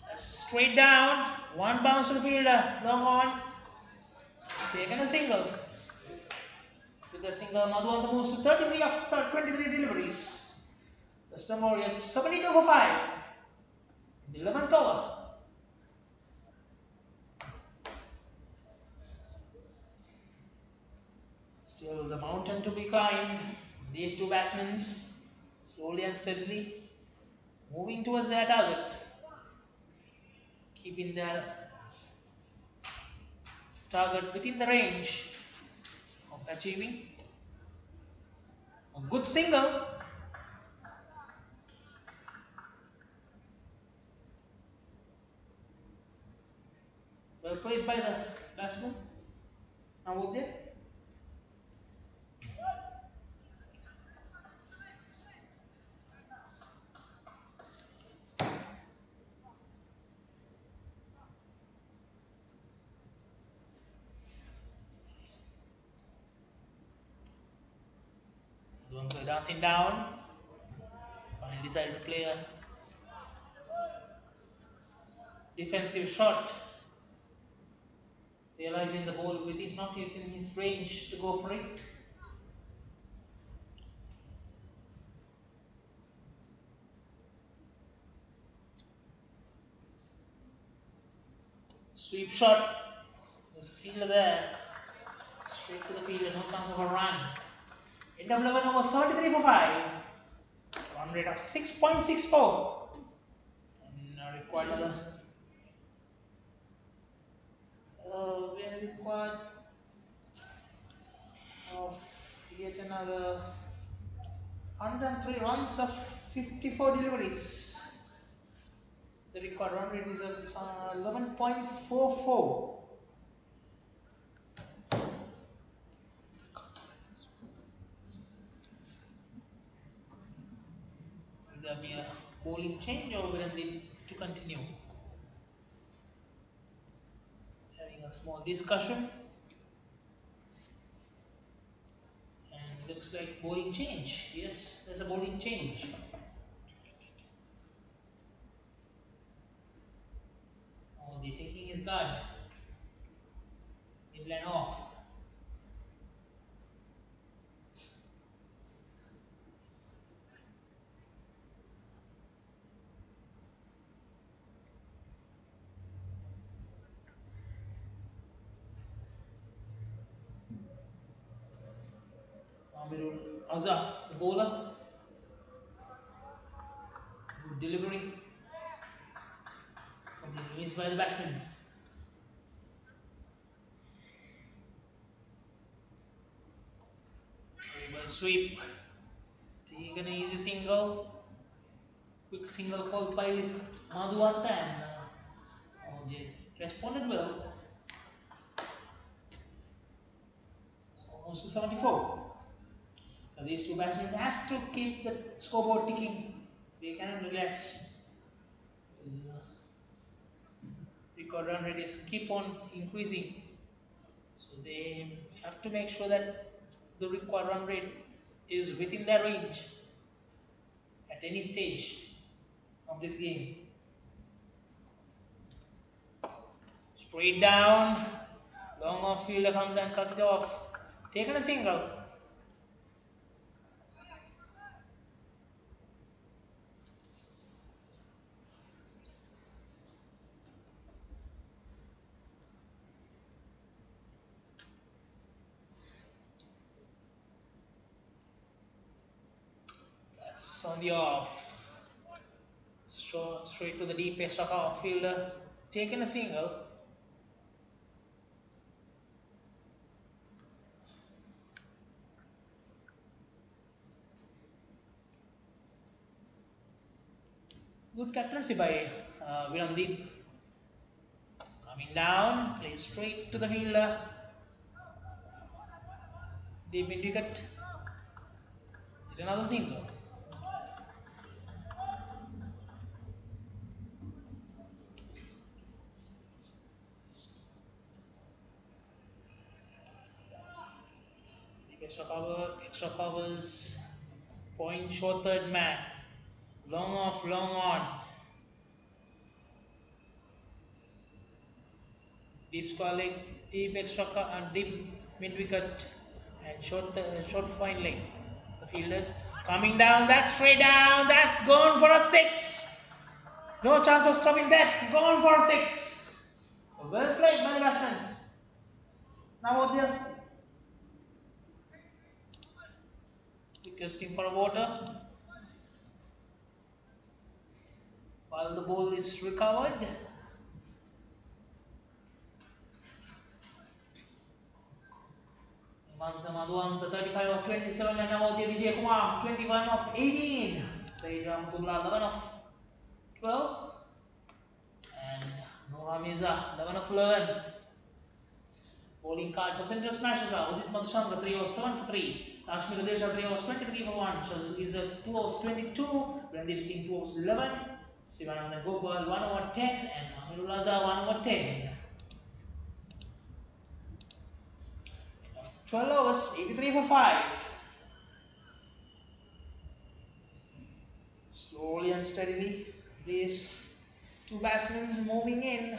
That's straight down. One bounce to the fielder. Long on. Taken a single. With the single, Madhuanta moves to 33 of 23 deliveries. Western Warriors 72 for 5. In the 11th over. Still the mountain to be climbed. These two batsmen slowly and steadily moving towards their target. Keeping their target within the range of achieving a good single. Well played by the batsman. Now would they? Madhuanta dancing down. Finally decided to play a defensive shot. Realizing the ball within not within his range to go for it. Sweep shot. There's a fielder there. Straight to the fielder, no chance of a run. End of 11 over 73 for 5. Run rate of 6.64. And required another. We are required of yet another 103 runs of 54 deliveries. The required run rate is 11.44. Will there be a bowling change or will they to continue? Having a small discussion. And looks like bowling change. Yes, there's a bowling change. Oh, they're taking his guard. Midline off. Amirul Azhar, the bowler. Good delivery. Missed by the batsman. By sweep. Taken an easy single. Quick single called by Madhuanta and they responded well. It's almost to 74. So these two batsmen has to keep the scoreboard ticking. They cannot relax. Record run rate is keep on increasing. So they have to make sure that the required run rate is within their range at any stage of this game. Straight down, long off fielder comes and cut it off. Taken a single. That's on the off. Straight to the deep edge of our fielder. Taken a single. Good captaincy by Virandeep. Coming down, plays straight to the fielder. Deep mid wicket. It's another single. Extra covers. Point short third man. Long off, long on. deep square leg, deep extra and deep mid wicket, and short fine leg. The fielders coming down, that's straight down, that's gone for a 6. No chance of stopping that, gone for a 6. Well played by the batsman. Navodya requesting for a water while the ball is recovered. Madhuanta 35 of 27 and Navodya Vijay Kumar 21 of 18. Said Rahmatullah 11 of 12 and Noha Mirza 11 of 11. Bowling card for Central Smashes are Udit Madhushandra 3 overs 7 for 3. Lakshmi Gadesha 3 overs 23 for 1. Shazizar 2 overs 22. Randeep Singh 2 overs 11. Sivananda Gopal 1 over 10 and Amirul Azhar 1 over 10. 12 overs 83 for 5. Slowly and steadily these two batsmen moving in.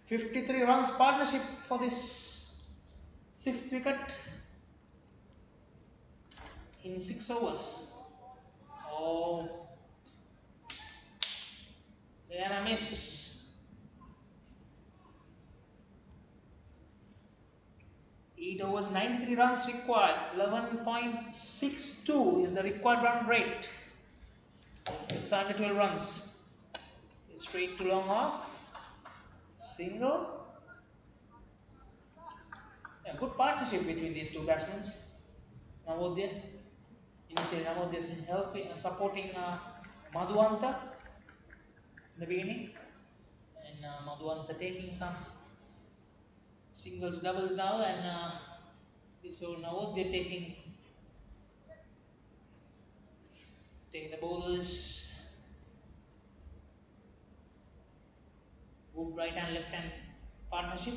53 runs partnership for this 6th wicket in 6 overs. Oh, and a miss. 8 overs, 93 runs required. 11.62 is the required run rate. It's under 12 runs. Straight to long off. Single. Yeah, good partnership between these two batsmen. Navodya. Initially, Navodya is helping, supporting Madhuanta in the beginning. And Madhuanta taking some singles, doubles now. And so Navodya taking the bowlers. Good right and left hand partnership.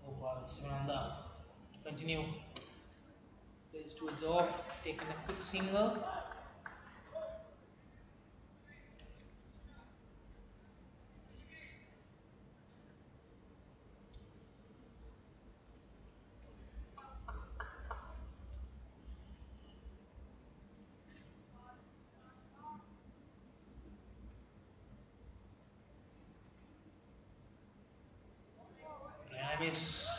Gopal Sivananda continue. Plays towards off, taking a quick single. And I miss.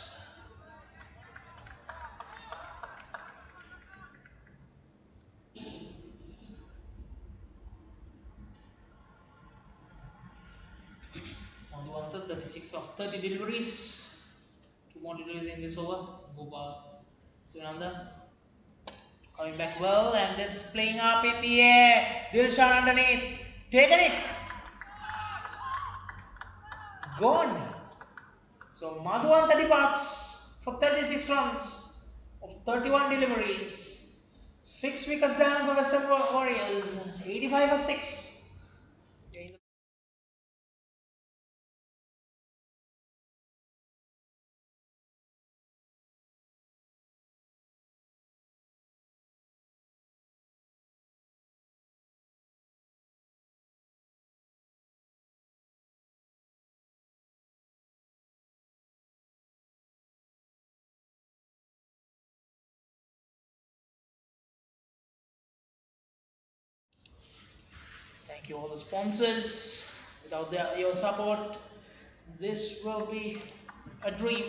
Madhuanta 36 of 30 deliveries. 2 more deliveries in this over. Gopal Sivananda coming back well and that's playing up in the air. Dilshan underneath. Taken it. Gone. So Madhuanta departs for 36 runs of 31 deliveries. 6 wickets down for Western Warriors. 85 for 6. Thank you all the sponsors. Without your support, this will be a dream.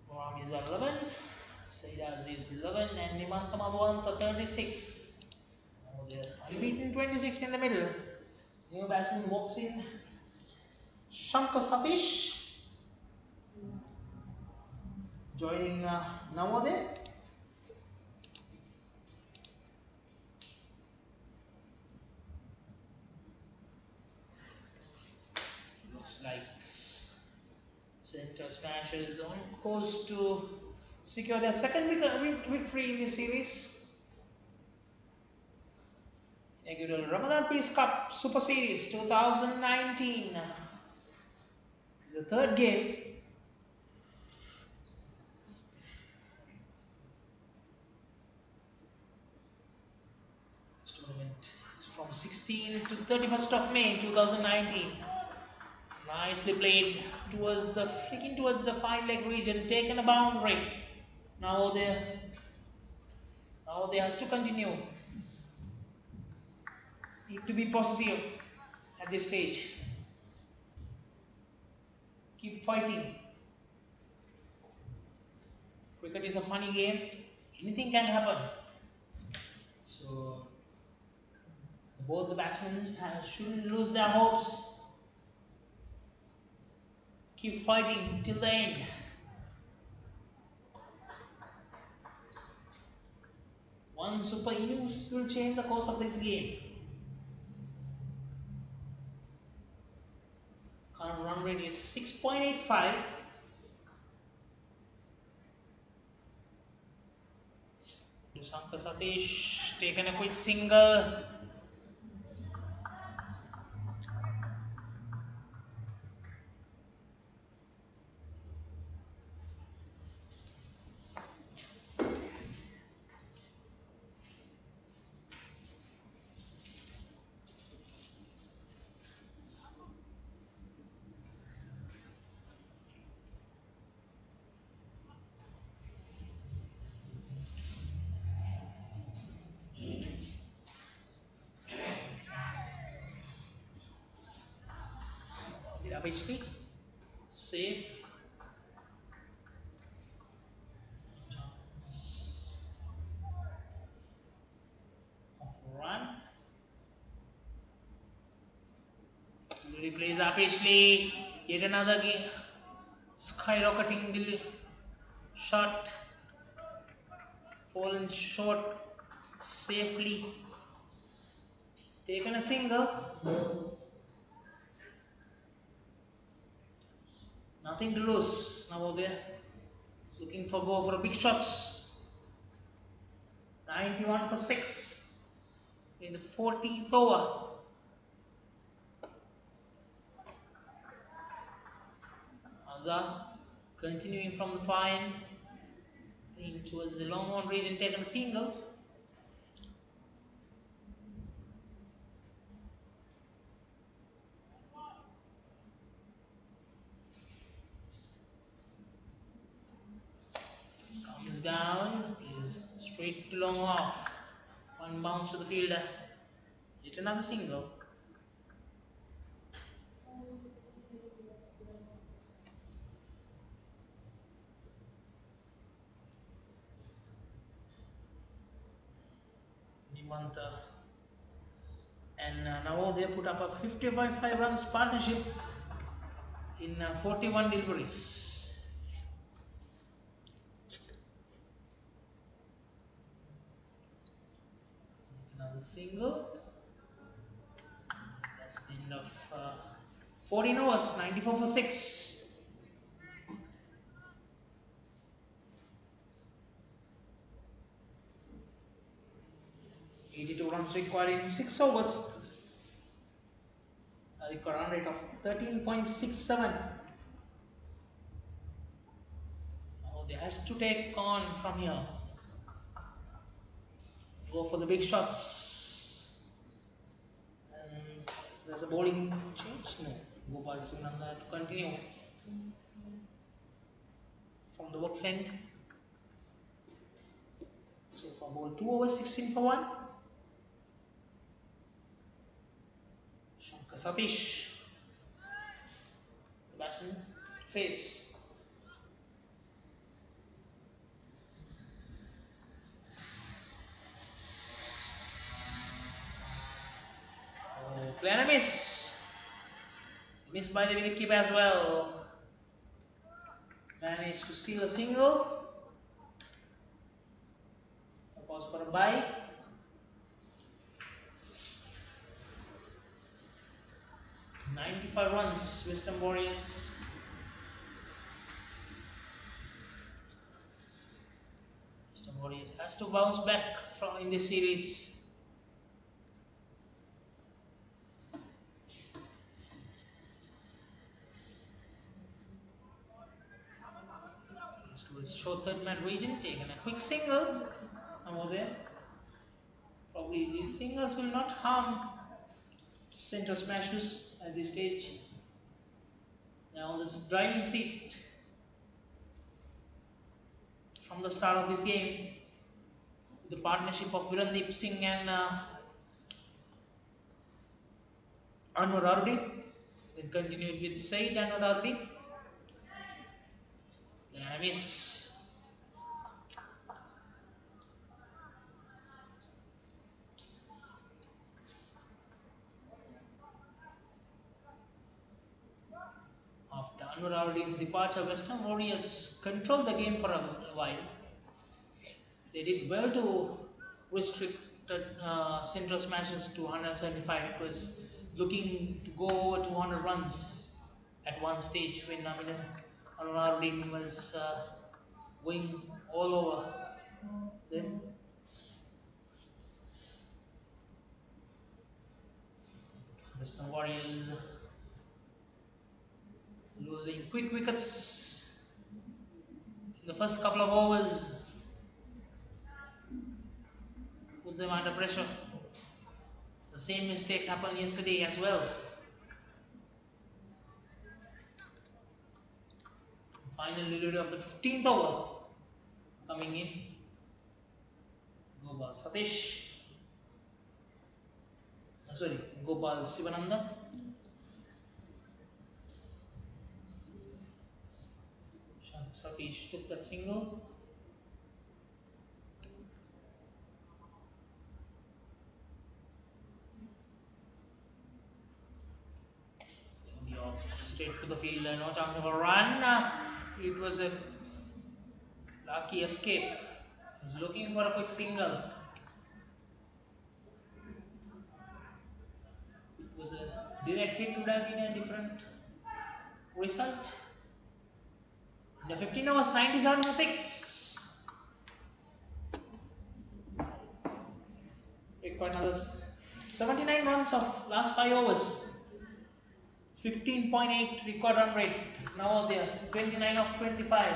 Moram is 11, Saida Aziz 11 and Nimanta Madhuanta 36. Now they're unbeaten 26 in the middle. New batsman walks in. Shankar Satish joining Navodya. Looks like Central Smashers on course to secure their second victory in this series. Take you to Ramadan Peace Cup Super Series 2019. The third game. This tournament is from 16 to 31st of May 2019. Nicely played towards the flicking towards the 5-leg region, taken a boundary. Now they has to continue. Need to be positive at this stage. Keep fighting. Cricket is a funny game. Anything can happen. So both the batsmen shouldn't lose their hopes. Keep fighting till the end. One super innings will change the course of this game. Current run rate is 6.85. Dusanka Satish taken a quick single. HP safe. Run. Replays Apichley. Yet another game. Skyrocketing shot. Fallen short safely. Taken a single. Nothing to lose. Now over there. Looking for a big shots. 91 for 6 in the 14th over. Azhar continuing from the find, playing towards the long on region, taken a single. Comes down, is straight to long off. One bounce to the fielder. Hit another single. Nimanta and now they put up a 50.5 runs partnership in 41 deliveries. Another single. That's the end of 14 overs, 94 for 6. (82 runs required in 6 overs). A record run rate of 13.67. Now they has to take on from here. Go for the big shots. And there's a bowling change. No. Gopal Sunanda to continue from the box end. So for ball 2 overs, 16 for 1. Shankar Satish, the batsman, face. Oh, clear miss. Missed by the wicketkeeper as well. Managed to steal a single. A pause for a bye. (95 runs, Western Warriors. Western Warriors has to bounce back from in this series. this short third man region taken a quick single over there. Probably these singles will not harm center smashes at this stage. Now this driving seat from the start of this game, the partnership of Virandeep Singh and Anwar Ardi, then continued with Said Anwar Ardi. Then I miss. After Anwar Ardi's departure, Western Warriors controlled the game for a while. They did well to restrict central smashes to 175. It was looking to go over 200 runs at one stage when Anwar Ardi was going all over them. Western Warriors losing quick wickets in the first couple of overs. Put them under pressure. The same mistake happened yesterday as well. Final delivery of the 15th over coming in. Gopal Satish. Gopal Sivananda. Satish took that single. Straight to the field, no chance of a run. It was a lucky escape. He was looking for a quick single. It was a direct hit, would have been a different result. The 15 overs, 97 for 6. Required another 79 runs of last 5 overs. 15.8 record run rate. Now there, 29 of 25.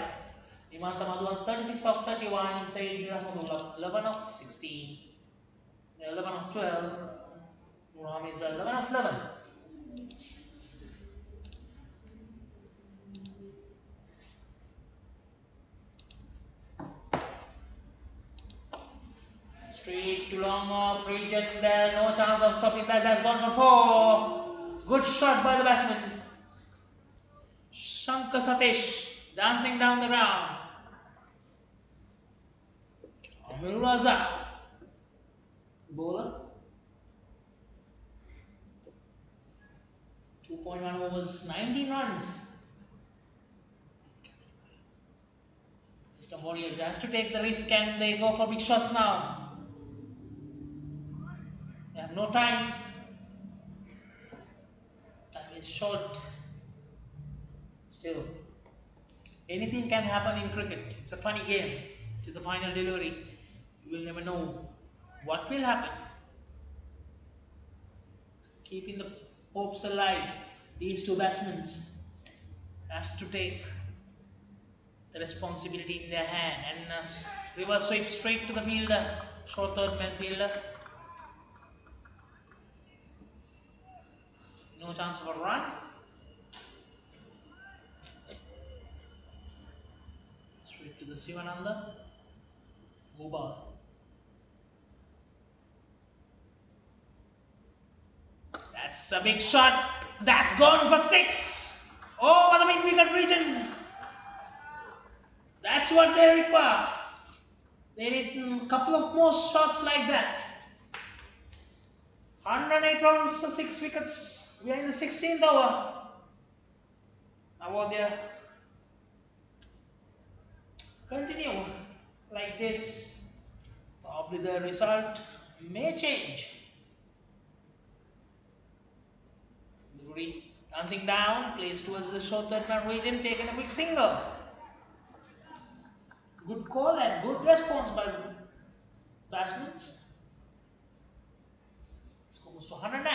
Himanta Madhuvan 36 of 31. Said Rahmatullah 11 of 16. 11 of 12. Nurham is 11 of 11. Straight to long off region there. No chance of stopping that. That's gone for 4. Good shot by the batsman. Shankar Satish dancing down the ground. Amir Raza, bowler. 2.1 overs, 19 runs. Mr. Warriors has to take the risk and they go for big shots now. They have no time. Short. Still, anything can happen in cricket. It's a funny game. To the final delivery, you will never know what will happen. Keeping the hopes alive, these two batsmen has to take the responsibility in their hand and reverse sweep straight to the fielder, short third man fielder. No chance of a run. Straight to the Sivananda. Gopal. That's a big shot. That's gone for 6. Over the mid-wicket region. That's what they require. They need a couple of more shots like that. 108 runs for 6 wickets. We are in the 16th over. Now they continue like this. Probably the result may change. Delivery dancing down, plays towards the short third man region, taking a quick single. Good call and good response by the batsmen. Score goes to 109.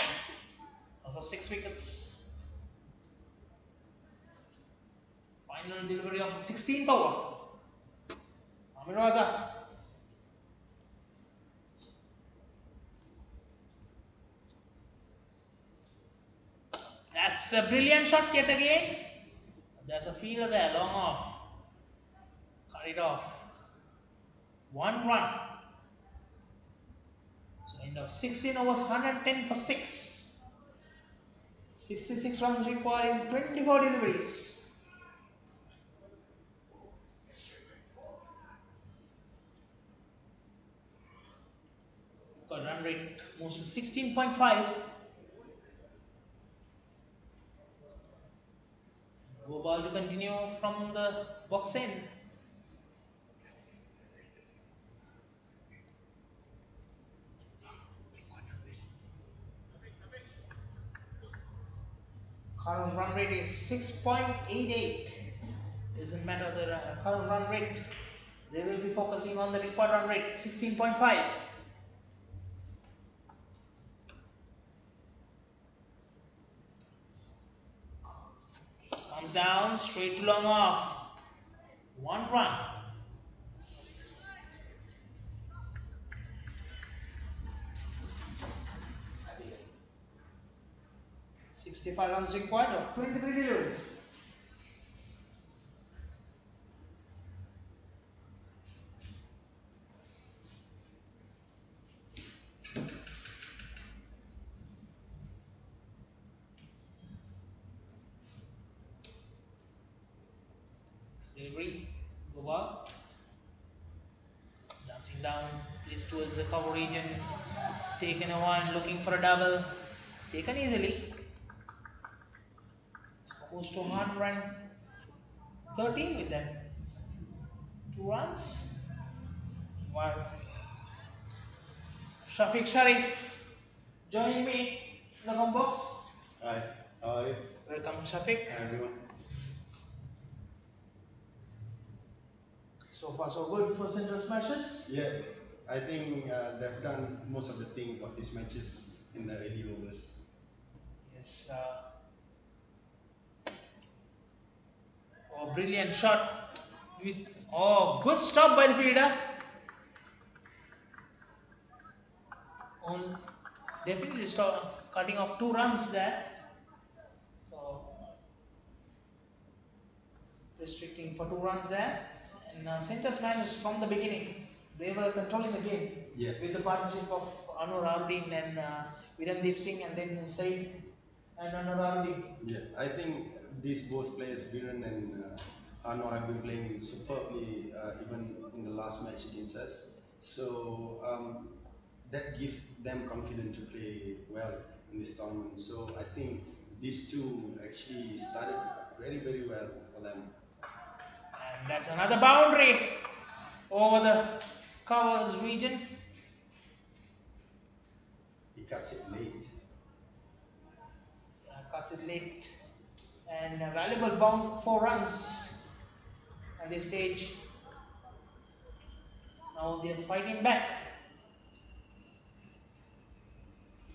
Also 6 wickets. Final delivery of the 16th over. Amiraza. That's a brilliant shot yet again. There's a fielder there, long off. Cut it off. 1 run. So in the 16 overs, 110 for 6. 66 runs required in 24 deliveries. Got run rate moves to 16.5. Go ball to continue from the box end. Current run rate is 6.88. Doesn't matter the current run rate. They will be focusing on the required run rate, 16.5. Comes down, straight to long off. 1 run. $65 runs required of 23 deliveries. Delivery, Gopal. Dancing down, placed towards the cover region. Taken a one, looking for a double. Taken easily. Goes to 113 with them. 2 runs. While Shafiq Sharif joining me in the home box. Hi, how are you? Welcome, Shafiq. Hi, everyone. So far, so good for Central Smashes. Yeah, I think they've done most of the thing about these matches in the early overs. Yes. Oh, brilliant shot with good stop by the fielder. On definitely stop, cutting off 2 runs there. So restricting for 2 runs there. And Central Smash from the beginning, they were controlling the game with the partnership of Anur Arudin and Virendeep Singh, and then Said and Anur Arudin. Yeah, I think these both players, Viren and Anwar, have been playing superbly even in the last match against us. So that gives them confidence to play well in this tournament. So I think these two actually started very, very well for them. And that's another boundary over the covers region. He cuts it late. Cuts it late. And a valuable bound 4 runs at this stage. Now they're fighting back.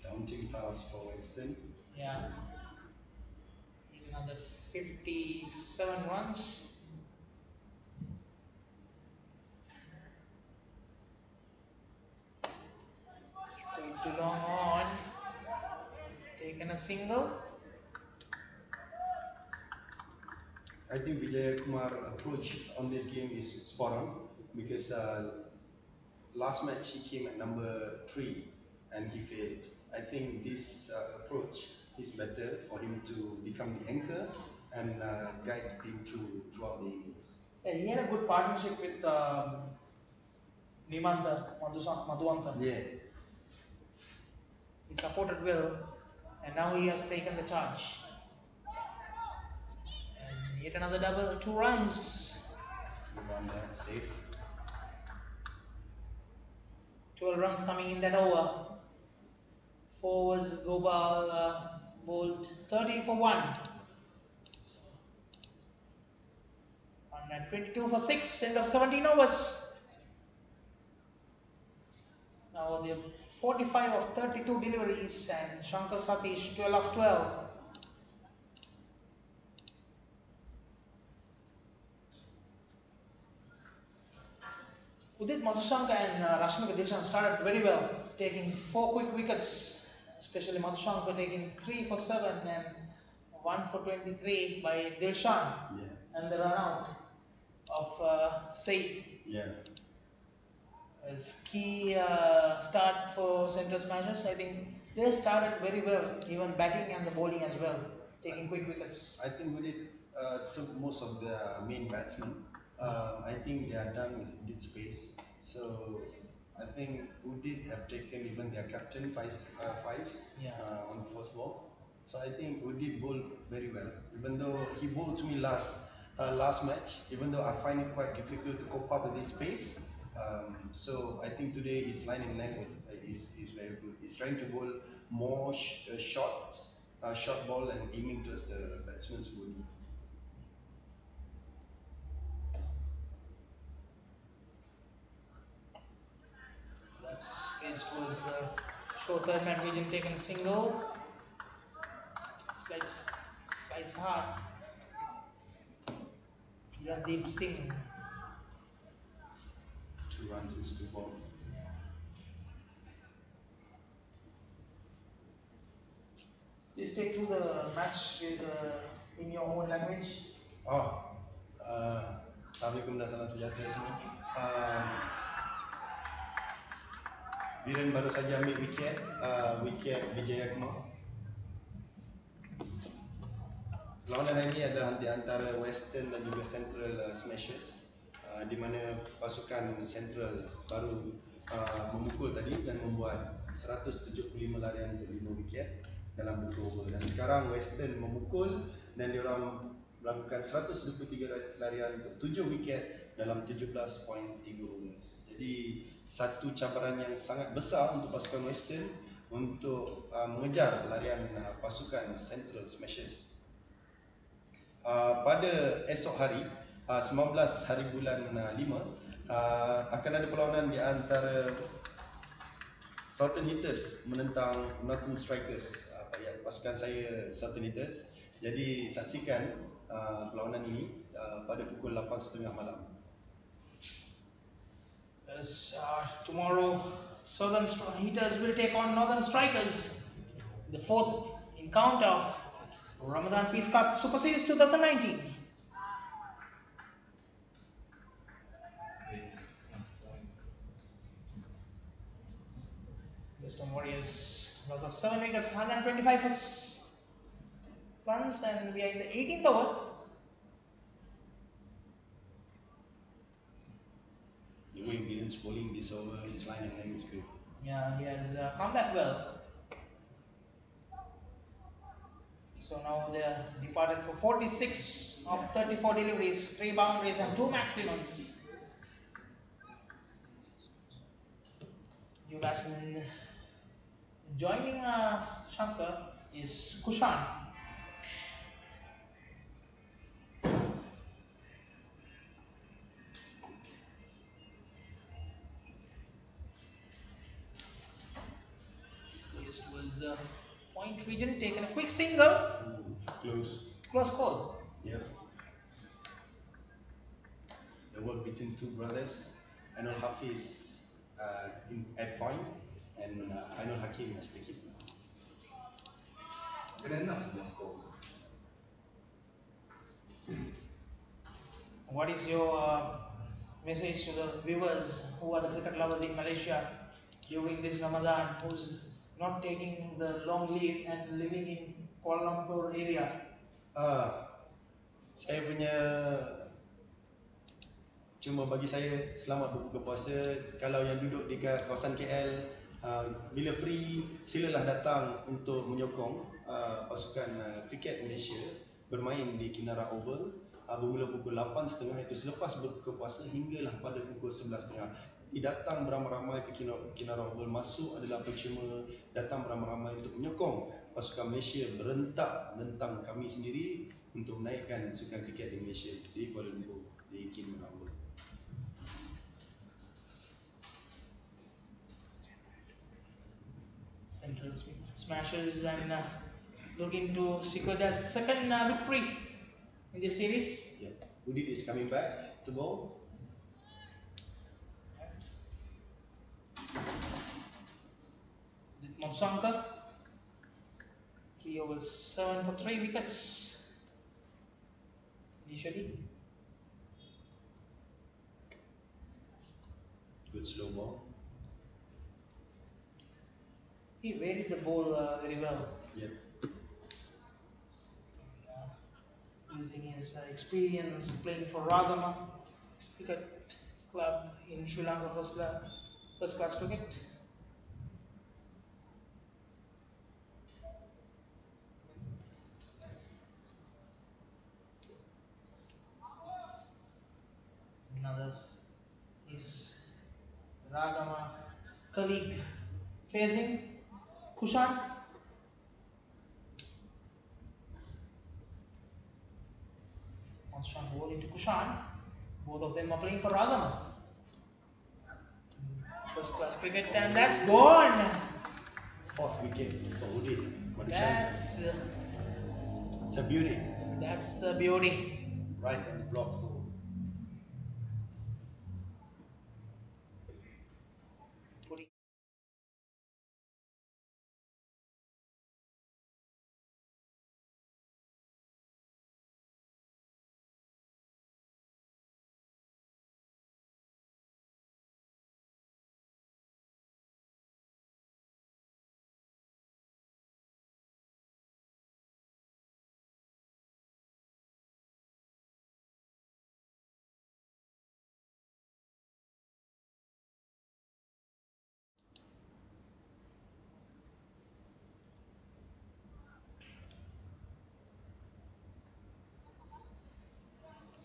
Daunting task for Western. Yeah. Need another 57 runs. Straight to long on. Taken a single. I think Vijay Kumar approach on this game is spot on because last match he came at number 3 and he failed. I think this approach is better for him to become the anchor and guide the team throughout the innings. Yeah, he had a good partnership with Nimanta Madhuanta. Yeah. He supported well, and now he has taken the charge. And yet another double, 2 runs. One there, safe. 12 runs coming in that over. 4 was Gopal bowled 30 for 1. 122 for 6, end of 17 overs. Now the 45 of 32 deliveries and Shankar Satish 12 of 12. Udit Madhusanka and Rashmika Dilshan started very well, taking 4 quick wickets, especially Madhusanka taking 3 for 7 and 1 for 23 by Dilshan, Yeah. and the run out of Said Yeah. as key start for Central Smashers. I think they started very well, even batting and the bowling as well, taking quick wickets. I think we did took most of the main batsmen. I think they are done with Udit space. So I think Udit have taken even their captain Faiz Yeah. on the first ball. So I think Udit bowled very well. Even though he bowled to me last match, even though I find it quite difficult to cope up with his pace. So I think today his line and length is very good. He's trying to bowl more short ball and aiming towards the batsman's body. That's placed towards the short third man region, taken a single. Slides hard. Randeep Singh. 2 runs is 2 ball. Please take through the match in your own language. Oh, Assalamualaikum dan salam sejahtera semua. Viren baru saja ambil wiket Vijaya Kumar. Perlawanan ini adalah di antara Western dan juga Central Smashers, di mana pasukan Central baru memukul tadi dan membuat 175 larian untuk 5 wiket dalam 20 over, dan sekarang Western memukul dan diorang melakukan 123 larian untuk 7 wiket dalam 17.3 overs. Jadi satu cabaran yang sangat besar untuk pasukan Western untuk mengejar larian pasukan Central Smashers. Pada esok hari 19 hari bulan 5 akan ada perlawanan di antara Southern Hitters menentang Northern Strikers, pasukan saya Southern Hitters. Jadi saksikan perlawanan ini pada pukul 8.30 malam. As tomorrow Southern Hitters will take on Northern Strikers, the fourth encounter of Ramadan Peace Cup Super Series 2019. Western Warriors loss of 7 wickets, 125 runs, and we are in the 18th over. The way Viren's bowling this over, his line and length is good. Yeah, he has come back well. So now they are departed for 46 of 34 deliveries, 3 boundaries and 2 maximums. New batsman joining Shankar is Kushan. This was point region, taken a quick single. Close. Close call. Yep. The work between two brothers, Ainul Hafiz at point and Ainul Hakim as the keeper. Good enough semua skor. What is your message to the viewers who are the cricket lovers in Malaysia during this Ramadan, who's not taking the long leave and living in Kuala Lumpur area? Saya punya cuma bagi saya selamat berbuka puasa. Kalau yang duduk di kawasan KL, bila free silalah datang untuk menyokong pasukan kriket Malaysia bermain di Kinara Oval bermula pukul 8.30 itu selepas berbuka puasa hinggalah pada pukul 11.30. Datang beramai-ramai ke Kinara Oval, masuk adalah percuma, datang beramai-ramai untuk menyokong pasukan Malaysia berentak menentang kami sendiri untuk menaikkan sukan kriket di Malaysia di Kuala Lumpur di Kinara Oval. Central Smashers and looking to secure that second victory in this series. Yeah. Udit is coming back to bowl. With Madhusankar, 3 overs 7 for 3 wickets. Initially, Good slow ball. he varied the ball very well, Yep. using his experience playing for Ragama cricket club in Sri Lanka first class cricket. Another is Ragama colleague facing Kushan. Madhusankar ball into Kushan. Both of them are playing for Ragama. First class cricket, and that's gone. 4th wicket for Udit. That's It's a beauty. that's a beauty. Right on the block hole. Putting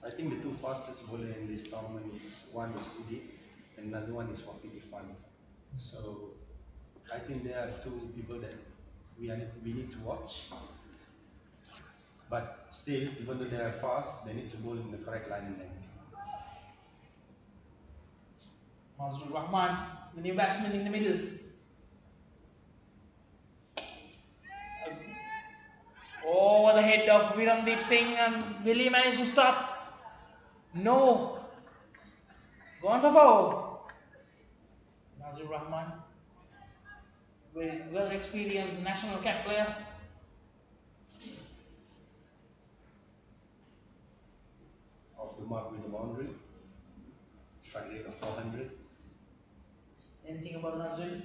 I think the two fastest bowler in this tournament is one is Udit and another one is Wafid Irfan. So I think there are two people that we need to watch. But still, even though they are fast, they need to bowl in the correct line and length. Mazrul Rahman, the new batsman in the middle. Over the head of Viramdeep Singh, and will he manage to stop? No. Gone for 4. Mazrul Rahman, very well experienced national cap player. Off the mark with the boundary. Strike rate of 400. Anything about Nazrul?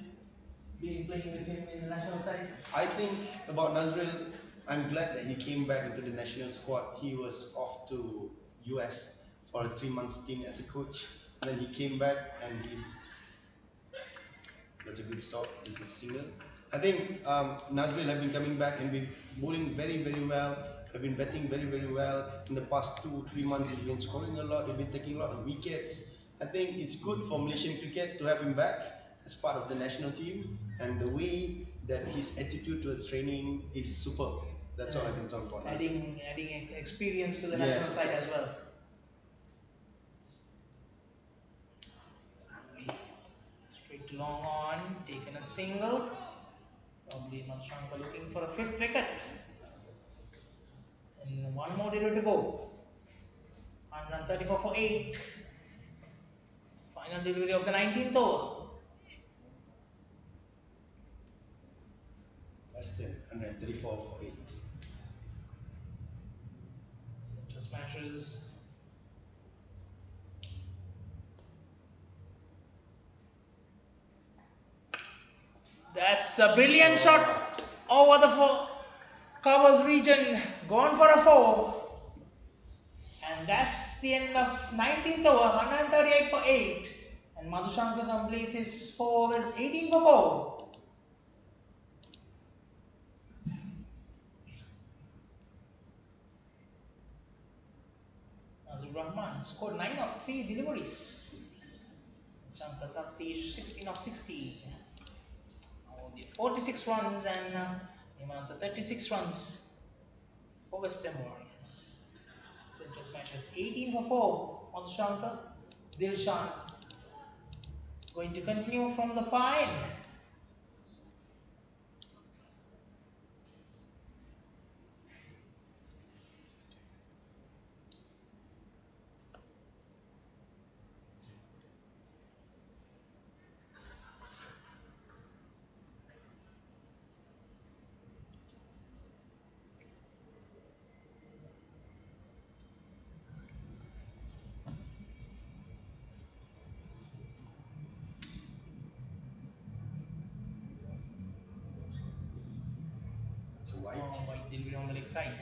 Being playing with him in the national side? I think about Nazrul, I'm glad that he came back into the national squad. He was off to US for a 3-month stint as a coach. And then he came back and that's a good stop. This is single. I think Nazrul have been coming back and been bowling very, very well. Have been batting very, very well. In the past 2-3 months, he's been scoring a lot. He's been taking a lot of wickets. I think it's good for Malaysian cricket to have him back as part of the national team. And the way that his attitude towards training is superb. That's all I can talk about. Adding experience to the Yes, national side yes. as well. Straight long on, taken a single. Probably Madhusankar looking for a 5th wicket. And one more delivery to go. 134 for 8. Final delivery of the 19th over. Aston, 134 for 8. Centre smashes. That's a brilliant shot over the covers region. Gone for a 4. And that's the end of 19th over, 138 for 8. And Madhusankar completes his 4 overs, 18 for 4. Nazrul Rahman scored 9 of 3 deliveries. Shankar Satish 16 of 16. Only 46 runs and Hemanta 36 runs for Western Warriors. Centre smashes 18 for 4. Madhusankar, Dilshan going to continue from the far end. White delivery on the leg side.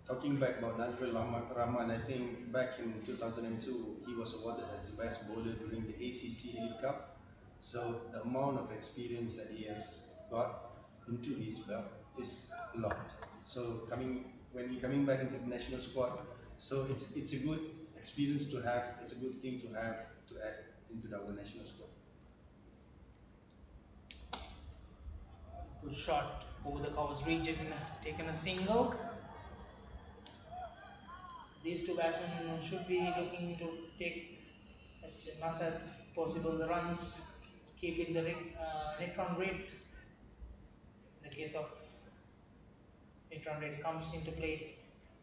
Talking back about Nazrul Rahman, I think back in 2002, he was awarded as the best bowler during the ACC Elite Cup. So the amount of experience that he has got into his belt is a lot. So when he coming back into the national squad, so it's a good experience to have. It's a good thing to have to add into our national squad. Good shot over the covers region, taken a single. These two batsmen should be looking to take as much as possible the runs, keeping the net run rate. In the case of net run rate comes into play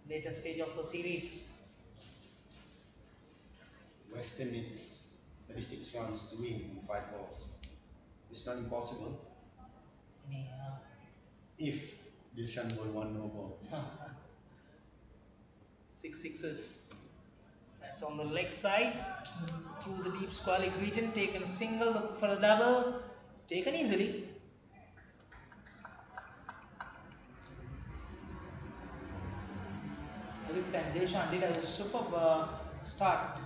later stage of the series. Western needs 36 runs to win in 5 balls. It's not impossible if Dilshan bowl 1 no ball. 6 sixes. That's on the leg side through the deep squalic region. Taken single, look for a double. Taken easily. Udit and Dilshan did a superb start.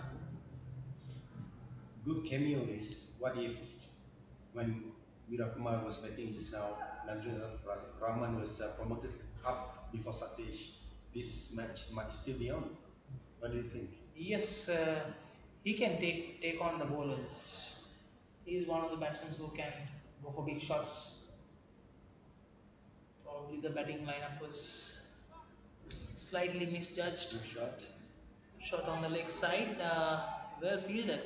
Good cameo is what if when Virat Kumar was batting just now, Nazrul Rahman was promoted up before Satish. This match might still be on. What do you think? Yes, he can take on the bowlers. He is one of the batsmen who can go for big shots. Probably the batting lineup was slightly misjudged. Good shot. Shot on the leg side, well fielded.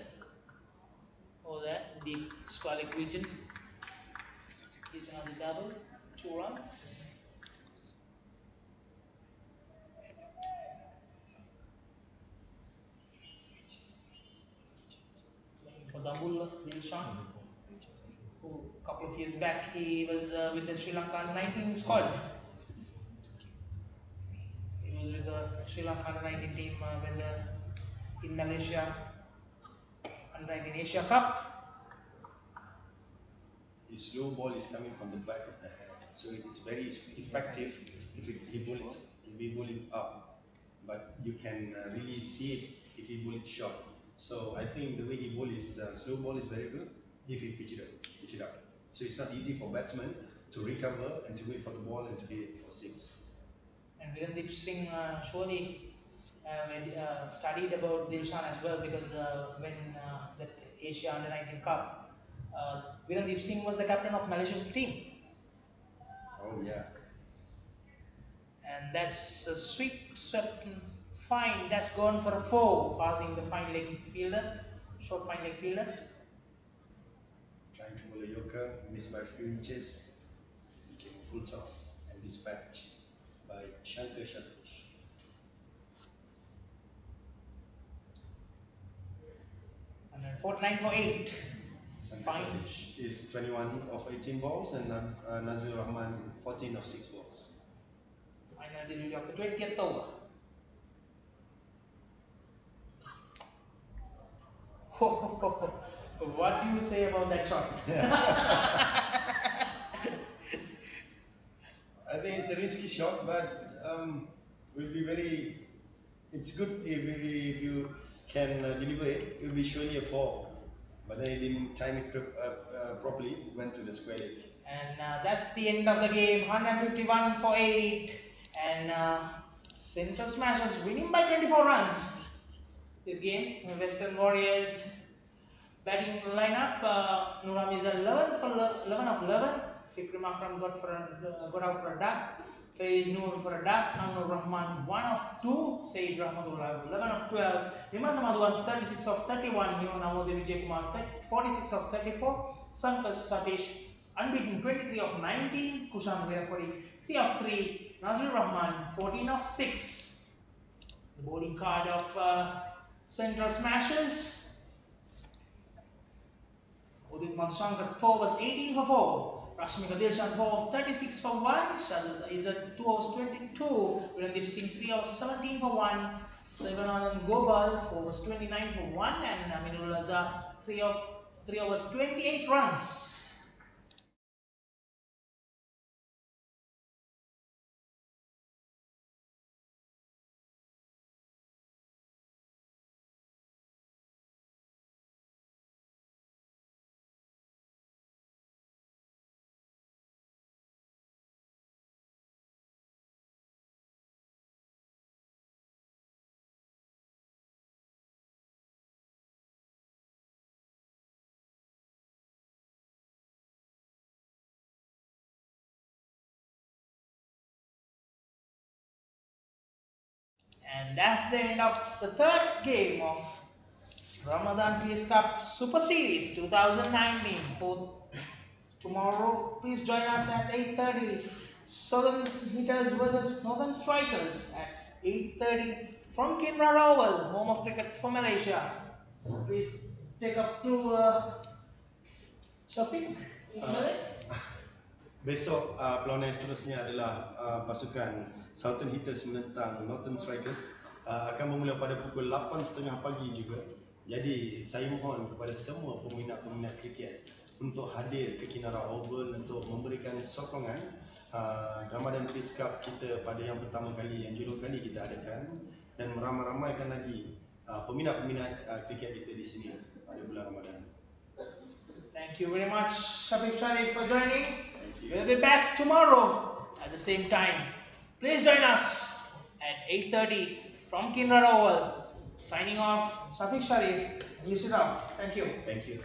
Over there, deep squalic region. Region on the double, 2 runs. For Dabul Dilshan, who a couple of years back he was with the Sri Lanka under-19 squad. He was with the Sri Lanka under-19 team in Malaysia under-19 Asia Cup. His slow ball is coming from the back of the head, so it's very effective if he bowl it up. But you can really see it if he bowl it short. So I think the way he bowl his slow ball is very good if he pitch it up. So it's not easy for batsmen to recover and to wait for the ball and to hit it for 6. And Virendeep Singh surely studied about Dilshan as well, because when the Asia Under-19 Cup, Virendeep Singh was the captain of Malaysia's team. Oh yeah. And that's a swept fine. That's gone for a 4, passing the fine leg fielder, short fine leg fielder. Trying to bowl a yorker, missed by a few inches, became full toss and dispatched by Shankar Satish. And then 49 for 8. Shankar Fine. Satish is 21 of 18 balls and Nazrul Rahman 14 of 6 balls. Final delivery of the 20th over. What do you say about that shot? I think it's a risky shot, but will be very. It's good if you can deliver it. It will be surely a 4, but then it didn't time it properly. It went to the square leg. And that's the end of the game. 151 for 8, and Central Smashers winning by 24 runs. This game, Western Warriors batting lineup. Nuram is 11 of 11. Fikrim Akram got out for a duck. Faiz Noor for a duck. Anur Rahman 1 of 2. Said Rahmatullah 11 of 12. Nimand Madhuan 36 of 31. Neo Namodi Vijay Kumar 46 of 34. Shankar Satish unbeaten 23 of 19. Kushan Veerapudi 3 of 3. Nazrul Rahman 14 of 6. The bowling card of Central Smashers. Udit Madhushankar 4 was 18 for 4. Rashmika Dilshan 4 of 36 for 1. Shahzad Izzat 2 overs 22. Virendeep Singh 3 overs 17 for 1. Sivanandan Gopal 4 overs 29 for 1. And Aminul Azhar 3 overs 28 runs. And that's the end of the third game of Ramadan Peace Cup Super Series 2019. For tomorrow, please join us at 8:30. Southern Hitters versus Northern Strikers at 8:30 from Kinrara Oval, home of cricket for Malaysia. Please take us through Shafiq. Besok perlawanan yang seterusnya adalah pasukan Southern Hitters menentang Northern Strikers, akan bermula pada pukul 8.30 pagi juga. Jadi saya mohon kepada semua peminat-peminat kriket untuk hadir ke Kinrara Oval untuk memberikan sokongan Ramadan Peace Cup kita pada yang pertama kali, yang julung kali kita adakan, dan meramai-ramaikan lagi peminat-peminat kriket kita di sini pada bulan Ramadan. Thank you very much, Shafiq Sharif, for joining. We'll be back tomorrow at the same time. Please join us at 8:30 from Kinrara Oval. Signing off, Shafiq Sharif. You sit down. Thank you. Thank you.